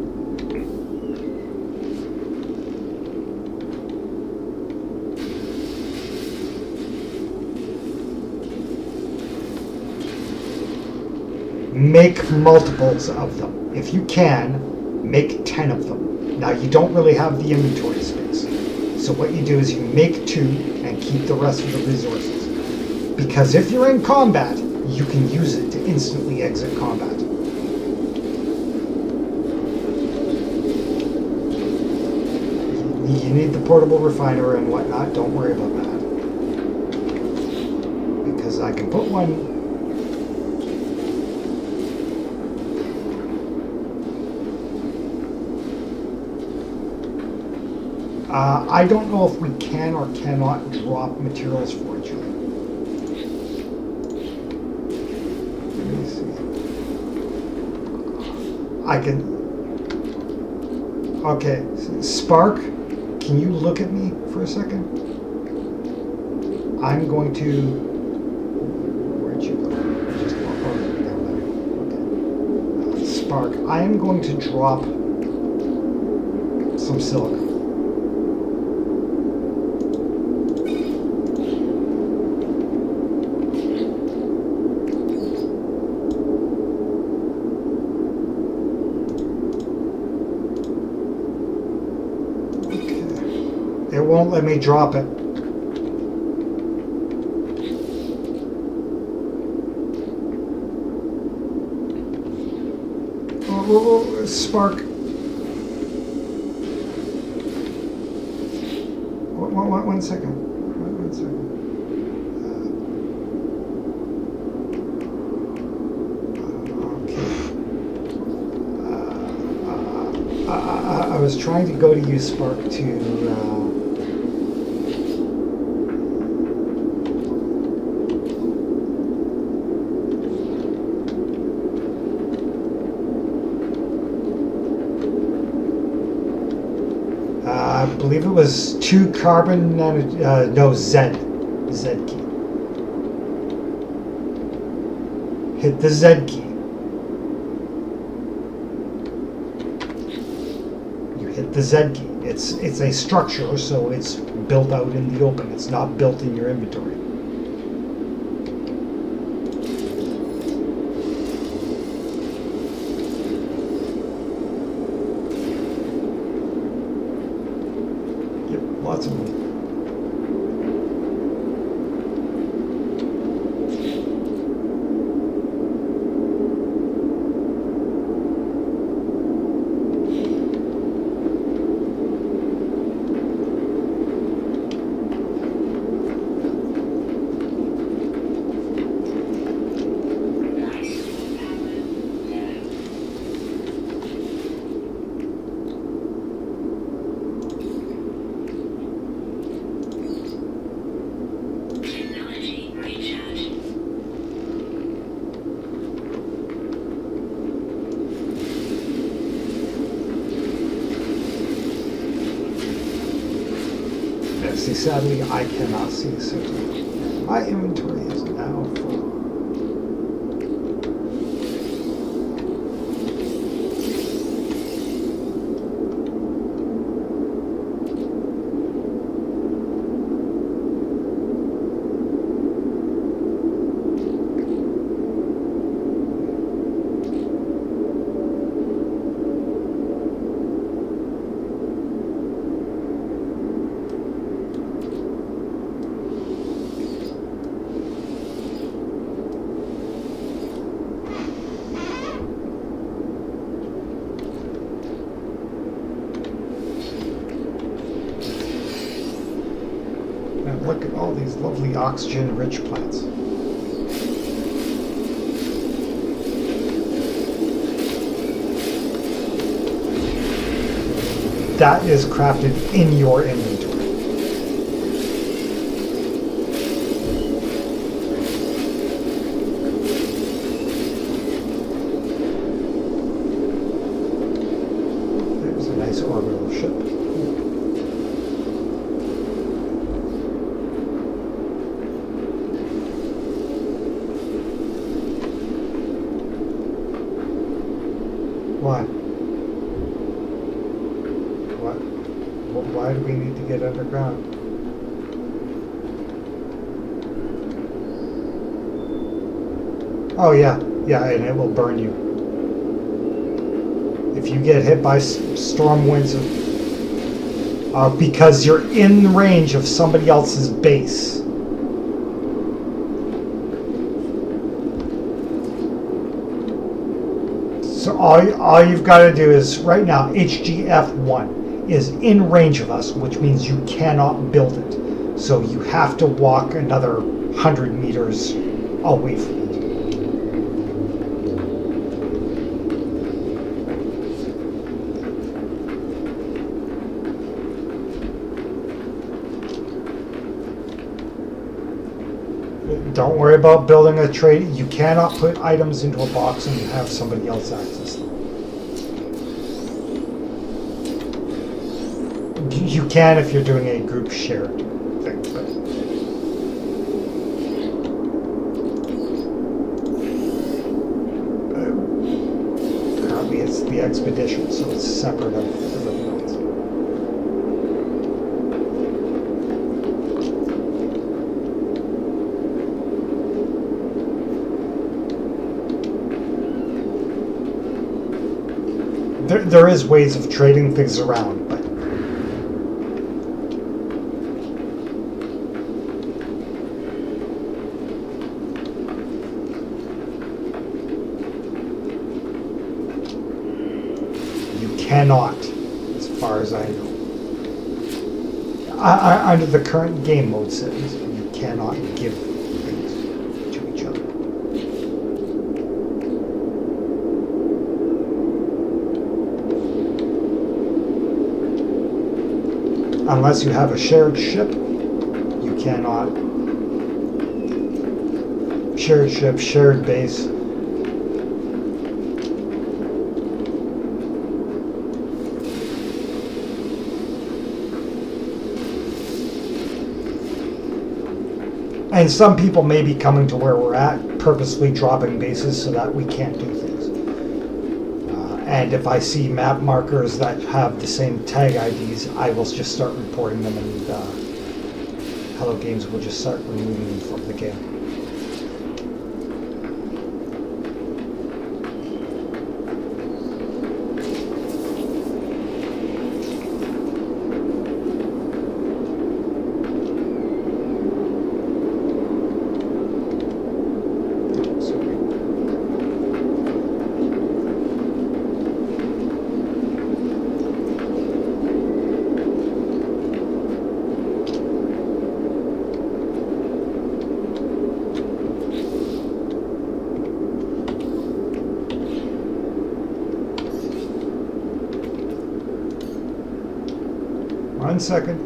S1: Make multiples of them. If you can, make 10 of them. Now, you don't really have the inventory space. So what you do is you make 2 and keep the rest of the resources. Because if you're in combat, you can use it to instantly exit combat. You need the portable refiner and whatnot. Don't worry about that. Because I can put one... I don't know if we can or cannot drop materials for each other. Let me see. I can... Okay, Spark, can you look at me for a second? I'm going to. Where'd you go? Just walk over down there. Okay. Spark. I am going to drop some silica. It won't let me drop it. Oh, Spark. One second. One second. Okay. I was trying to go to you, Spark, to. I believe it was 2 carbon no, Z key. Hit the Z key. You hit the Z key. It's a structure, so it's built out in the open. It's not built in your inventory. Lots of them. See, sadly, I cannot see Surtr. My inventory is now full. And look at all these lovely oxygen-rich plants. That is crafted in your inventory. There's a nice orbital ship. Why? Why do we need to get underground? Oh yeah, and it will burn you. If you get hit by storm winds, because you're in range of somebody else's base. So all you've got to do is, right now, HGF1 is in range of us, which means you cannot build it. So you have to walk another 100 meters away from it. Don't worry about building a trade. You cannot put items into a box and have somebody else access them. You can if you're doing a group shared thing, but apparently it's the expedition, so it's separate of everything else. There is ways of trading things around, but you cannot, as far as I know. Under the current game mode settings, you cannot give things to each other. Unless you have a shared ship, you cannot. Shared ship, shared base. And some people may be coming to where we're at, purposely dropping bases so that we can't do things. And if I see map markers that have the same tag IDs, I will just start reporting them, and Hello Games will just start removing them from the game. One second.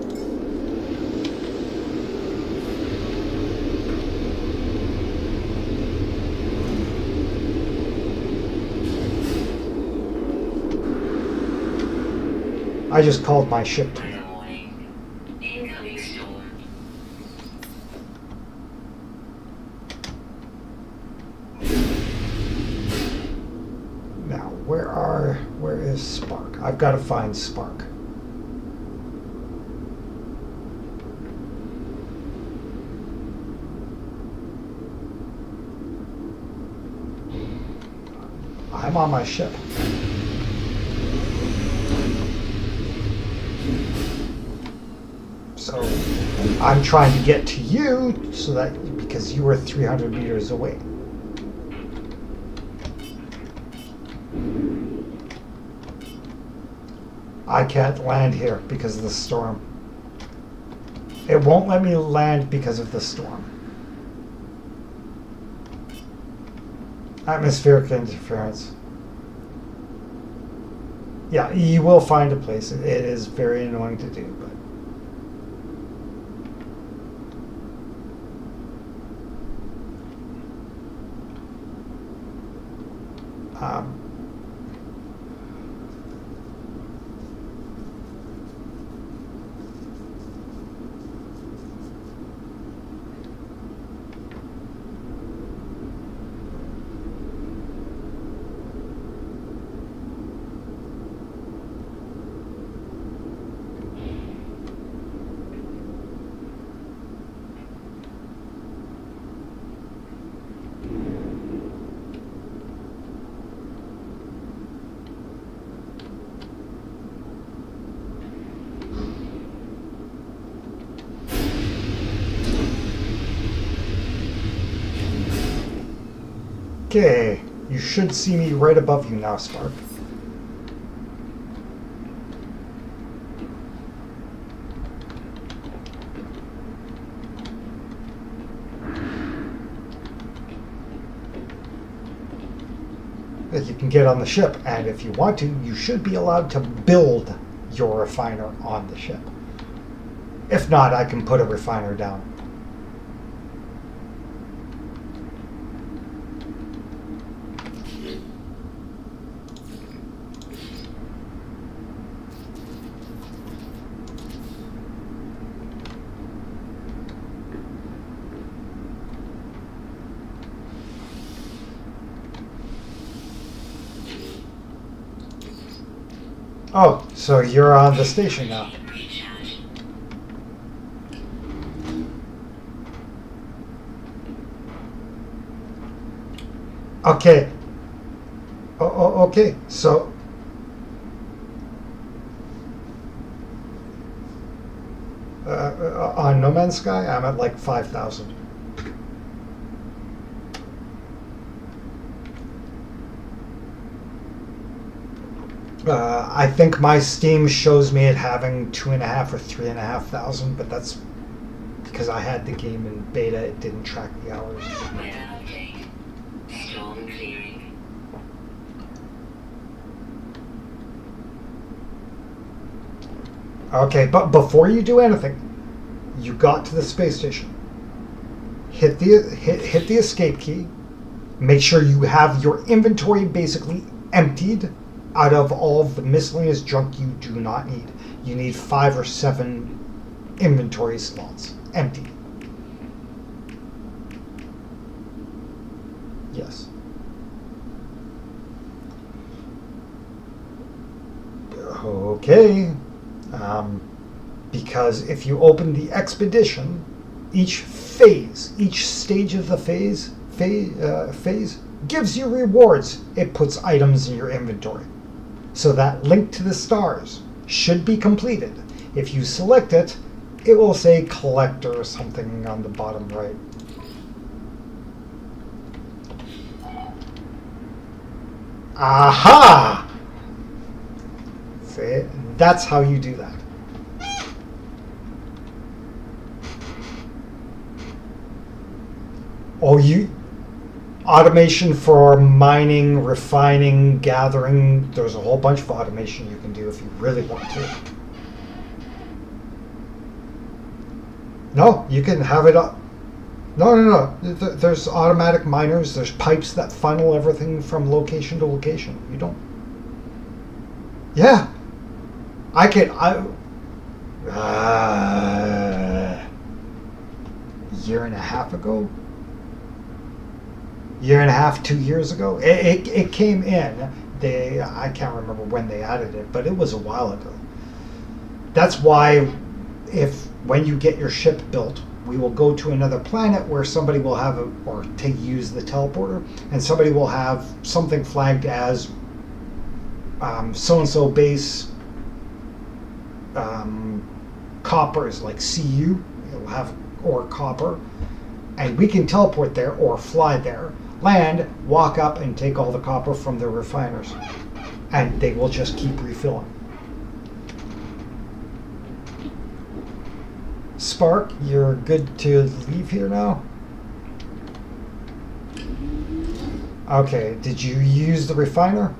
S1: I just called my ship to me.
S3: Incoming storm.
S1: Now, where is Spark? I've got to find Spark. I'm on my ship. So I'm trying to get to you so that because you were 300 meters away. I can't land here because of the storm. It won't let me land because of the storm. Atmospheric interference. Yeah, you will find a place. It is very annoying to do, but okay, you should see me right above you now, Spark. That you can get on the ship, and if you want to, you should be allowed to build your refiner on the ship. If not, I can put a refiner down. Oh, so you're on the station now.
S3: Recharge.
S1: Okay. Okay. So. On No Man's Sky, I'm at like 5,000. I think my Steam shows me it having 2,500 or 3,500, but that's because I had the game in beta. It didn't track the hours.
S3: Weather update. Storm clearing.
S1: Okay, but before you do anything, you got to the space station. Hit the escape key. Make sure you have your inventory basically emptied out of all of the miscellaneous junk you do not need. You need 5 or 7 inventory slots empty. Yes. Okay. Because if you open the expedition, each stage of the phase gives you rewards. It puts items in your inventory. So that link to the stars should be completed. If you select it, it will say collector or something on the bottom right. Aha! See, that's how you do that. Oh, automation for mining, refining, gathering. There's a whole bunch of automation you can do if you really want to. No, you can have it up. No. There's automatic miners. There's pipes that funnel everything from location to location. You don't. Yeah. Year and a half ago? 2 years ago? It came in. I can't remember when they added it, but it was a while ago. That's why when you get your ship built, we will go to another planet where somebody will have use the teleporter, and somebody will have something flagged as so-and-so base coppers, like CU, it'll have or copper, and we can teleport there or fly there, land, walk up and take all the copper from the refiners, and they will just keep refilling. Spark, you're good to leave here now? Okay, did you use the refiner?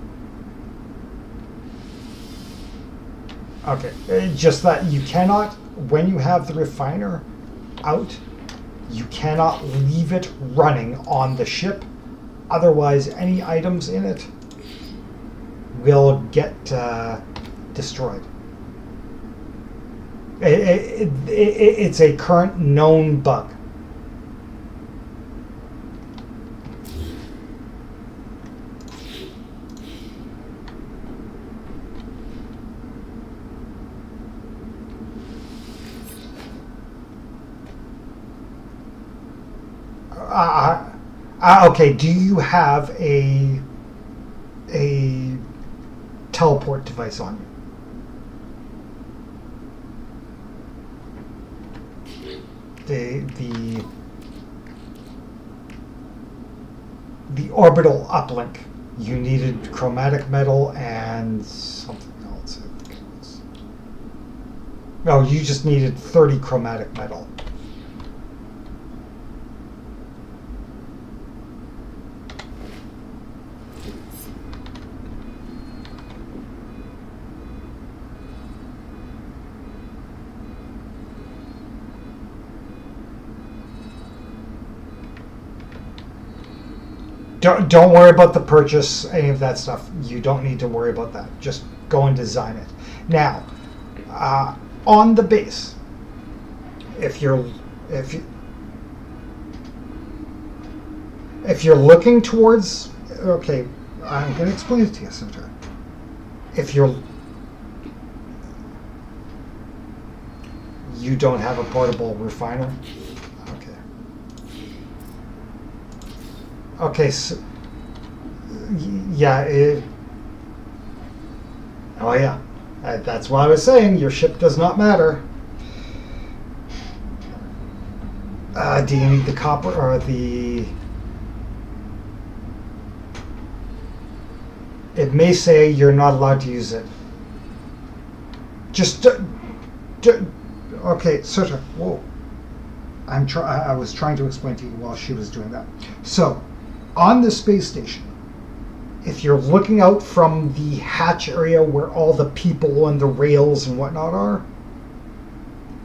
S1: Okay, just that you cannot, when you have the refiner out, you cannot leave it running on the ship. Otherwise, any items in it will get destroyed. It's a current known bug. Okay, do you have a teleport device on you? The orbital uplink. You needed chromatic metal and something else. I think it was. No, you just needed 30 chromatic metal. Don't worry about the purchase, any of that stuff. You don't need to worry about that. Just go and design it. Now, on the base, if you're looking towards, okay, I'm going to explain it to you, Surtr. You don't have a portable refiner? Okay. Okay, so, yeah, oh yeah. That's why I was saying your ship does not matter. Do you need the copper or the... It may say you're not allowed to use it. Just... okay, Surtr, whoa. I was trying to explain to you while she was doing that. So, on the space station, if you're looking out from the hatch area where all the people and the rails and whatnot are,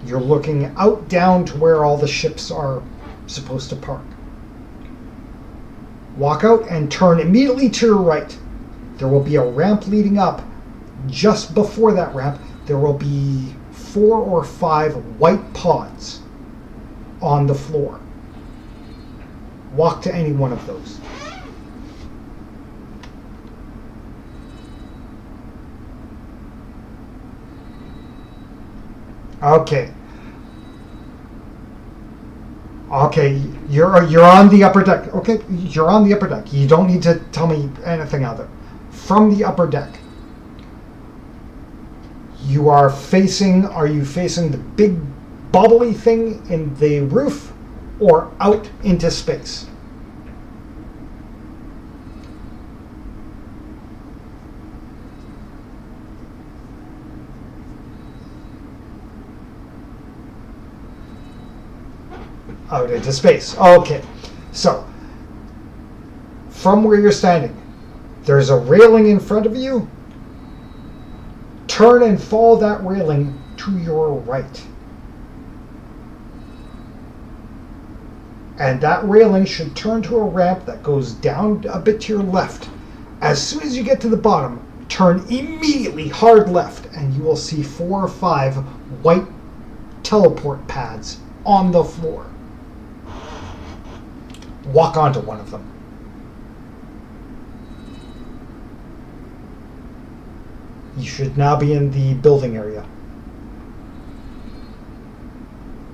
S1: you're looking out down to where all the ships are supposed to park. Walk out and turn immediately to your right. There will be a ramp leading up. Just before that ramp, there will be 4 or 5 white pods on the floor. Walk to any one of those. Okay. Okay, you're on the upper deck. Okay, you're on the upper deck. You don't need to tell me anything other. From the upper deck, are you facing the big bubbly thing in the roof or out into space? Out into space. Okay, so from where you're standing, there's a railing in front of you. Turn and follow that railing to your right. And that railing should turn to a ramp that goes down a bit to your left. As soon as you get to the bottom, turn immediately hard left, and you will see 4 or 5 white teleport pads on the floor. Walk onto one of them. You should now be in the building area.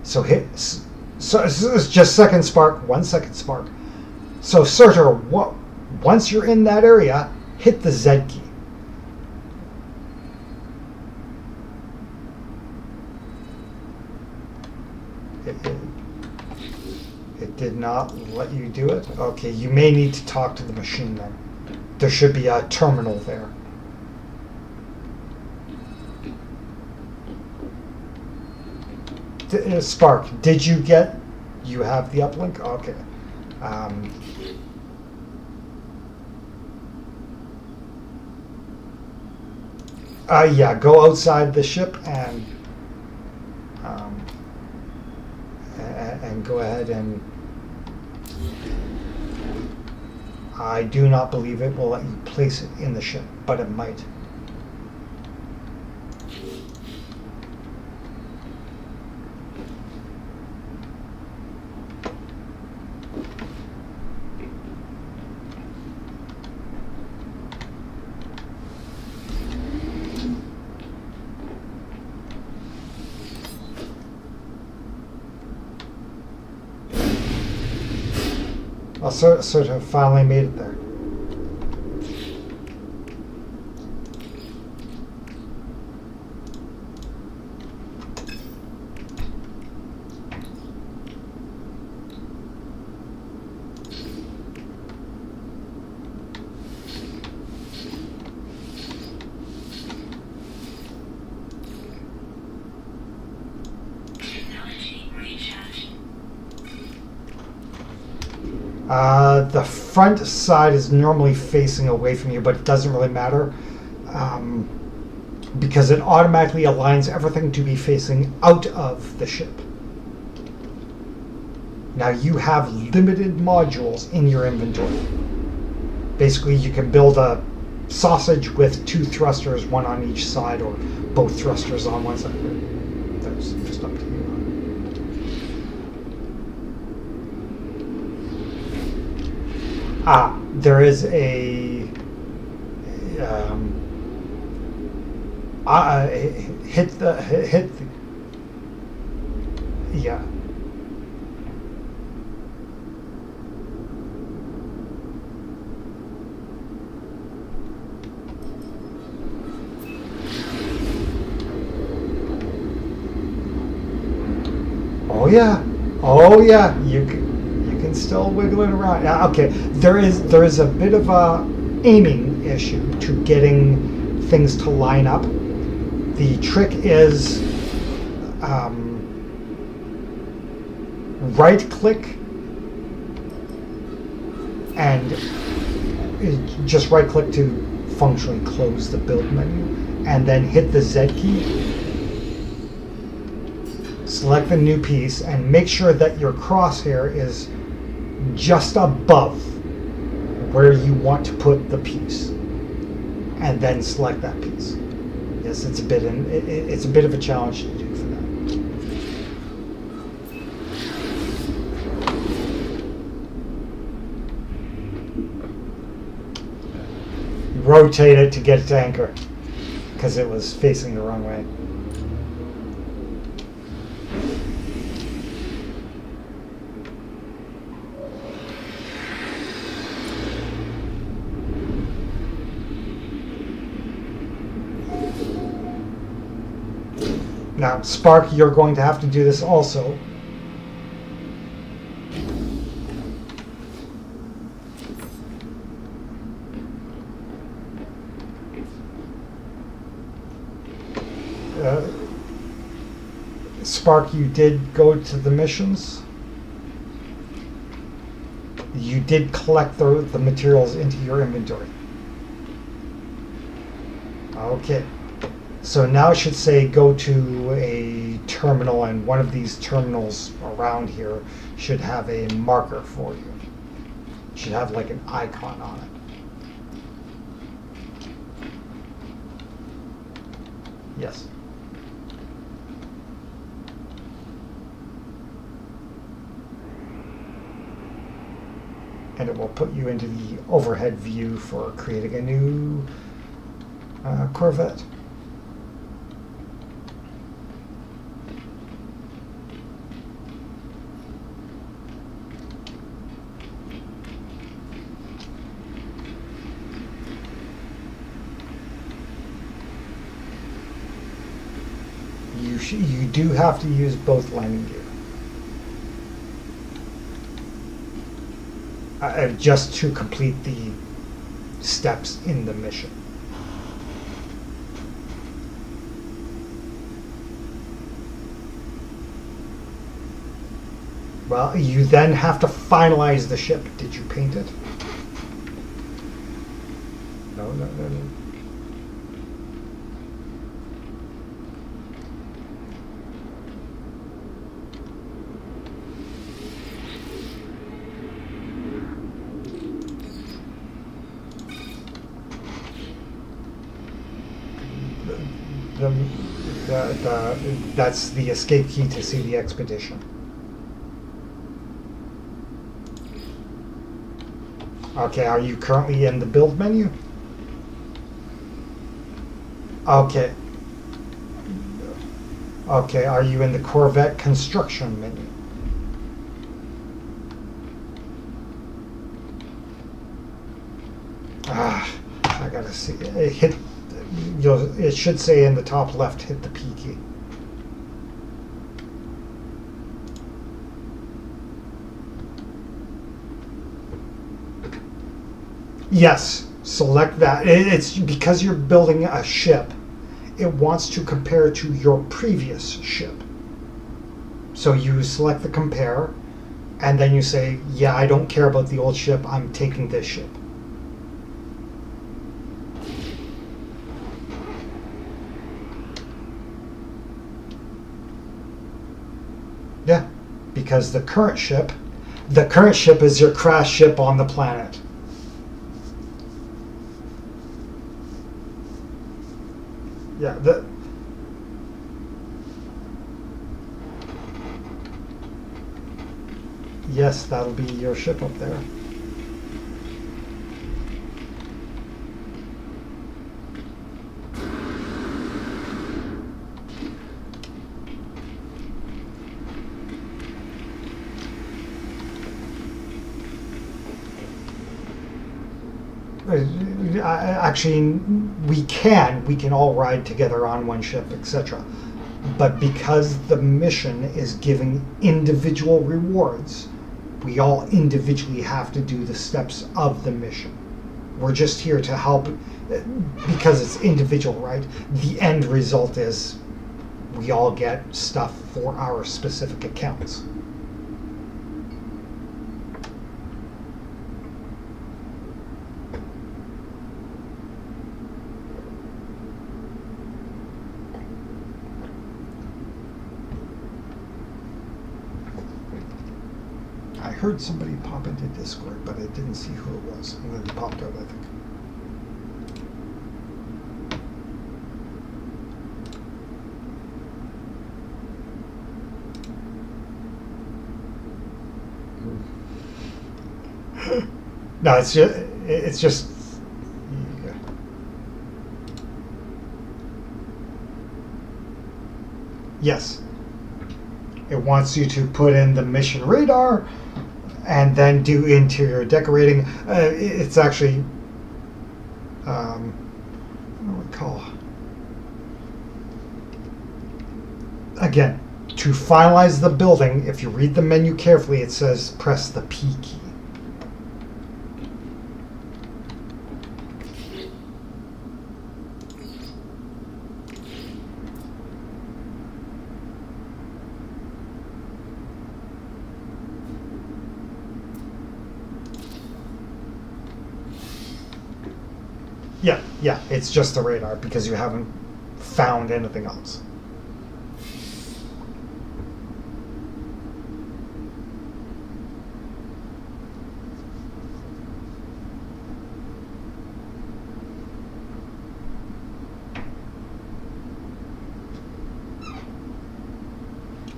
S1: So it's just second spark, 1 second spark. So Surtr, once you're in that area, hit the Z key. It did not let you do it? Okay, you may need to talk to the machine then. There should be a terminal there. Spark, did you have the uplink? Okay. Yeah, go outside the ship and go ahead and I do not believe it will let you place it in the ship, but it might. Well, sort of finally made it there.
S3: Technology recharge.
S1: The front side is normally facing away from you, but it doesn't really matter because it automatically aligns everything to be facing out of the ship. Now you have limited modules in your inventory. Basically, you can build a sausage with 2 thrusters, 1 on each side, or both thrusters on one side. That's just up to you. There is a Yeah. Oh yeah. Oh yeah. You can still wiggle it around. Yeah, okay. There is a bit of a aiming issue to getting things to line up. The trick is right click and just right click to functionally close the build menu, and then hit the Z key. Select the new piece and make sure that your crosshair is just above where you want to put the piece, and then select that piece. Yes, it's a bit of a challenge to do for that. Rotate it to get it to anchor because it was facing the wrong way. Now, Spark, you're going to have to do this also. Spark, you did go to the missions. You did collect the materials into your inventory. Okay. So now it should say go to a terminal, and one of these terminals around here should have a marker for you. It should have like an icon on it. Yes. And it will put you into the overhead view for creating a new Corvette. You do have to use both landing gear. Just to complete the steps in the mission. Well, you then have to finalize the ship. Did you paint it? No. That's the escape key to see the expedition. Okay, are you currently in the build menu? Okay. Okay, are you in the Corvette construction menu? I gotta see. It should say in the top left, hit the P key. Yes, select that. It's because you're building a ship. It wants to compare to your previous ship. So you select the compare, and then you say, yeah, I don't care about the old ship, I'm taking this ship. Yeah, because the current ship is your crash ship on the planet. Yeah, yes, that'll be your ship up there. Actually, we can all ride together on one ship, etc. But because the mission is giving individual rewards, we all individually have to do the steps of the mission. We're just here to help because it's individual, right? The end result is we all get stuff for our specific accounts. I heard somebody pop into Discord, but I didn't see who it was. And then it popped out, I think. No, it's just. Yeah. Yes. It wants you to put in the mission radar and then do interior decorating. It's actually, what do we call? Again, to finalize the building, if you read the menu carefully, it says press the P key. Yeah, it's just the radar because you haven't found anything else.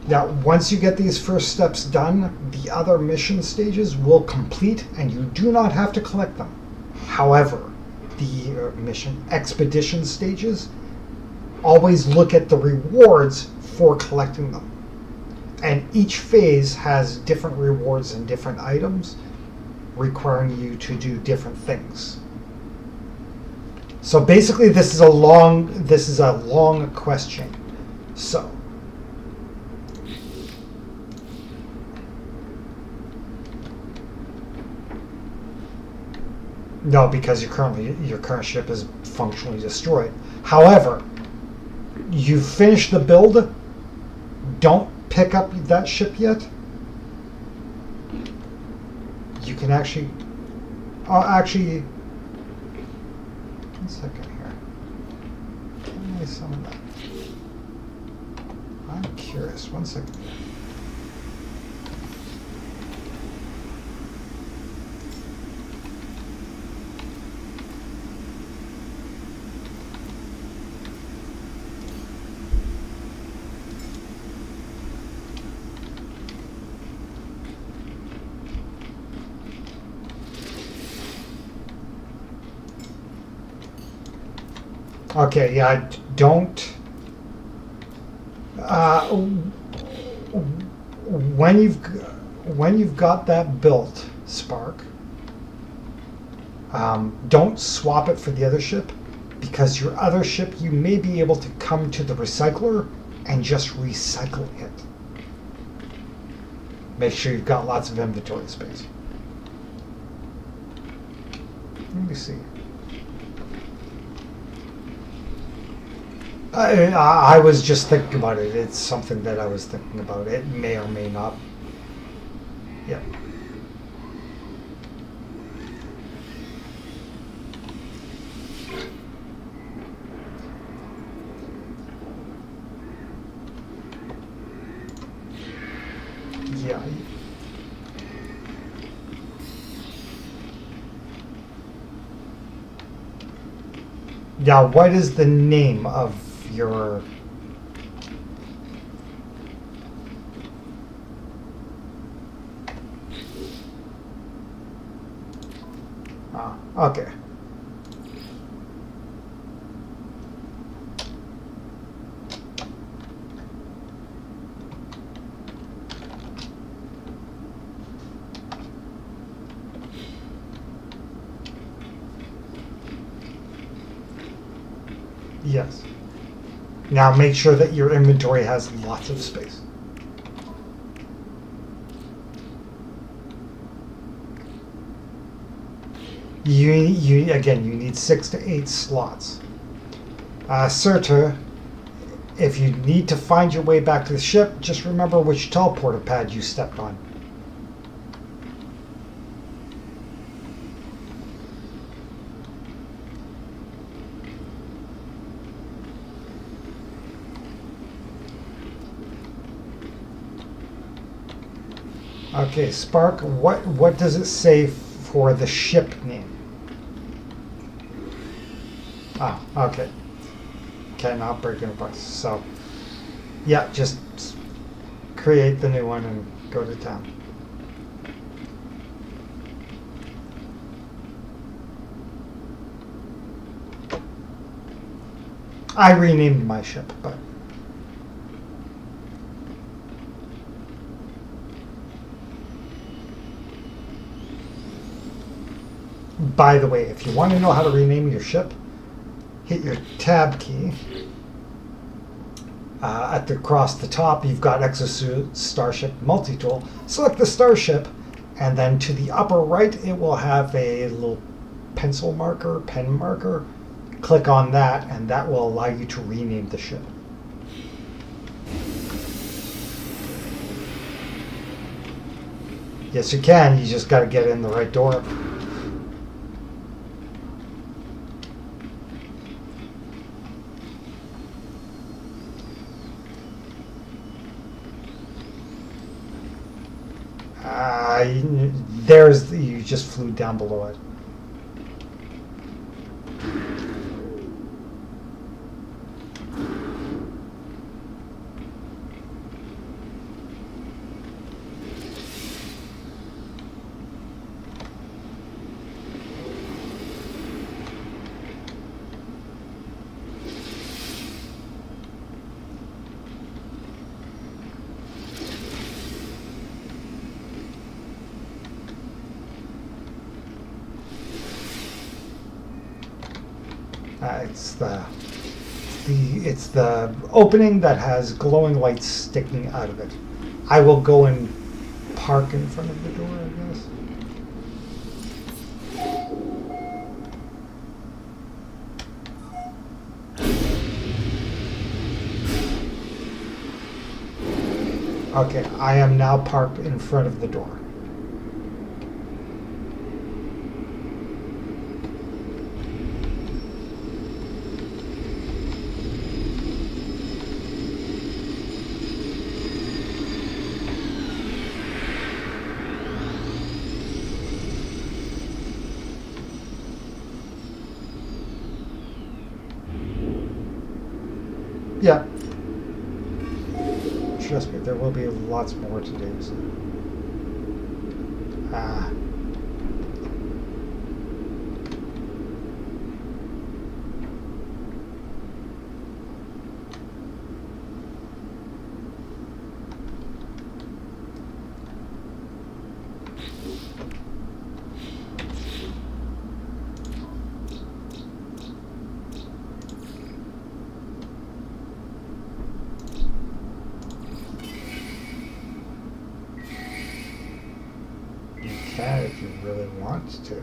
S1: Now, once you get these first steps done, the other mission stages will complete and you do not have to collect them. However, the mission expedition stages, always look at the rewards for collecting them. And each phase has different rewards and different items requiring you to do different things. So basically this is a long quest chain. So no, because your current ship is functionally destroyed. However, you finish the build. Don't pick up that ship yet. You can actually. Actually. 1 second here. Can I summon that? I'm curious. 1 second here. Okay, yeah, don't. When you've got that built, Spark, don't swap it for the other ship, because your other ship you may be able to come to the recycler and just recycle it. Make sure you've got lots of inventory space. Let me see. I was just thinking about it. It's something that I was thinking about. It may or may not. Yeah. Yeah. Yeah, what is the name of your okay. Yes. Now make sure that your inventory has lots of space. You again, you need 6 to 8 slots. Surtr, if you need to find your way back to the ship, just remember which teleporter pad you stepped on. Okay, Spark, what does it say for the ship name? Ah, okay. Cannot break into parts. So, yeah, just create the new one and go to town. I renamed my ship, but by the way, if you want to know how to rename your ship, hit your tab key. Across the top, you've got Exosuit, Starship, Multi-Tool. Select the Starship, and then to the upper right, it will have a little pencil marker, pen marker. Click on that, and that will allow you to rename the ship. Yes, you can. You just got to get in the right door. You just flew down below it. It's the opening that has glowing lights sticking out of it. I will go and park in front of the door, I guess. Okay, I am now parked in front of the door. Yeah. Trust me, there will be lots more to do. So. If you really want to.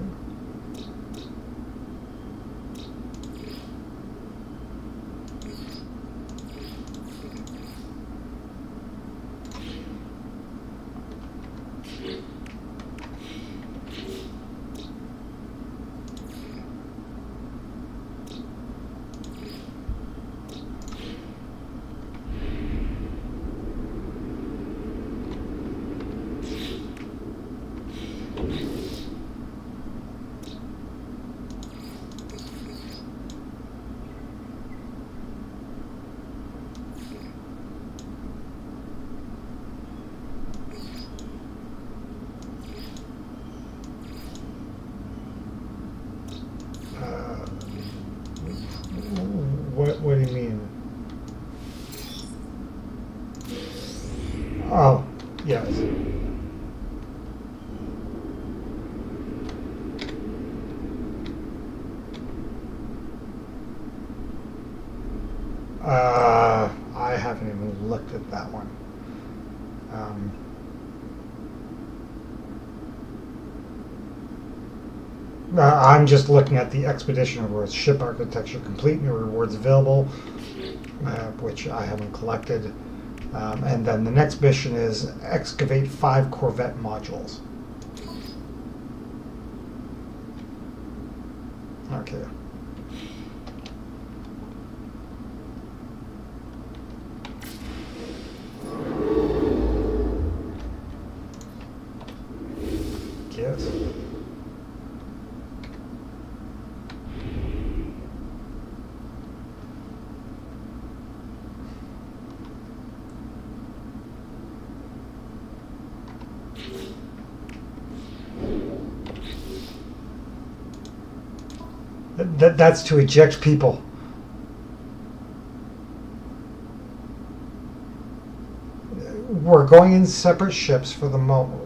S1: I'm just looking at the expedition rewards. Ship architecture complete, new rewards available, which I haven't collected. And then the next mission is excavate 5 Corvette modules. Okay. Yes. That's to eject people. We're going in separate ships for the moment.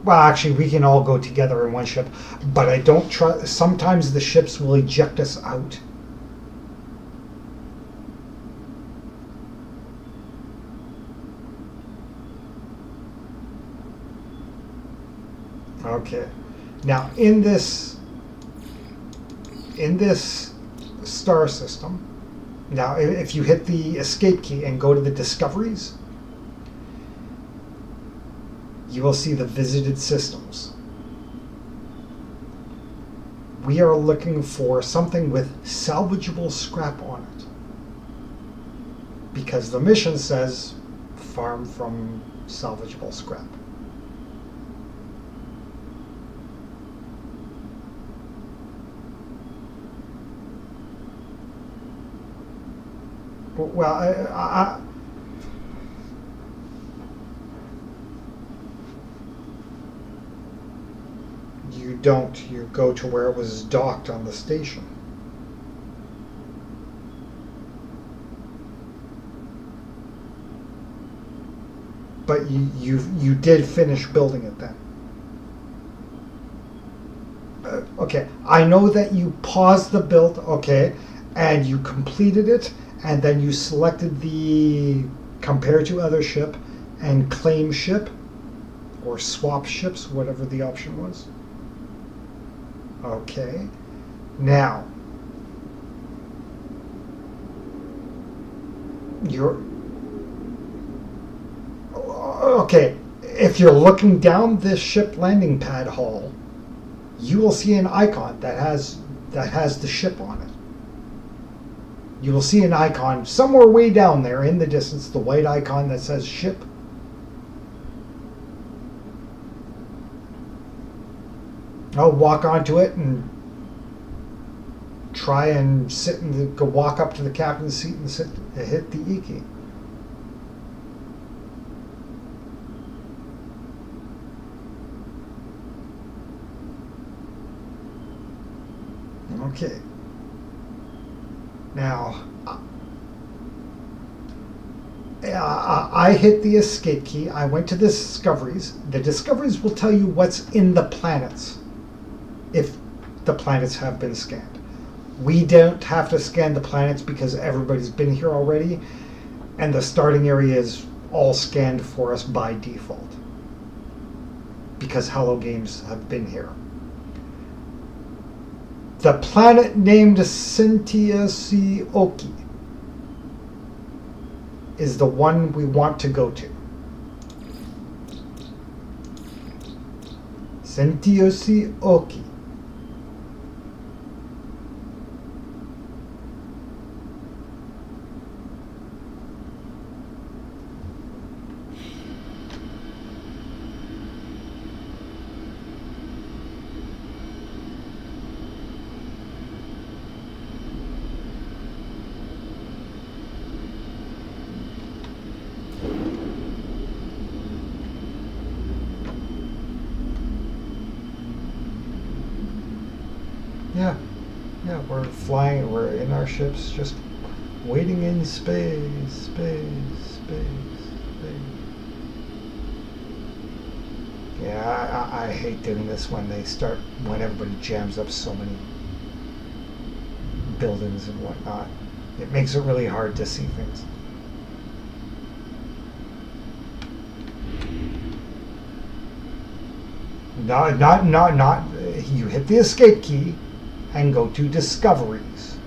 S1: Well, actually, we can all go together in one ship, but I don't trust. Sometimes the ships will eject us out. Okay. Now, in this star system, now if you hit the escape key and go to the discoveries, you will see the visited systems. We are looking for something with salvageable scrap on it, because the mission says farm from salvageable scrap. Well, you don't. You go to where it was docked on the station. But you did finish building it then. Okay, I know that you paused the build, okay, and you completed it, and then you selected the compare to other ship and claim ship or swap ships, whatever the option was. Okay, now you're okay. If you're looking down this ship landing pad hall, you will see an icon that has the ship on it. You will see an icon somewhere way down there in the distance, the white icon that says ship. I'll walk onto it and try and sit and go walk up to the captain's seat and hit the E key. Okay. Now, I hit the escape key. I went to the discoveries. The discoveries will tell you what's in the planets, if the planets have been scanned. We don't have to scan the planets because everybody's been here already, and the starting area is all scanned for us by default because Hello Games have been here. The planet named Sentiosi is the one we want to go to. Sentiosi. Yeah, we're flying, we're in our ships, just waiting in space. Yeah, I hate doing this when everybody jams up so many buildings and whatnot. It makes it really hard to see things. Not. You hit the escape key and go to discoveries.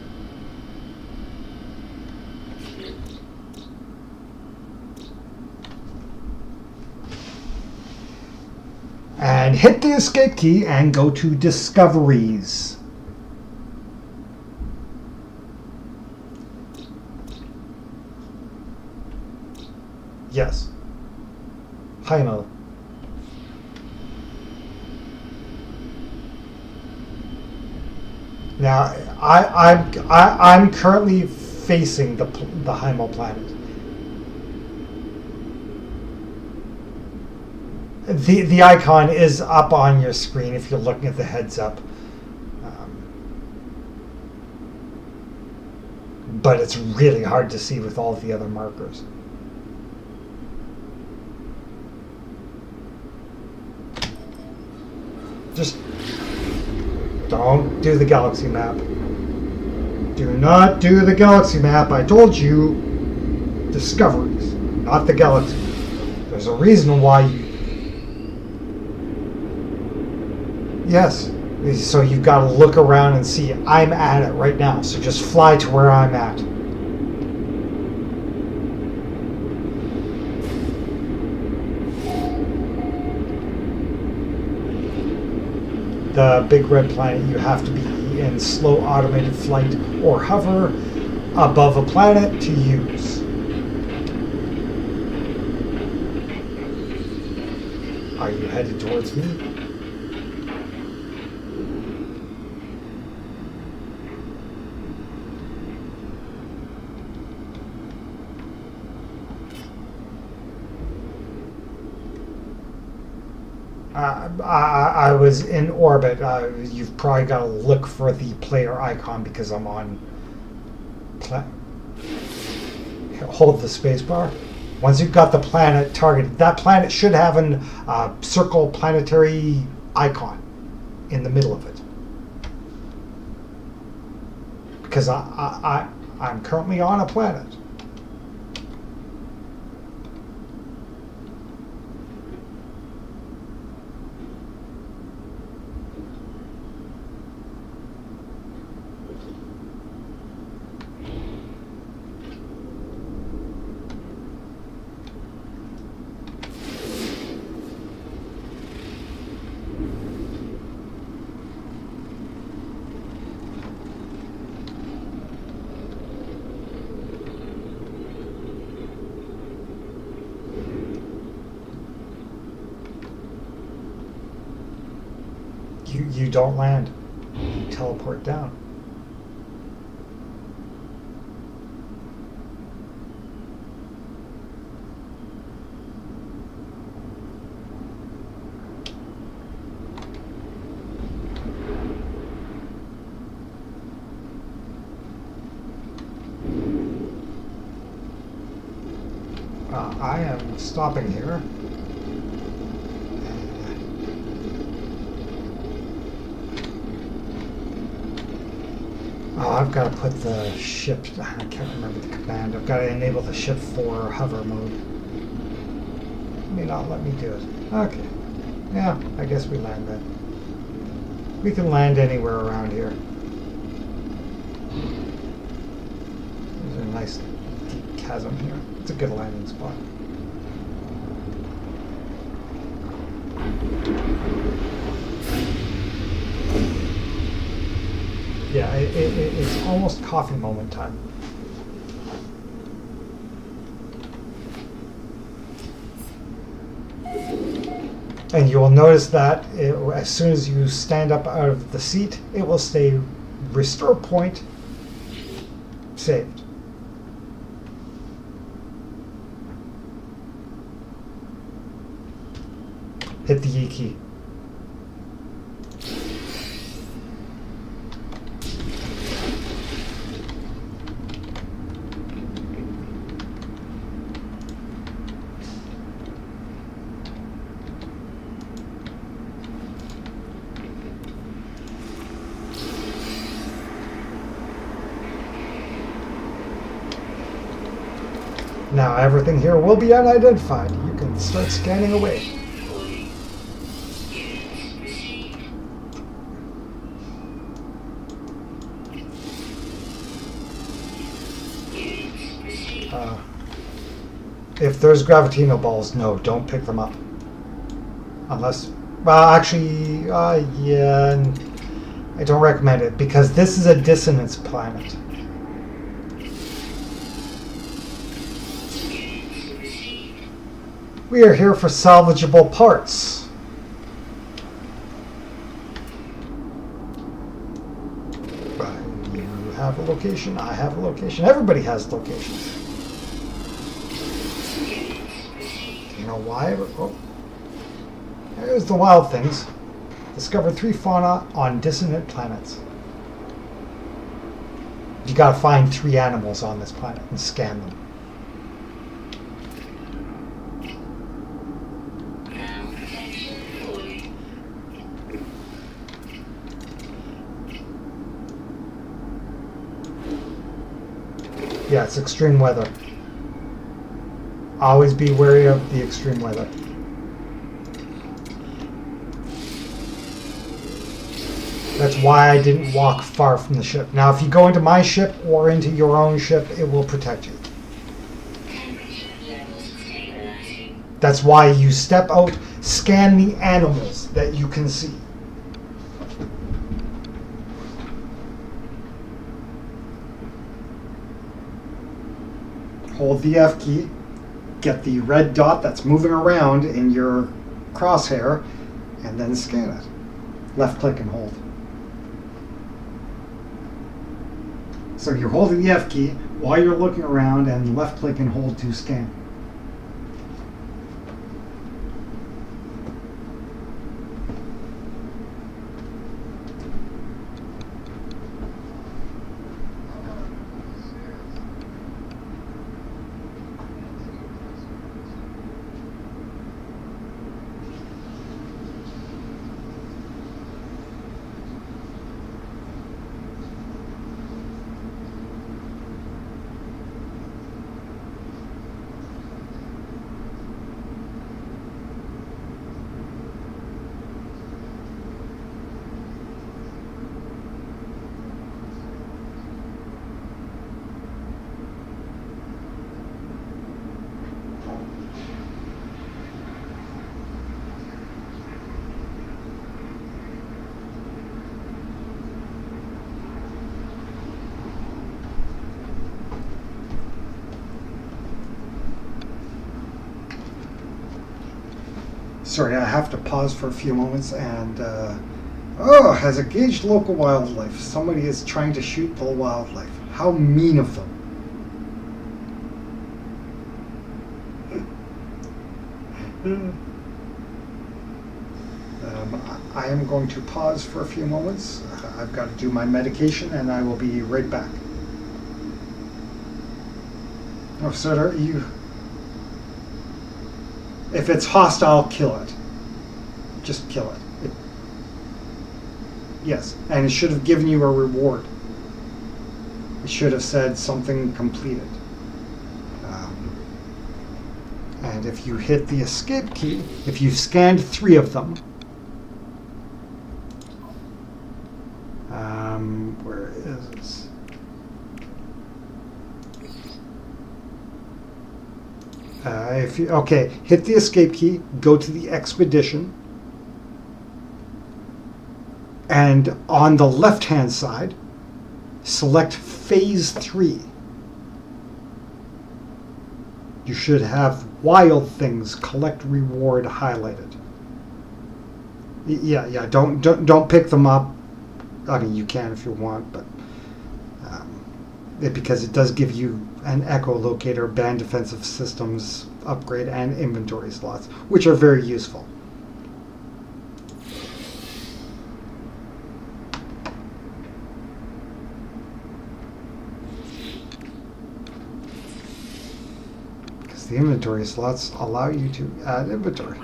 S1: And hit the escape key and go to discoveries. Yes. Heimel. Now, I'm currently facing the Heimel planet. The icon is up on your screen if you're looking at the heads up. But it's really hard to see with all of the other markers. Just don't do the galaxy map. Do not do the galaxy map. I told you, discoveries, not the galaxy. There's a reason why you... Yes. So you've got to look around and see, I'm at it right now. So just fly to where I'm at. The big red planet, you have to be in slow automated flight or hover above a planet to use. Are you headed towards me? I was in orbit. You've probably got to look for the player icon because I'm on... Hold the spacebar. Once you've got the planet targeted, that planet should have an circle planetary icon in the middle of it. Because I'm currently on a planet. You don't land. You teleport down. I am stopping here. Oh, I've got to put the ship... I can't remember the command. I've got to enable the ship for hover mode. It may not let me do it. Okay. Yeah, I guess we land then. We can land anywhere around here. There's a nice deep chasm here. It's a good landing spot. Yeah, it's almost coffee moment time. And you will notice that as soon as you stand up out of the seat, it will say restore point saved. Hit the E key. Now everything here will be unidentified. You can start scanning away.
S3: 40 units.
S1: If there's gravitino balls, no, don't pick them up. Unless, well, actually, yeah, I don't recommend it because this is a dissonance planet. We are here for salvageable parts. You have a location, I have a location, everybody has locations. You know why? Oh. There's the wild things. Discover 3 fauna on dissonant planets. You gotta find 3 animals on this planet and scan them. Yeah, it's extreme weather. Always be wary of the extreme weather. That's why I didn't walk far from the ship. Now, if you go into my ship or into your own ship, it will protect you. That's why you step out, scan the animals that you can see. Hold the F key, get the red dot that's moving around in your crosshair, and then scan it. Left click and hold. So you're holding the F key while you're looking around, and left click and hold to scan. Sorry, I have to pause for a few moments and, has engaged local wildlife. Somebody is trying to shoot the wildlife. How mean of them. I am going to pause for a few moments. I've got to do my medication and I will be right back. Oh, Surtr, you... If it's hostile, kill it. Just kill it. Yes, and it should have given you a reward. It should have said something completed. And if you hit the escape key, if you've scanned 3 of them, where is this? Okay, hit the escape key, go to the expedition, and on the left-hand side, select Phase 3. You should have Wild Things Collect Reward highlighted. Yeah. Don't pick them up. I mean, you can if you want, but because it does give you an echolocator, band defensive systems upgrade, and inventory slots, which are very useful. Because the inventory slots allow you to add inventory.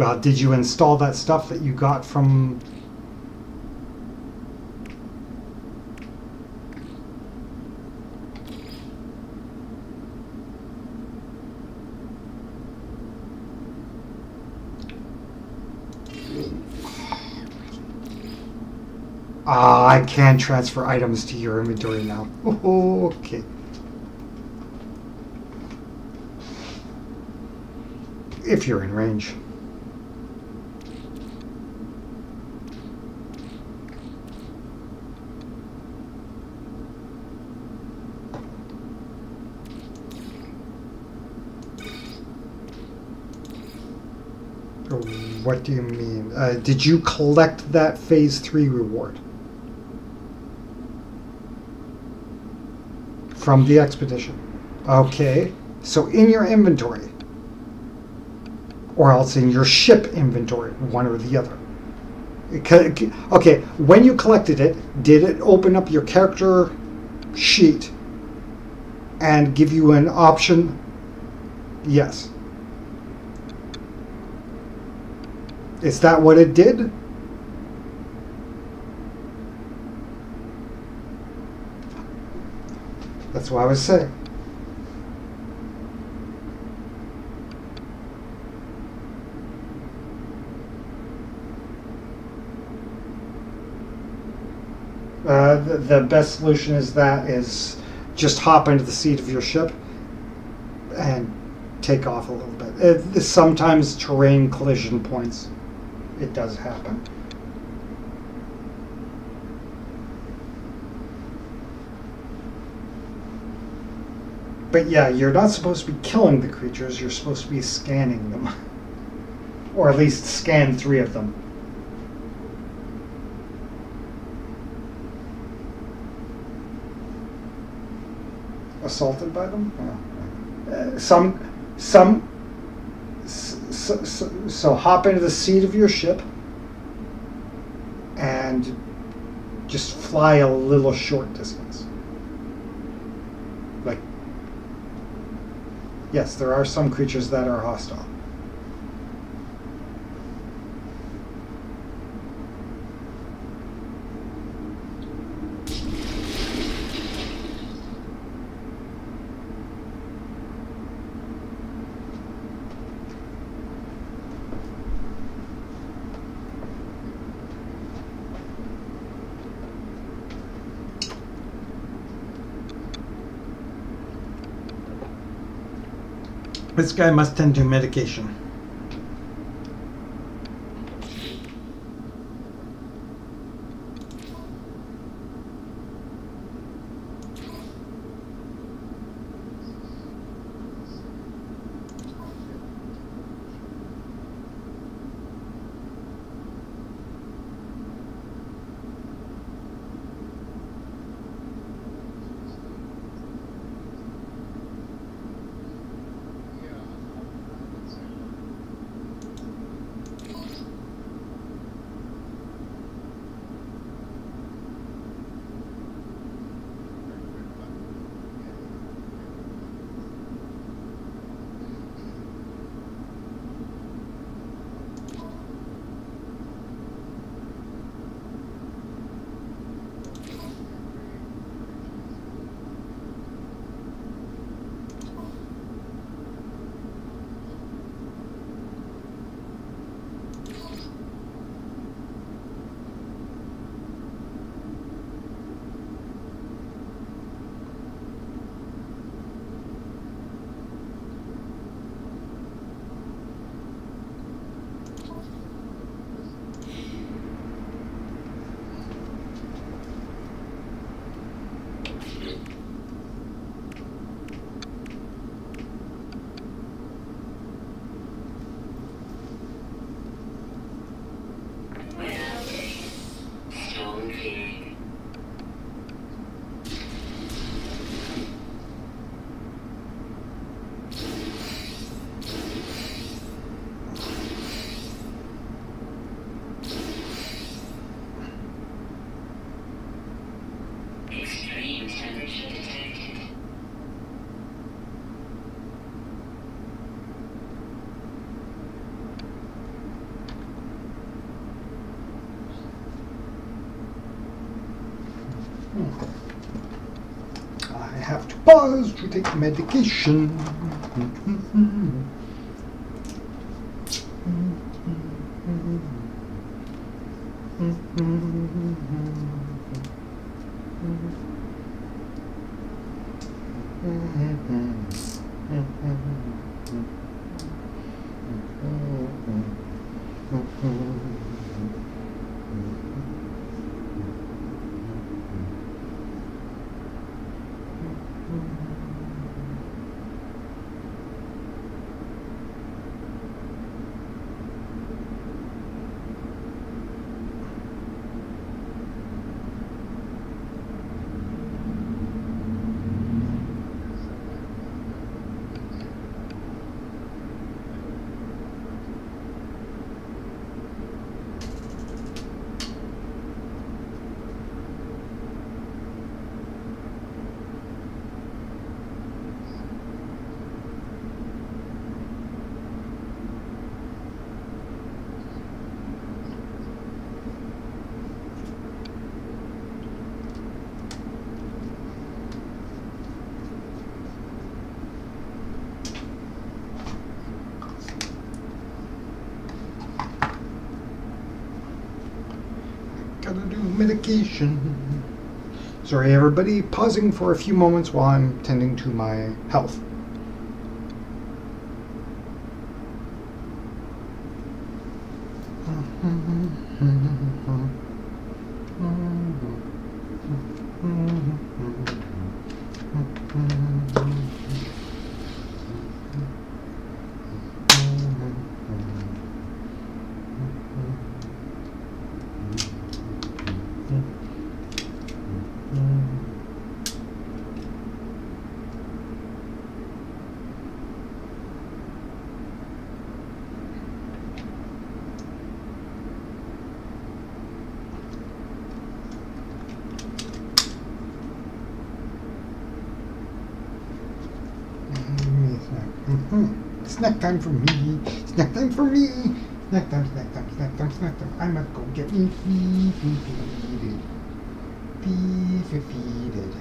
S1: Well, did you install that stuff that you got from... Ah, I can transfer items to your inventory now. Oh, okay. If you're in range. What do you mean? Did you collect that phase 3 reward? From the expedition. Okay. So in your inventory. Or else in your ship inventory. One or the other. Okay. When you collected it, did it open up your character sheet and give you an option? Yes. Is that what it did? That's what I was saying. The best solution is just hop into the seat of your ship and take off a little bit. Sometimes terrain collision points. It does happen. But yeah, you're not supposed to be killing the creatures, you're supposed to be scanning them. Or at least scan 3 of them. Assaulted by them? Oh. So hop into the seat of your ship and just fly a little short distance. Like, yes, there are some creatures that are hostile. This guy must tend to medication. I have to pause to take medication. Gotta do medication. Sorry, everybody, pausing for a few moments while I'm tending to my health. Snack time for me. Snack time for me. Snack time, snack time, snack time, snack time. I must go get me feeded. Feeded.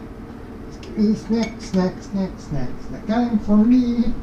S1: Just give me snack, snack, snack, snack. Snack time for me.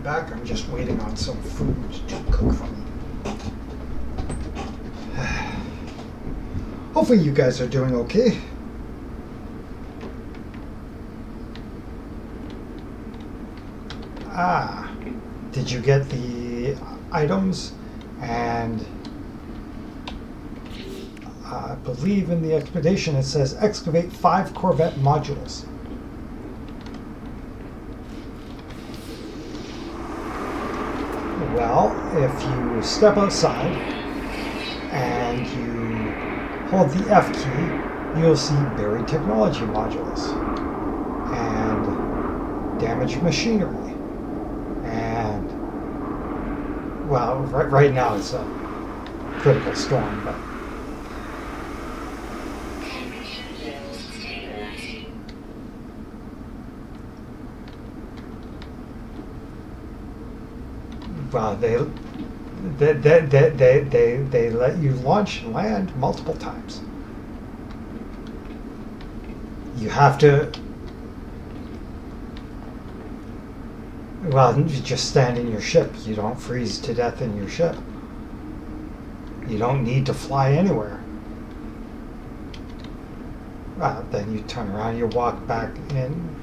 S1: back. I'm just waiting on some food to cook for me. Hopefully you guys are doing okay. Did you get the items? And I believe in the expedition it says excavate 5 Corvette modules. Well, if you step outside and you hold the F key, you'll see buried technology modules and damaged machinery. And, well, right now it's a critical storm, but
S3: Temperature levels stabilizing.
S1: well, they let you launch and land multiple times. You have to, well, you just stand in your ship. You don't freeze to death in your ship. You don't need to fly anywhere. Well, then you turn around, you walk back in.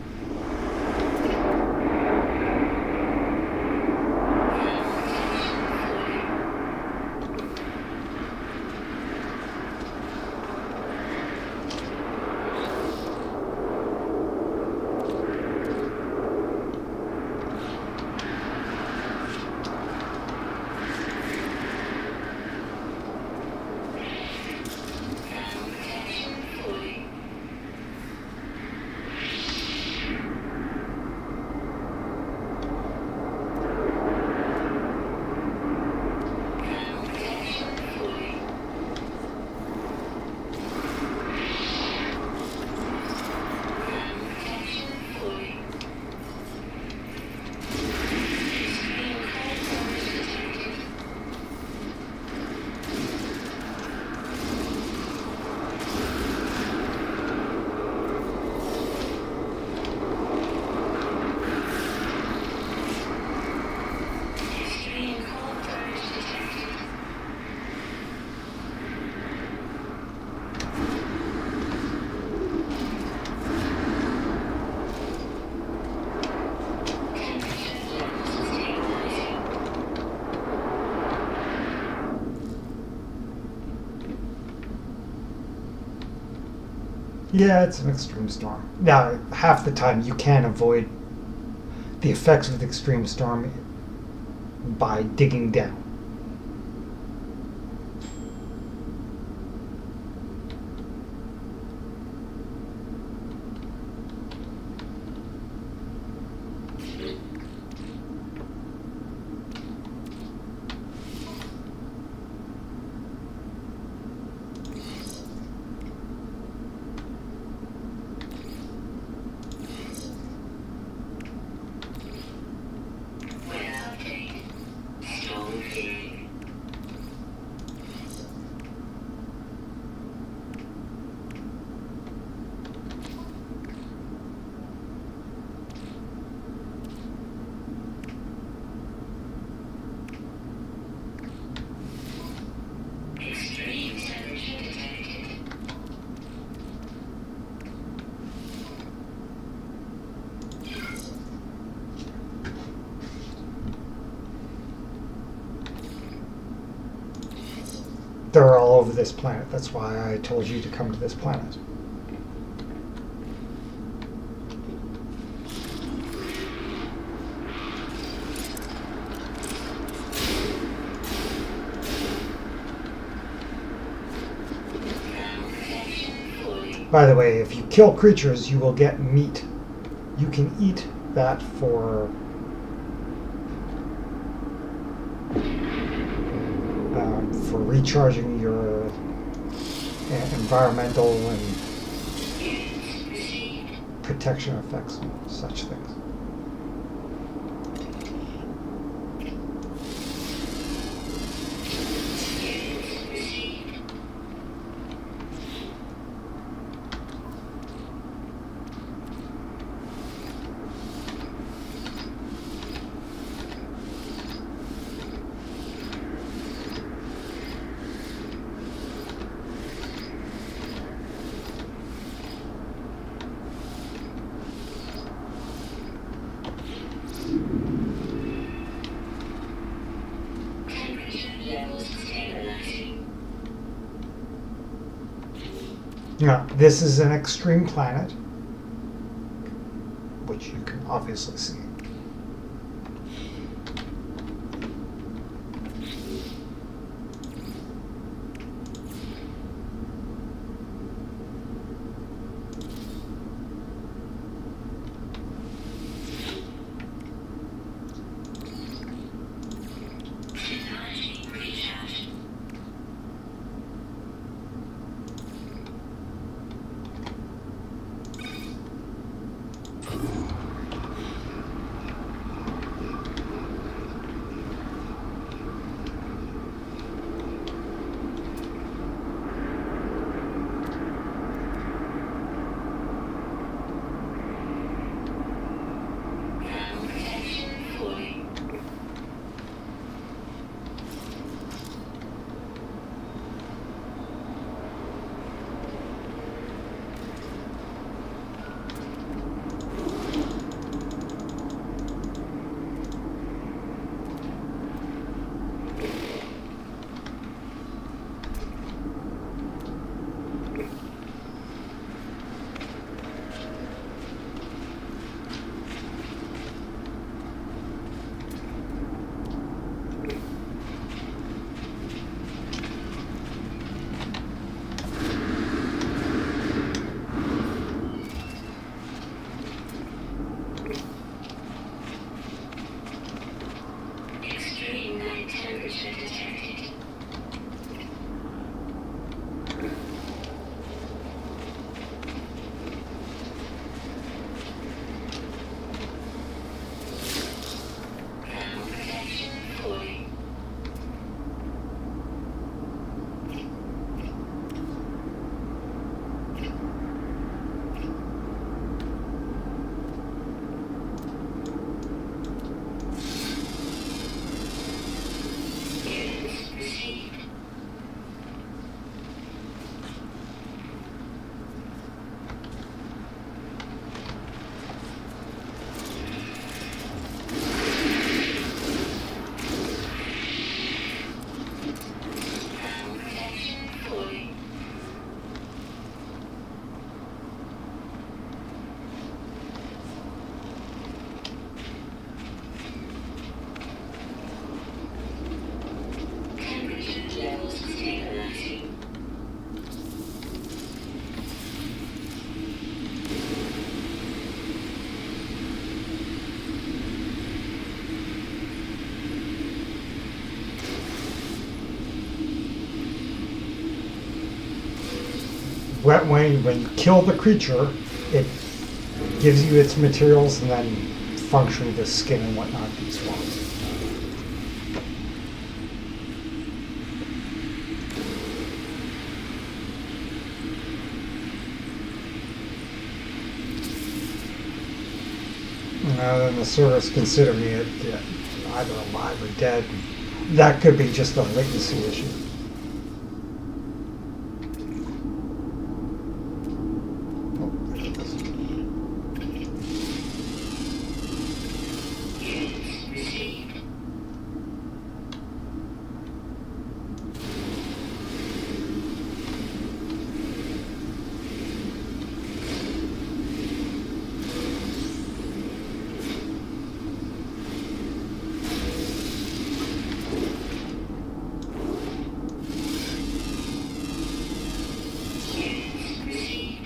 S1: Yeah, it's an extreme storm. Now, half the time you can avoid the effects of the extreme storm by digging down.
S3: Extreme temperature detected.
S1: They're all over this planet. That's why I told you to come to this planet. By the way, if you kill creatures, you will get meat. You can eat that for recharging your environmental and protection effects and such things. Now, this is an extreme planet, which you can obviously see.
S3: Technology recharge. Thermal protection fully. Extreme night temperature detected. Thermal protection fully. Units received. Thermal protection fully. Temperature levels stabilizing.
S1: When you kill the creature, it gives you its materials and then function the skin and whatnot as well. Then the servers consider me either alive or dead. That could be just a latency issue.
S2: Oh, there it is.
S3: Units received. Units received.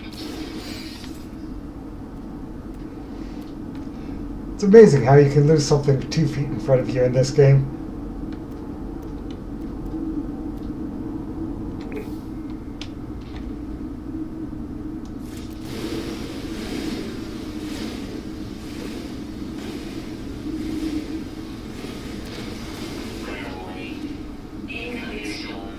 S1: It's amazing how you can lose something 2 feet in front of you in this game.
S3: Weather warning. Incoming storm.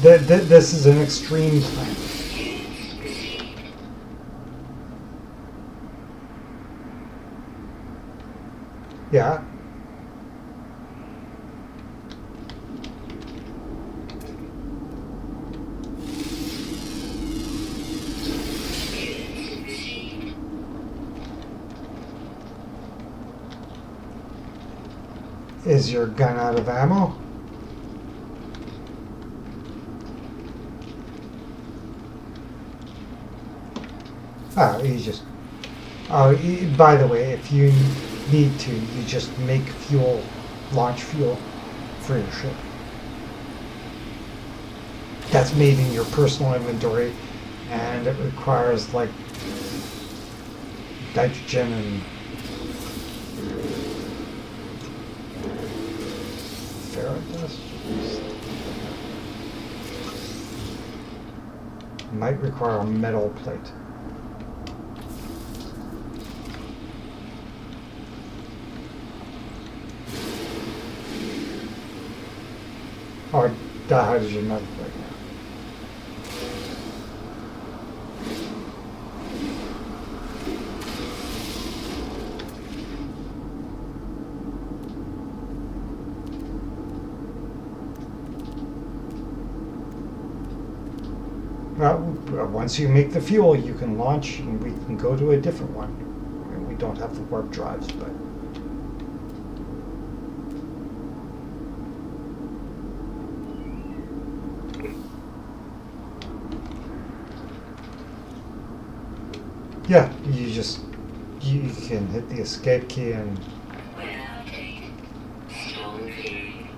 S1: This is an extreme plan.
S3: Units received.
S1: Yeah.
S3: Units received.
S1: Is your gun out of ammo? Oh, you just. Oh, by the way, if you need to, you just make fuel, launch fuel for your ship. That's made in your personal inventory, and it requires like nitrogen and ferrous dust. Might require a metal plate. Or dihydrogen metal plate. Well, once you make the fuel, you can launch and we can go to a different one. I mean, we don't have the warp drives, but. Yeah, you can hit the escape key and
S3: Weather update. Strong clearing.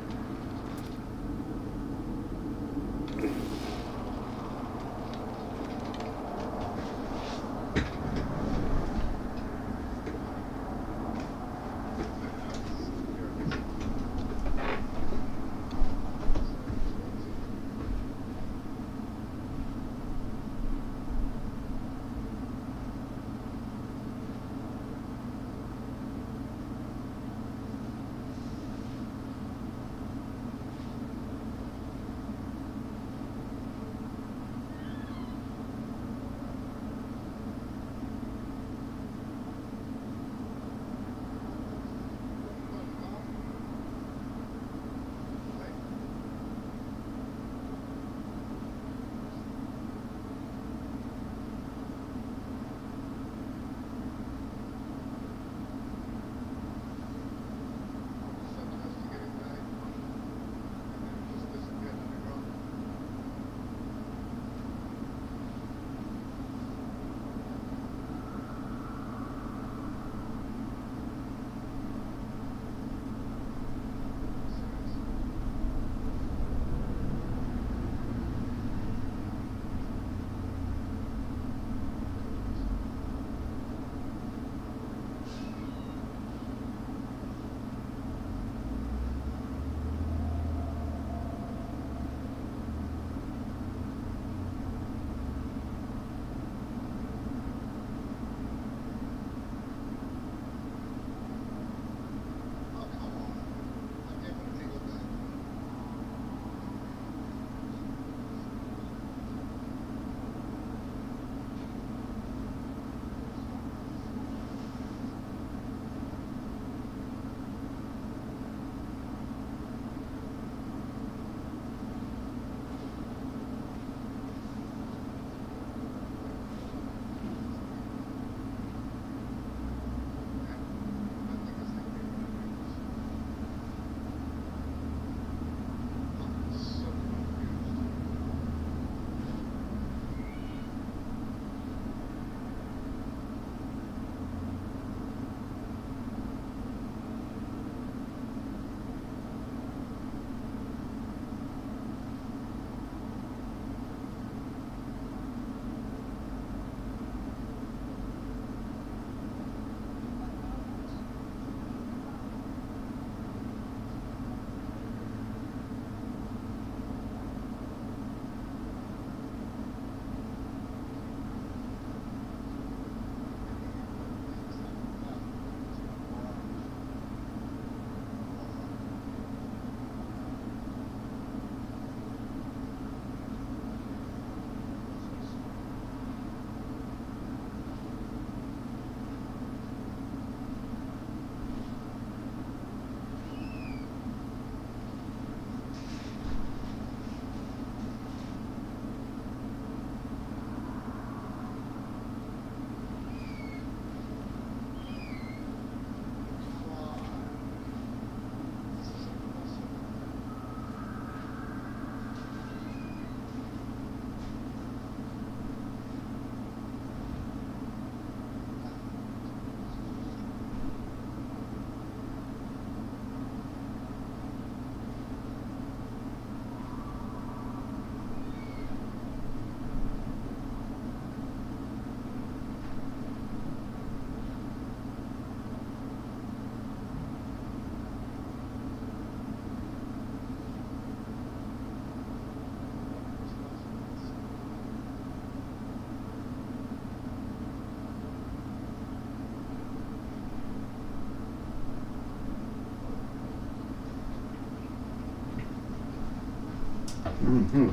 S2: Mm-hmm.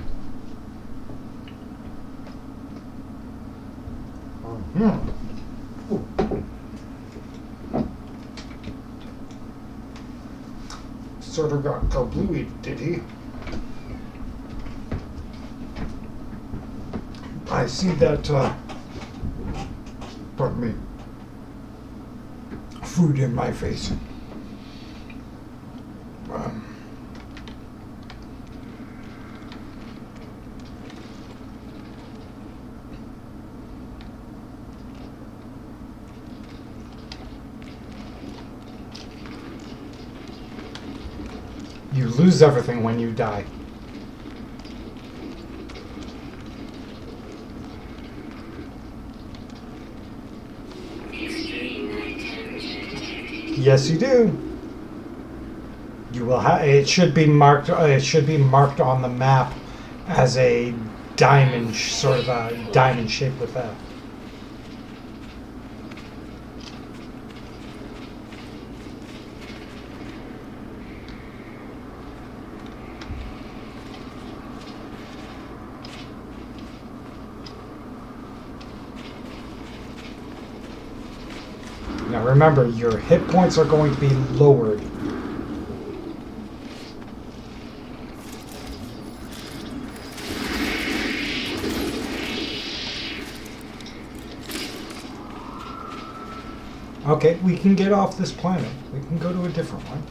S1: Surtr got kablooey, did he? I see that, pardon me, food in my face. You lose everything when you die.
S3: Extreme night temperature detected.
S1: Yes, you do. You will have. It should be marked. It should be marked on the map as a diamond, sort of a diamond shape with that. Now remember, your hit points are going to be lowered. Okay, we can get off this planet. We can go to a different one.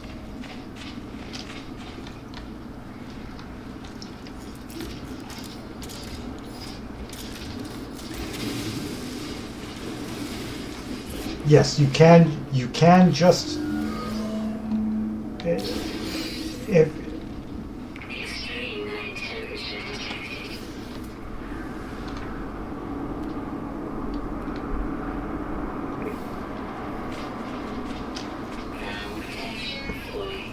S1: Yes, you can. You can just if
S3: Extreme night temperature detected. Ground protection fully.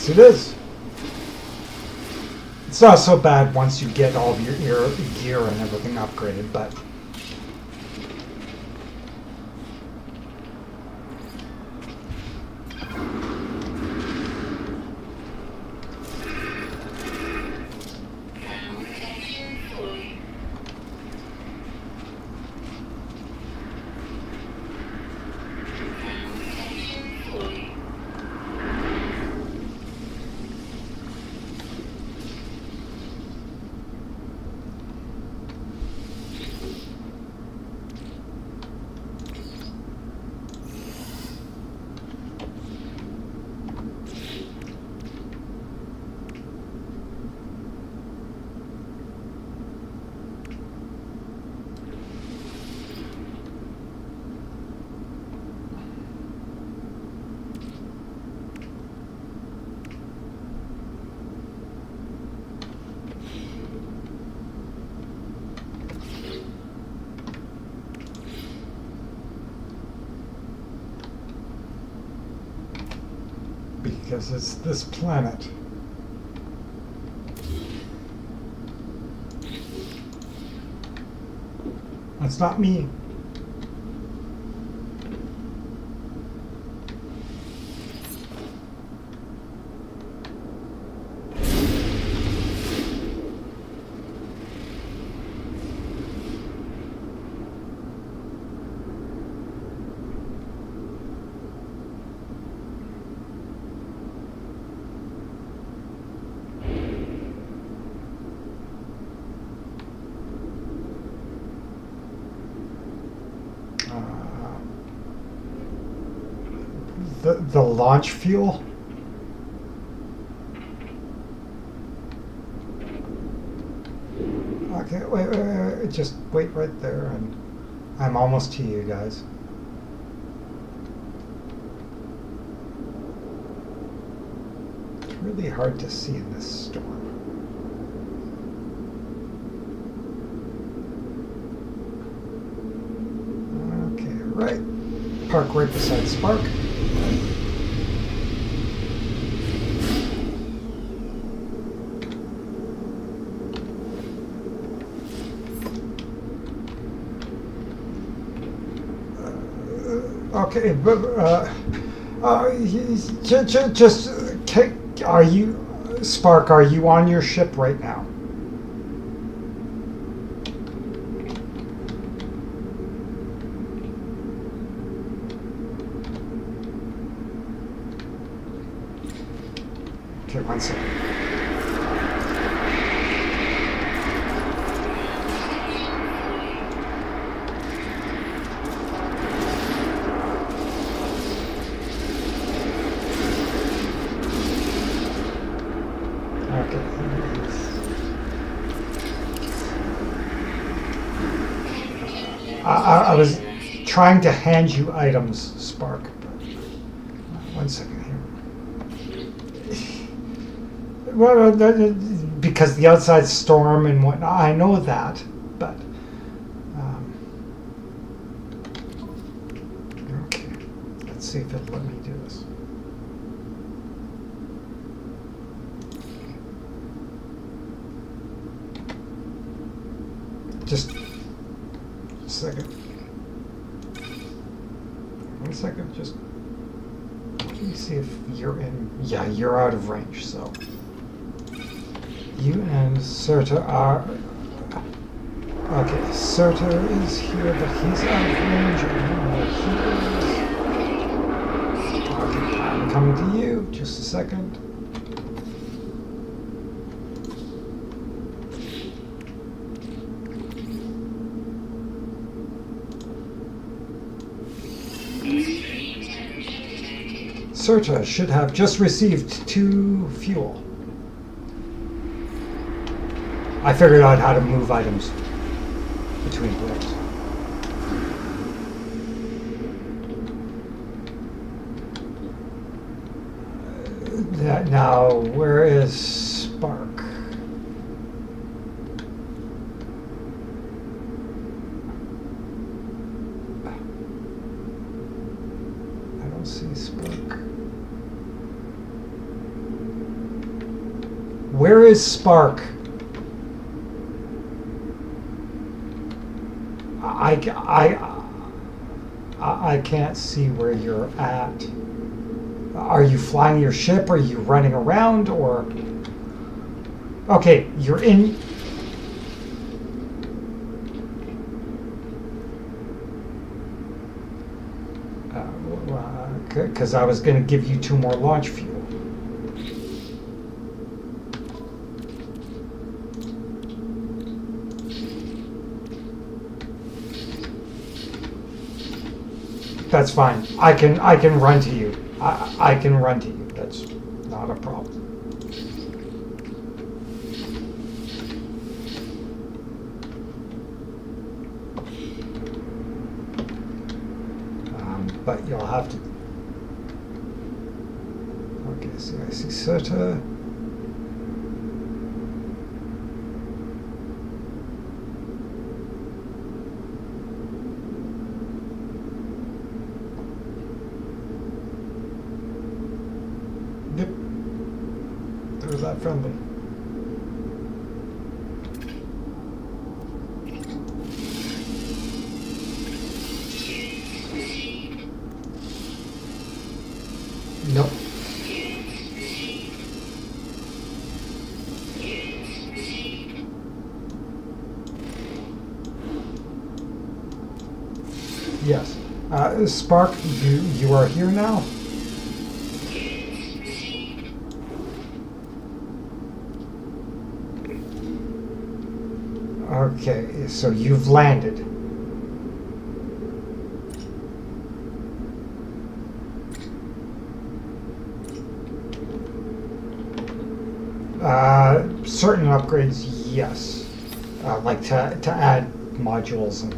S1: Yes, it is. It's not so bad once you get all of your gear and everything upgraded, but
S3: Protection fully. Protection fully.
S1: because it's this planet. That's not me. The launch fuel. Okay, wait, just wait right there, and I'm almost to you guys. It's really hard to see in this storm. Okay, right. Park right beside Spark. Okay, but are you, Spark? Are you on your ship right now? Okay, one second. I was trying to hand you items, Spark. But one second here. Well, because the outside storm and whatnot, I know that, but okay. Let's see if it'll let me do this. Just a second. One second, just let me see if you're in. Yeah, you're out of range, so. You and Surtr are. Okay, Surtr is here, but he's out of range. I don't know where he is. Okay, I'm coming to you. Just a second. Surtr should have just received 2 fuel. I figured out how to move items between players. Now, where is Spark? I don't see Spark. Where is Spark? I can't see where you're at. Are you flying your ship? Are you running around? Or okay, you're in. Because I was going to give you 2 more launch fuel. That's fine. I can run to you. I can run to you. That's not a problem. But you'll have to. Okay, so I see Surtr. Yep. There's that friendly. Nope. Yes. Spark, you are here now? Okay, so you've landed. Certain upgrades, yes. Like to add modules and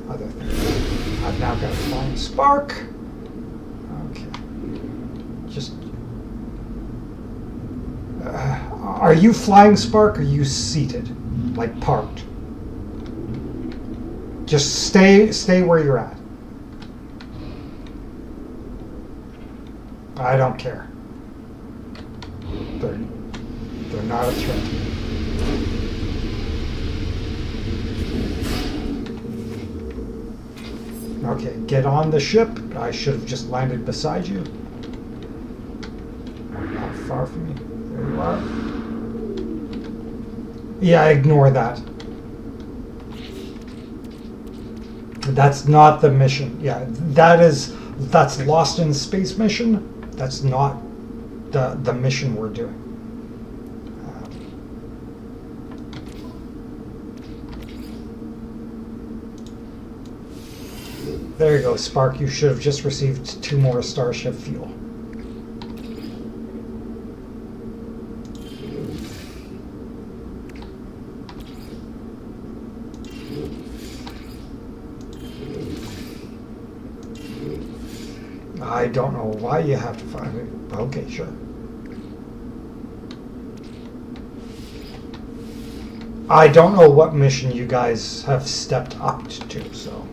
S1: other things. I've now got to find Spark. Okay. Just... are you flying Spark or are you seated? Like parked? Just stay where you're at. I don't care. They're not a threat. Okay, get on the ship. I should have just landed beside you. Not far from me. There you are. Yeah, ignore that. That's not the mission. Yeah, that's Lost in Space mission. That's not the mission we're doing. There you go, Spark. You should have just received 2 more Starship fuel. I don't know why you have to find it. Okay, sure. I don't know what mission you guys have stepped up to, so...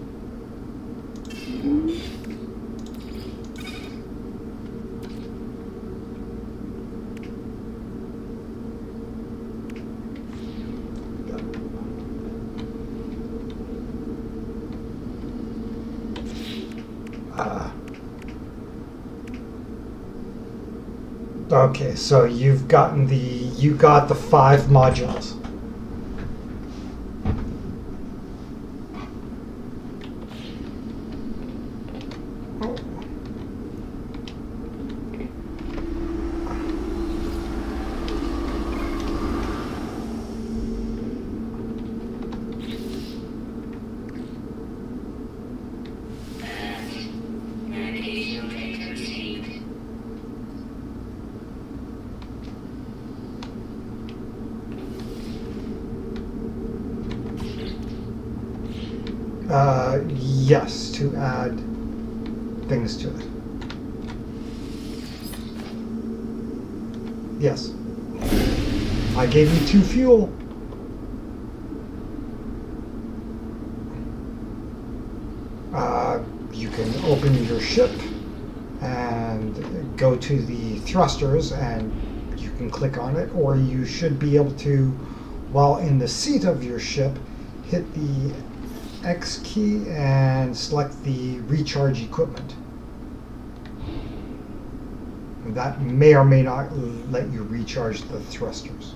S1: Okay, so you got the 5 modules. Yes, to add things to it. Yes. I gave you 2 fuel. You can open your ship and go to the thrusters, and you can click on it, or you should be able to, while in the seat of your ship, hit the X key and select the recharge equipment. That may or may not let you recharge the thrusters.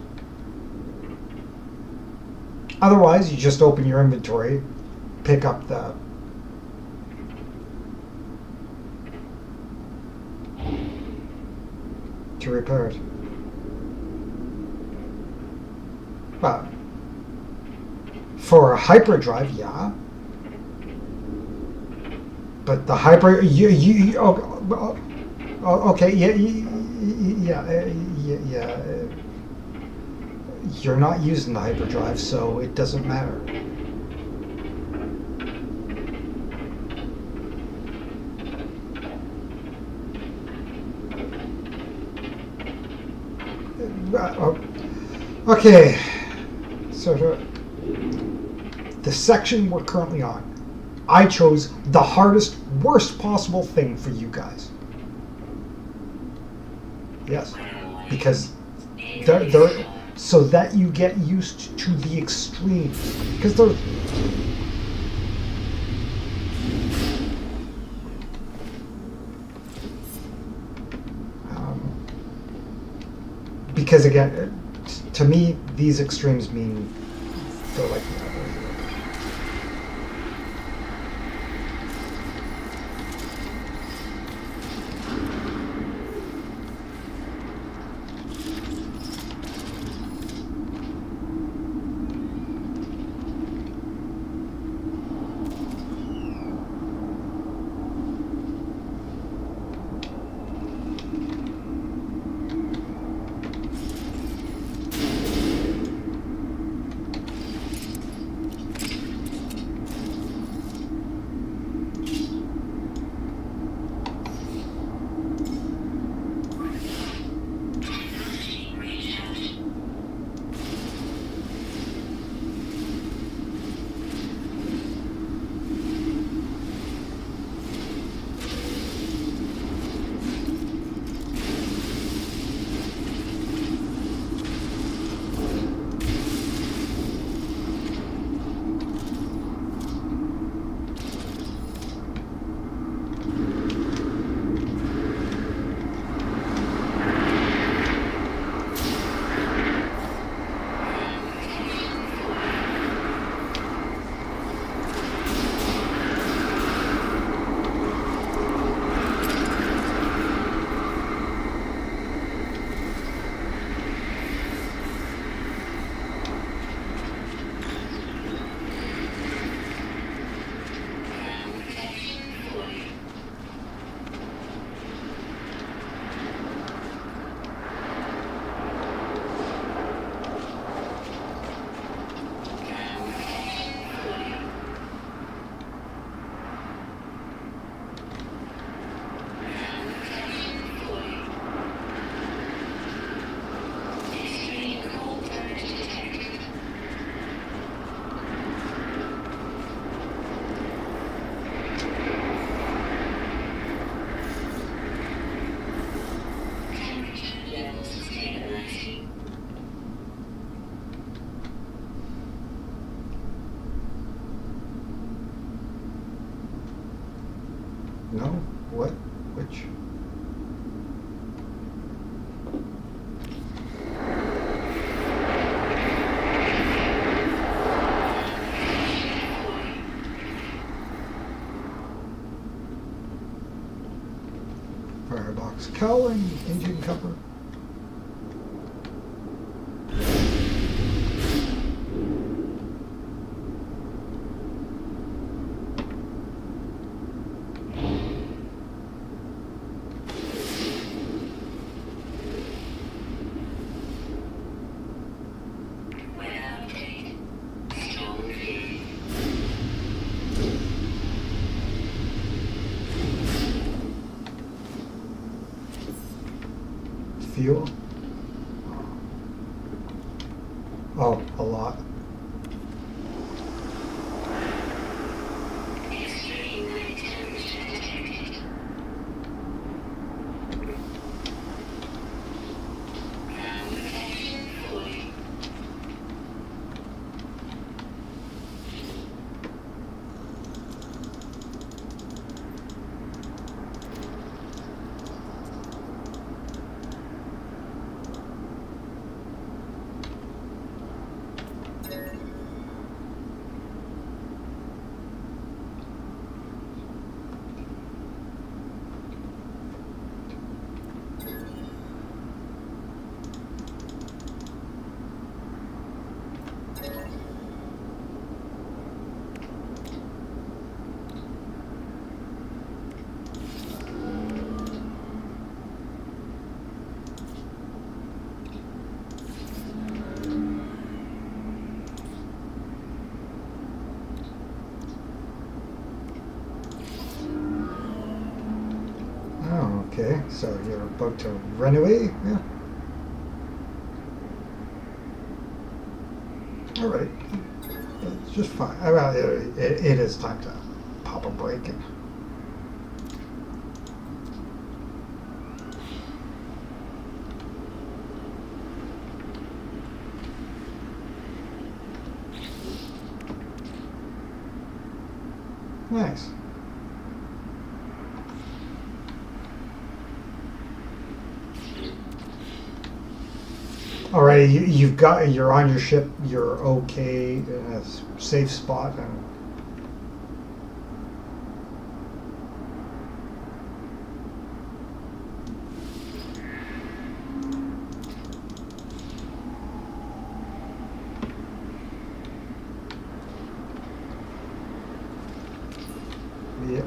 S1: Otherwise, you just open your inventory, pick up the to repair it. But for a hyperdrive, yeah. But the okay, yeah. You're not using the hyperdrive, so it doesn't matter. Okay, so the section we're currently on, I chose the hardest, worst possible thing for you guys. Yes, because they're so that you get used to the extremes. Because they're because again, to me, these extremes mean they're like the other. No? What? Which? Firebox cowling, engine cover. Fuel? Oh, a lot. Okay, so you're about to run away? Yeah. All right. It's just fine. Well, it is time to pop a break. And nice. All right, you're on your ship. You're okay in a safe spot, and yeah.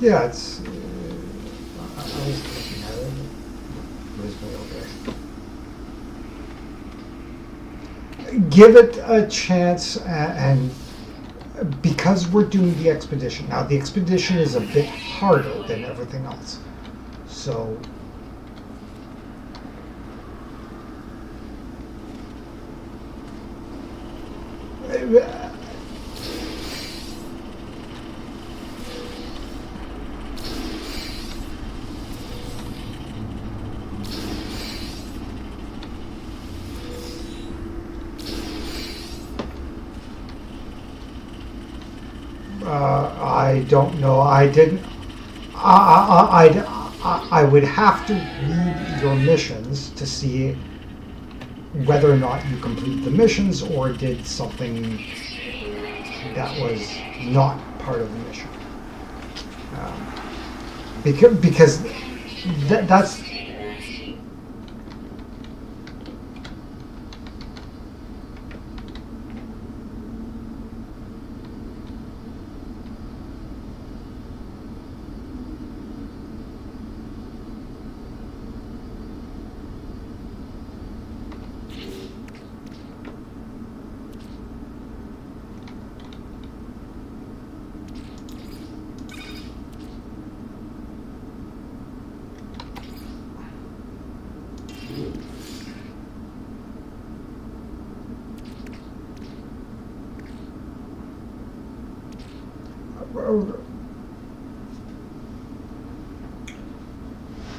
S1: Yeah, it's. I was looking at it. Reasonably okay. Give it a chance, and because we're doing the expedition now, the expedition is a bit harder than everything else. So. I don't know. I didn't. I would have to read your missions to see whether or not you completed the missions or did something that was not part of the mission. Because that's.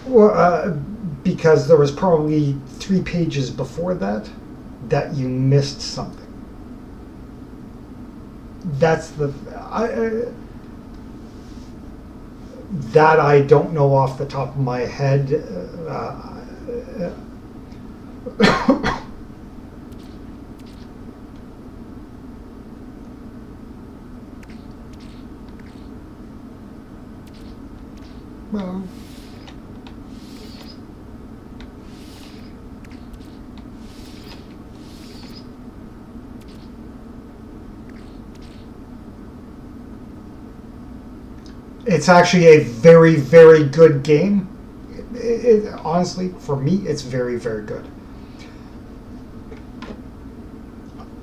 S1: Well, because there was probably 3 pages before that you missed something. That's that I don't know off the top of my head. Well. It's actually a very, very good game. Honestly, for me, it's very, very good.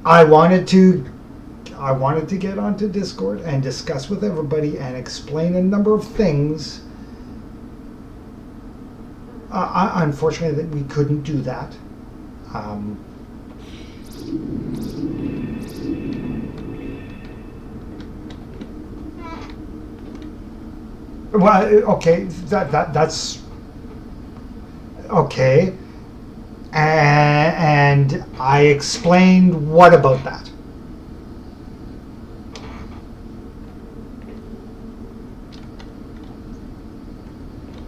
S1: I wanted to get onto Discord and discuss with everybody and explain a number of things. Unfortunately, that we couldn't do that. Well, okay, that's okay, and I explained what about that.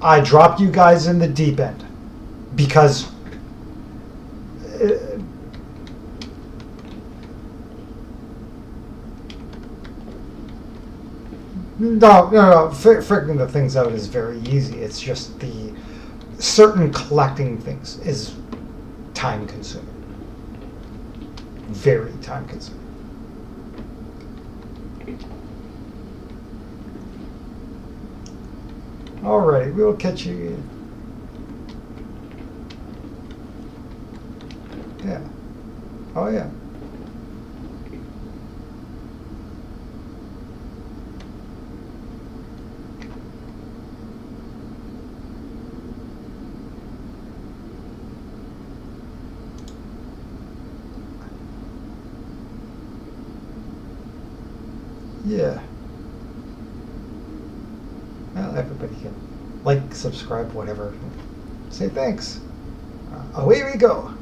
S1: I dropped you guys in the deep end because no. Figuring the things out is very easy. It's just the certain collecting things is time consuming. Very time consuming. Alright, we will catch you again. Yeah. Oh yeah. Yeah. Well, everybody can like, subscribe, whatever. Say thanks. Away we go.